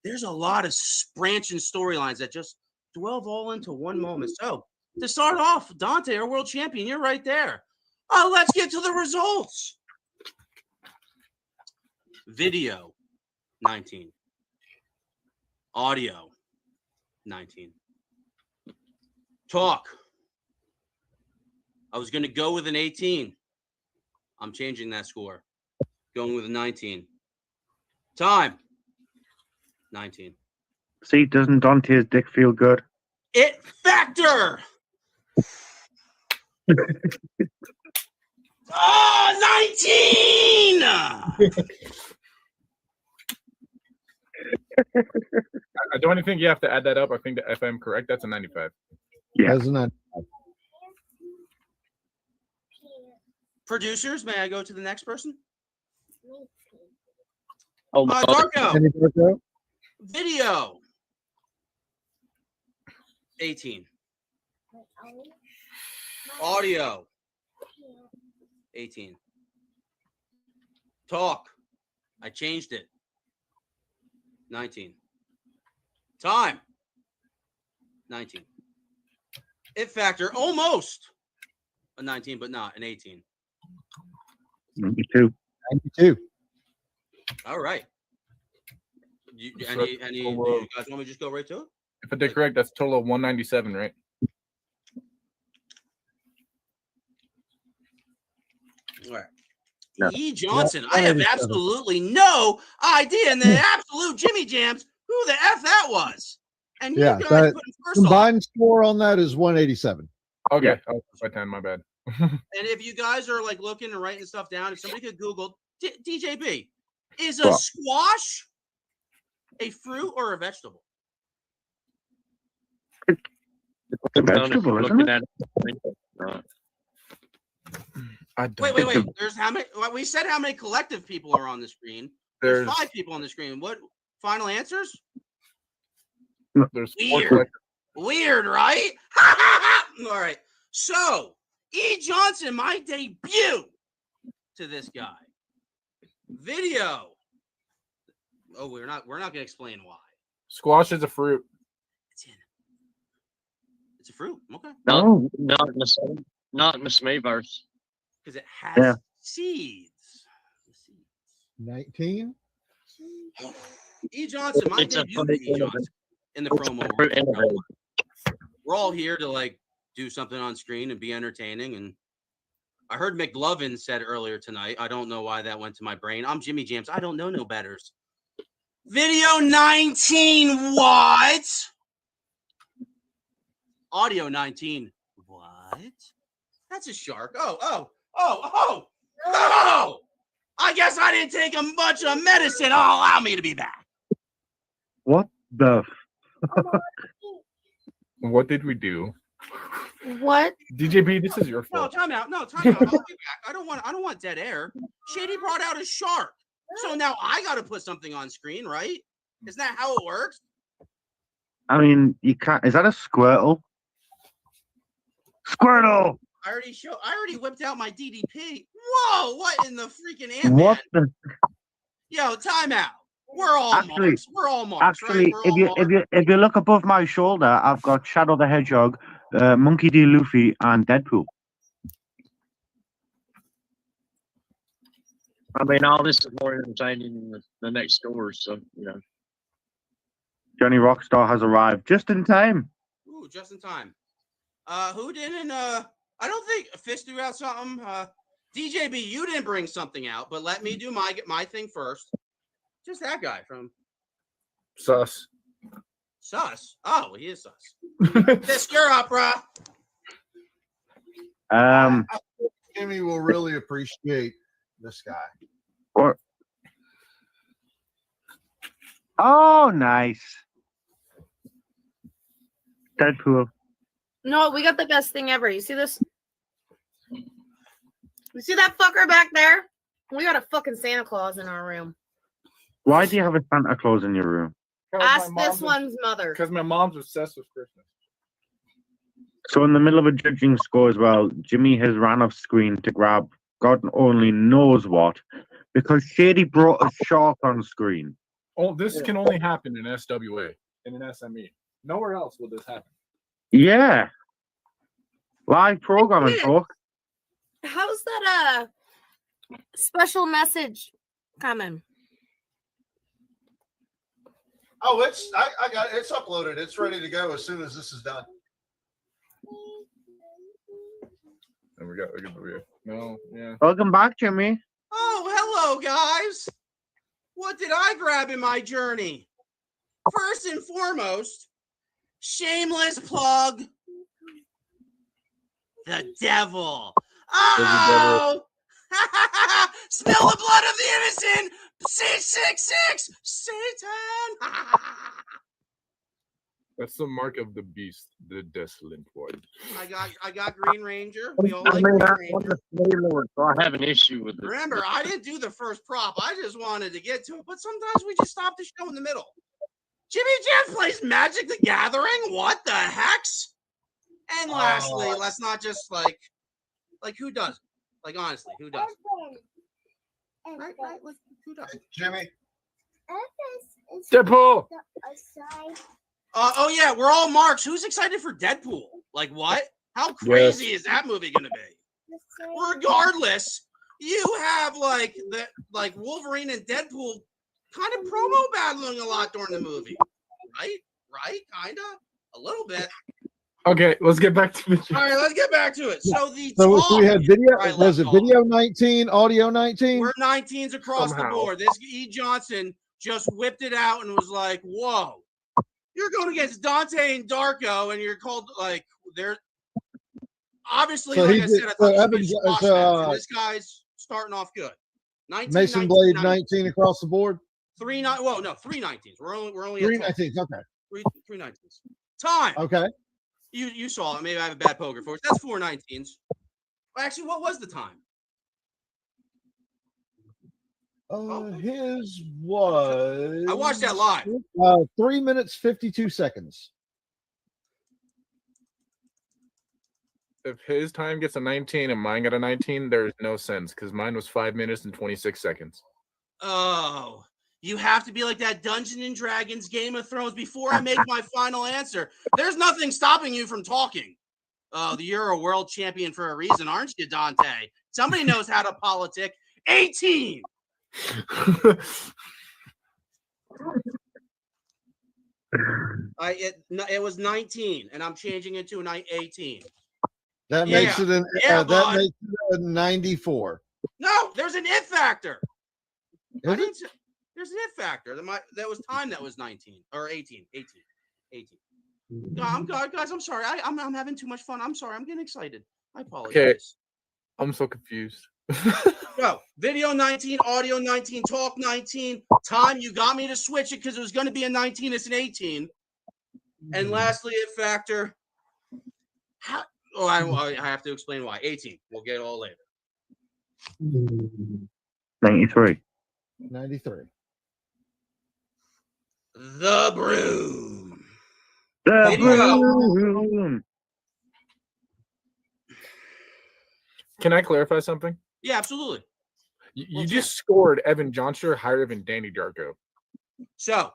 There's a lot of branching storylines that just delve all into one moment. So to start off, Dante, our world champion, you're right there. Let's get to the results. Video, 19. Audio, 19. Talk. I was going to go with an 18. I'm changing that score. Going with a 19. Time, 19. See, doesn't Dante's dick feel good? It factor. 19. I don't even think you have to add that up. I think that if I'm correct, that's a 95. Yeah. That's a 95. Producers, may I go to the next person? Oh, Darko. Any Darko? Video, 18. Audio, 18. Talk, I changed it, 19. Time, 19. It factor, almost a 19, but not an 18. 92. 92. All right. Any do you guys want me to just go right to it? If I did correct, that's a total of 197, right? All right. No. E. Johnson, I have absolutely no idea in the absolute Jimmy Jams who the F that was. And you Yeah, guys that put him first off. combined score on that is 187. Okay. Yeah. Oh, by 10, my bad. And if you guys are like looking and writing stuff down, if somebody could Google DJB, is a What? squash a fruit or a vegetable? It's a vegetable, isn't it? Wait. There's how many? Well, we said how many collective people are on the screen. There's 5 people on the screen. What final answers? There's Weird, right? All right. So, E. Johnson, my debut to this guy. Video. Oh, we're not gonna explain why. Squash is a fruit. It's a fruit. Okay. Not in the Smeeverse. Because it has seeds. 19. E. Johnson, my It's a debut to E. Johnson in the promo. We're all here to like do something on screen and be entertaining. And I heard McLovin said earlier tonight. I don't know why that went to my brain. I'm Jimmy Jams. I don't know no betters. Video 19. What? Audio 19. What? That's a shark. Oh. I guess I didn't take a bunch of medicine. Allow me to be back. What the? What did we do? What? DJB, this is your No, fault. time out. I'll be back. I don't want dead air. Shady brought out a shark. So now I got to put something on screen, right? Isn't that how it works? I mean, you can't. Is that a Squirtle? Squirtle! I already whipped out my DDP. Whoa! What in the freaking Ant-Man? What the? Yo, time out. We're all Actually, marks. We're all marks, actually, right? if you look above my shoulder, I've got Shadow the Hedgehog, Monkey D. Luffy, and Deadpool. I mean, all this is more entertaining than the next scores, so you know. Johnny Rockstar has arrived just in time. Ooh, just in time. Who didn't? I don't think Fist threw out something. DJB, you didn't bring something out, but let me do my thing first. Just that guy from Sus. Sus. Oh, he is sus. Fist, you're up, bro. Jimmy will really appreciate this guy. Or, oh, nice. Deadpool. No, we got the best thing ever. You see this? You see that fucker back there? We got a fucking Santa Claus in our room. Why do you have a Santa Claus in your room? Ask this one's mother. Because my mom's obsessed with Christmas. So in the middle of a judging score as well, Jimmy has ran off screen to grab God only knows what because Shady brought a shark on screen. Oh, this can only happen in SWA, in an SME. Nowhere else will this happen. Yeah. Live programming, folks. How's that special message coming? Oh, I got it. It's uploaded. It's ready to go as soon as this is done. And we got no, yeah. Welcome back, Jimmy. Oh, hello, guys. What did I grab in my journey? First and foremost, shameless plug. The devil. Oh! Spill the blood of the innocent. 666 Satan. That's the mark of the beast, the desolate one. I got Green Ranger. We all like Green Ranger. So I have an issue with this. Remember, I didn't do the first prop. I just wanted to get to it, but sometimes we just stop the show in the middle. Jimmy Jam plays Magic the Gathering. What the hex? And lastly, let's not just like who does it? Like honestly, who does it? Right, like who does it? Jimmy. Deadpool. Oh yeah, we're all marks. Who's excited for Deadpool? Like what? How crazy is that movie gonna be? Regardless, you have like Wolverine and Deadpool kind of promo battling a lot during the movie, right? Kinda, a little bit. Okay, let's get back to the. All right, let's get back to it. So we had video. Was it video 19, audio 19? We're 19s across the board. This E. Johnson just whipped it out and was like, "Whoa, you're going against Dante and Darko, and you're called like they're obviously So like I said, I thought Evan, this was squash match, and this guy's starting off good. 19, Mason Blade 19 across the board. 3 19s. We're only Three at 19s. Okay. three 19s. Time. Okay. You saw it. Maybe I have a bad poker face. That's 4 19s. Actually, what was the time? His was. I watched that live. 3 minutes 52 seconds. If his time gets a 19 and mine got a 19, there's no sense because mine was 5 minutes and 26 seconds. Oh, you have to be like that Dungeons and Dragons Game of Thrones before I make my final answer. There's nothing stopping you from talking. Oh, you're a world champion for a reason, aren't you, Dante? Somebody knows how to politic. 18. It was 19, and I'm changing it to 18. That makes it an that makes it a 94. No, there's an it factor. There's an it factor. That was time that was 19 or 18. 18. Guys, I'm sorry. I'm having too much fun. I'm sorry. I'm getting excited. I apologize. Okay. I'm so confused. Go. Video 19, audio 19, talk 19. Time, you got me to switch it because it was going to be a 19. It's an 18. And lastly, it factor. I have to explain why. 18. We'll get it all later. 93. 93. The Broom. The Broom. Can I clarify something? Yeah, absolutely. You just scored Evan Johnson higher than Danny Darko. So,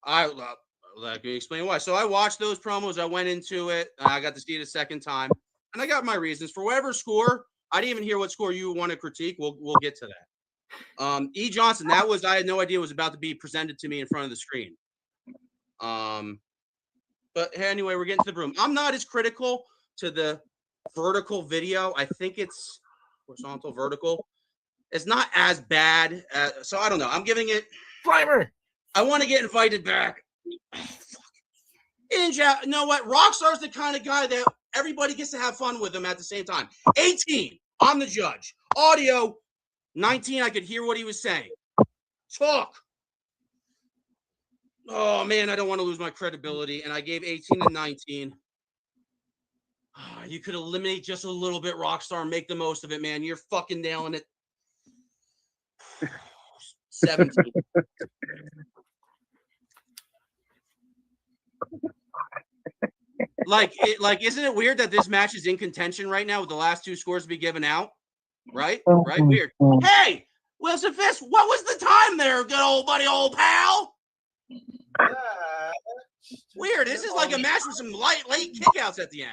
let me explain why. So I watched those promos. I went into it. I got to see it a second time, and I got my reasons for whatever score. I didn't even hear what score you want to critique. We'll get to that. E. Johnson, I had no idea was about to be presented to me in front of the screen. But anyway, we're getting to the Broom. I'm not as critical to the vertical video. I think it's horizontal vertical. It's not as bad. So I don't know. I'm giving it Flamer. I want to get invited back. You know what? Rockstar's the kind of guy that everybody gets to have fun with him at the same time. 18. I'm the judge. Audio 19. I could hear what he was saying. Talk. Oh man, I don't want to lose my credibility. And I gave 18 and 19. You could eliminate just a little bit, Rockstar, and make the most of it, man. You're fucking nailing it. 17. Like, isn't it weird that this match is in contention right now with the last two scores to be given out? Right? Right? Weird. Hey, Wilson Fisk, what was the time there, good old buddy, old pal? Weird. This is like a match with some late kickouts at the end.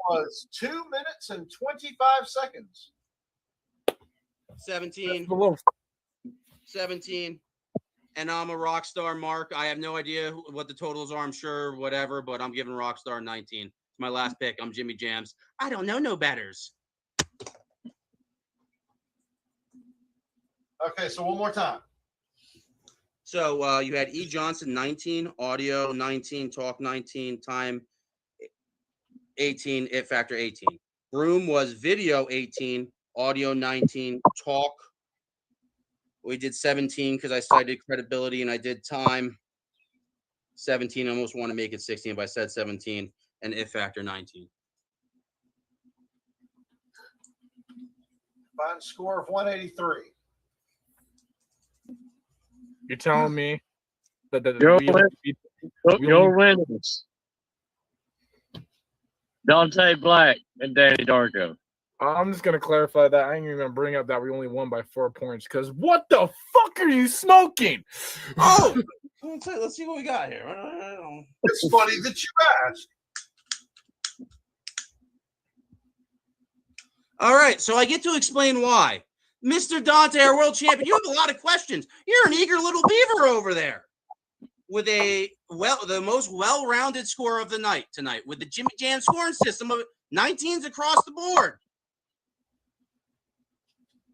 Was 2 minutes and 25 seconds. 17. 17. And I'm a Rockstar, Mark. I have no idea what the totals are. I'm sure whatever, but I'm giving Rockstar 19. It's my last pick. I'm Jimmy Jams. I don't know no betters. Okay, so one more time. So you had E. Johnson 19, audio 19, talk 19, time 18, it factor 18. Broom was video 18, audio 19, talk. We did 17 because I cited credibility, and I did time 17. I almost want to make it 16, but I said 17, and it factor 19. Final score of 183. You're telling me that your winners, Dante Black and Danny Darko. I'm just gonna clarify that. I ain't even gonna bring up that we only won by 4 points because what the fuck are you smoking? Oh, let's see what we got here. It's funny that you asked. All right, so I get to explain why. Mr. Dante, our world champion, you have a lot of questions. You're an eager little beaver over there with the most well-rounded score of the night tonight with the Jimmy Jam scoring system of 19s across the board.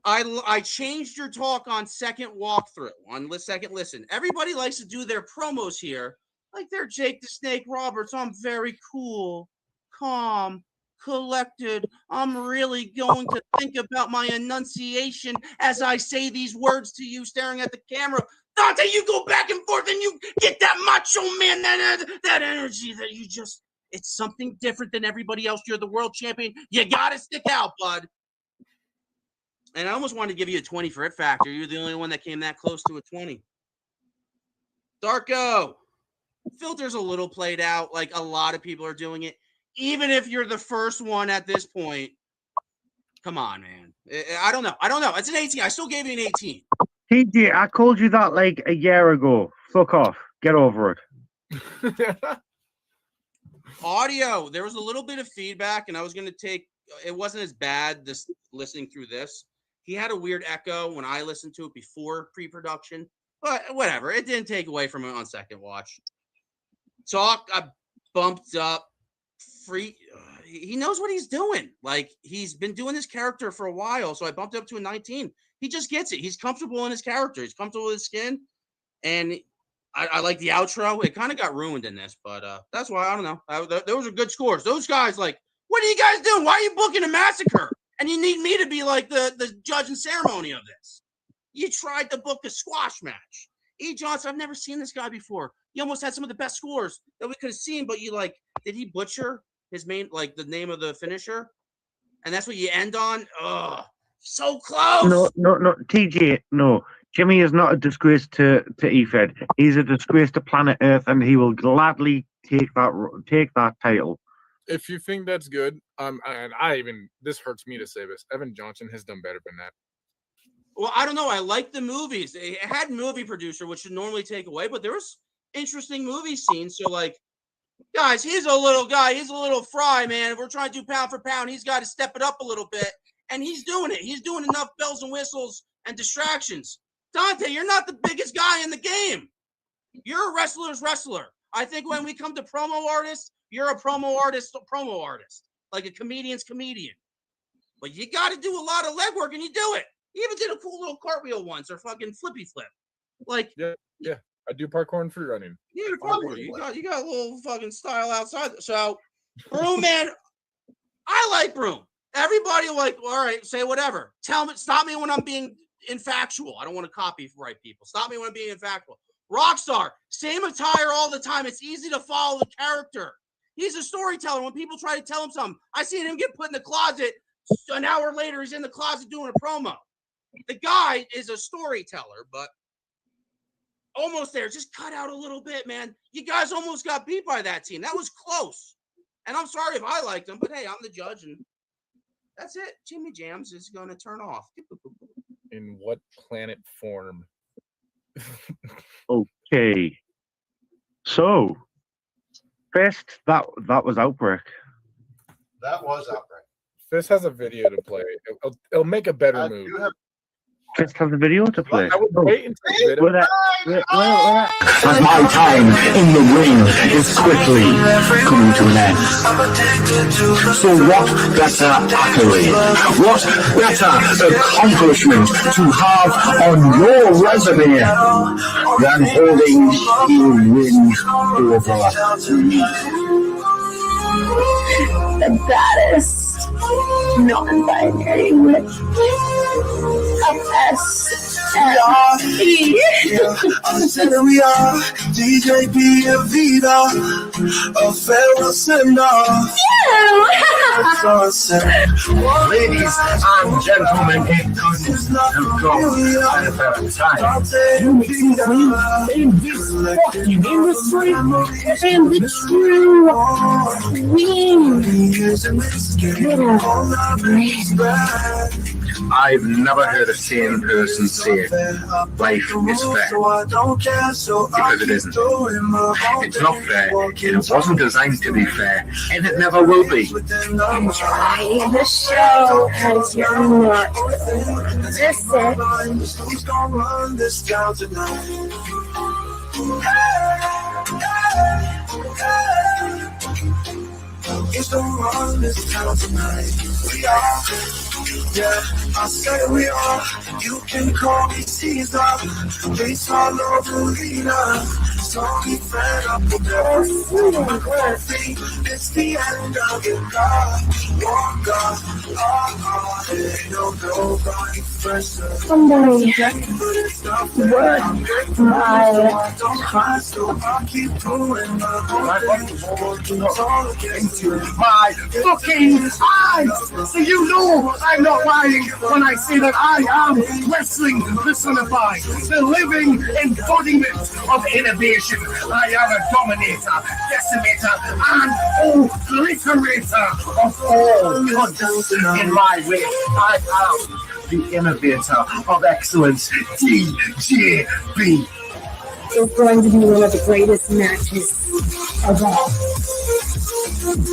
I changed your talk on second walkthrough, on second listen. Everybody likes to do their promos here like they're Jake the Snake Roberts. I'm very cool, calm, collected. I'm really going to think about my enunciation as I say these words to you, staring at the camera. Dante, you go back and forth and you get that macho man, that energy that you just, it's something different than everybody else. You're the world champion. You got to stick out, bud. And I almost wanted to give you a 20 for it factor. You're the only one that came that close to a 20. Darko, filter's a little played out. Like a lot of people are doing it. Even if you're the first one at this point, come on, man. I don't know. It's an 18. I still gave you an 18. TJ, I called you that like a year ago. Fuck off. Get over it. Audio, there was a little bit of feedback, and I was going to take it wasn't as bad this listening through this. He had a weird echo when I listened to it before pre-production, but whatever. It didn't take away from it on second watch. Talk, I bumped up. He knows what he's doing. Like, he's been doing this character for a while, so I bumped it up to a 19. He just gets it. He's comfortable in his character. He's comfortable with his skin, and I like the outro. It kind of got ruined in this, but that's why I don't know. Those are good scores. Those guys, like, what are you guys doing? Why are you booking a massacre? And you need me to be like the judge and ceremony of this. You tried to book a squash match. E. Johnson, I've never seen this guy before. He almost had some of the best scores that we could have seen, but you did he butcher his main, like the name of the finisher? And that's what you end on? Ugh, so close. No, TJ, no. Jimmy is not a disgrace to Efed. He's a disgrace to planet Earth, and he will gladly take that title. If you think that's good, this hurts me to say this. Evan Johnson has done better than that. Well, I don't know. I like the movies. It had movie producer, which should normally take away, but there was interesting movie scenes. So, like, guys, he's a little guy. He's a little fry, man. If we're trying to do pound for pound, he's got to step it up a little bit. And he's doing it. He's doing enough bells and whistles and distractions. Dante, you're not the biggest guy in the game. You're a wrestler's wrestler. I think when we come to promo artists, you're a promo artist, like a comedian's comedian. But you got to do a lot of legwork, and you do it. You even did a cool little cartwheel once, or fucking flippy flip. Like, yeah, I do parkour and free running. Yeah, parkour. You got a little fucking style outside. So, Broom, man, I like Broom. Everybody all right, say whatever. Stop me when I'm being infactual. I don't want to copyright people. Stop me when I'm being infactual. Rockstar, same attire all the time. It's easy to follow the character. He's a storyteller. When people try to tell him something, I seen him get put in the closet. An hour later, he's in the closet doing a promo. The guy is a storyteller, but almost there. Just cut out a little bit, man. You guys almost got beat by that team. That was close. And I'm sorry if I liked him, but hey, I'm the judge, and that's it. Jimmy Jams is going to turn off. In what planet form? Okay. So, first, that was Outbreak. That was Outbreak. This has a video to play. It'll make a better move. Fist has a video to play. I would wait until the video. As my time in the ring is quickly coming to an end. So what better accolade, what better accomplishment to have on your resume than holding a win over me? The baddest non-binary witch of SME. I said we are DJ B and Vida, a farewell send-off. Ladies and gentlemen, it couldn't have gone at a better time. You make some friends in this fucking industry, and the true I've never heard a sane person say life is fair, because it isn't. It's not fair, and it wasn't designed to be fair, and it never will be. And try the show as you're not. It's gonna run this town tonight. We are, yeah, I say we are. You can call me Caesar, baseball arena. Sorry, fed up with everything. It's the end of your God. Walk up, ain't nobody fresher. Somebody work my time. So I keep pulling my My fucking eyes! So you know I'm not lying when I say that I am wrestling personified, the living embodiment of innovation. I am a dominator, decimator, and obliterator of all gods in my way. I am the innovator of excellence, DJB. It's going to be one of the greatest matches of all.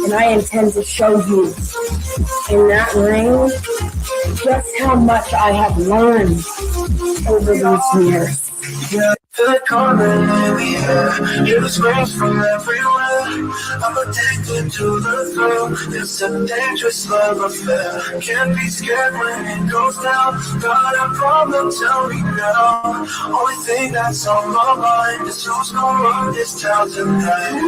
And I intend to show you in that ring just how much I have learned over these years. The corner we have, hear the screams from everywhere. I'm addicted to the thrill. It's a dangerous love affair. Can't be scared when it goes down. Got a problem? Tell me now. Only thing that's on my mind is who's gonna run this town tonight.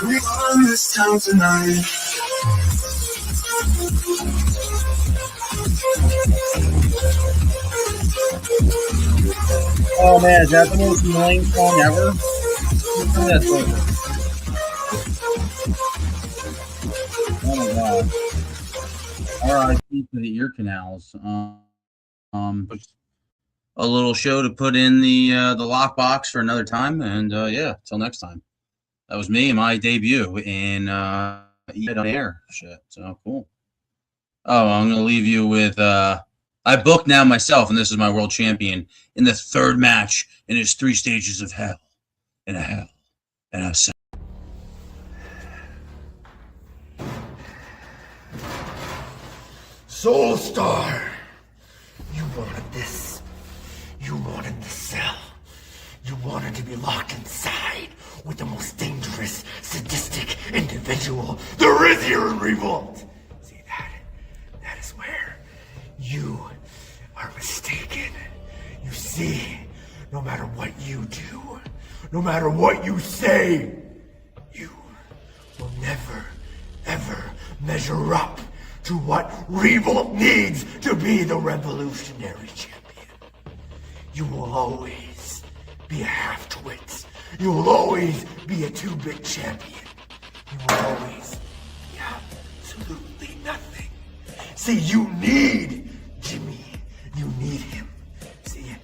We run this town tonight. Oh man, is that the most annoying song ever? That's over. Oh my god. R.I.P. to the ear canals. A little show to put in the lockbox for another time, and yeah, till next time. That was me and my debut in Efed on air shit. So cool. Oh, I'm gonna leave you with I booked now myself, and this is my world champion in the third match in his 3 stages of hell, and a hell, and a seven. Soul Star, you wanted this. You wanted the cell. You wanted to be locked inside with the most dangerous, sadistic individual there is here in Revolt. See that? That is where you are mistaken. You see, no matter what you do, no matter what you say, you will never, ever measure up to what Revolt needs to be the revolutionary champion. You will always be a half-twit. You will always be a 2-bit champion. You will always be absolutely nothing. See, you need Jimmy. You need him. See,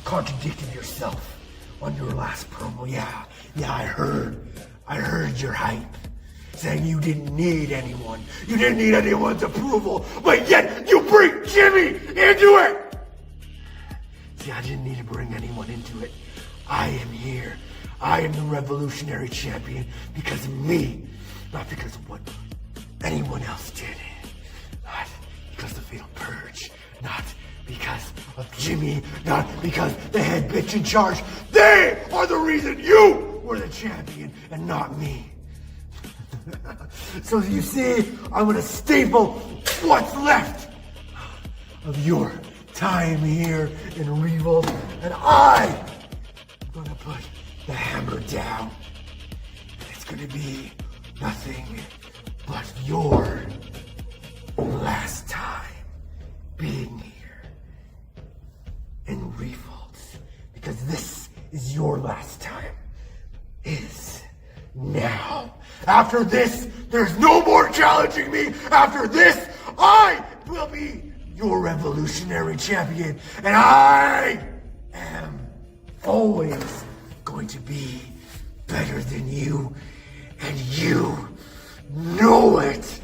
contradicted yourself on your last promo. Yeah, I heard your hype. Saying you didn't need anyone. You didn't need anyone's approval, but yet you bring Jimmy into it! See, I didn't need to bring anyone into it. I am here. I am the revolutionary champion because of me, not because of what anyone else did. Not because of the Fatal Purge, not because of Jimmy, not because the head bitch in charge. They are the reason you were the champion and not me. So you see, I'm gonna staple what's left of your time here in Revolt, and I'm gonna put the hammer down. It's gonna be nothing but your last time being here in Revolt, because this is your last time. Is now. After this, there's no more challenging me. After this, I will be your revolutionary champion. And I am always going to be better than you. And you know it.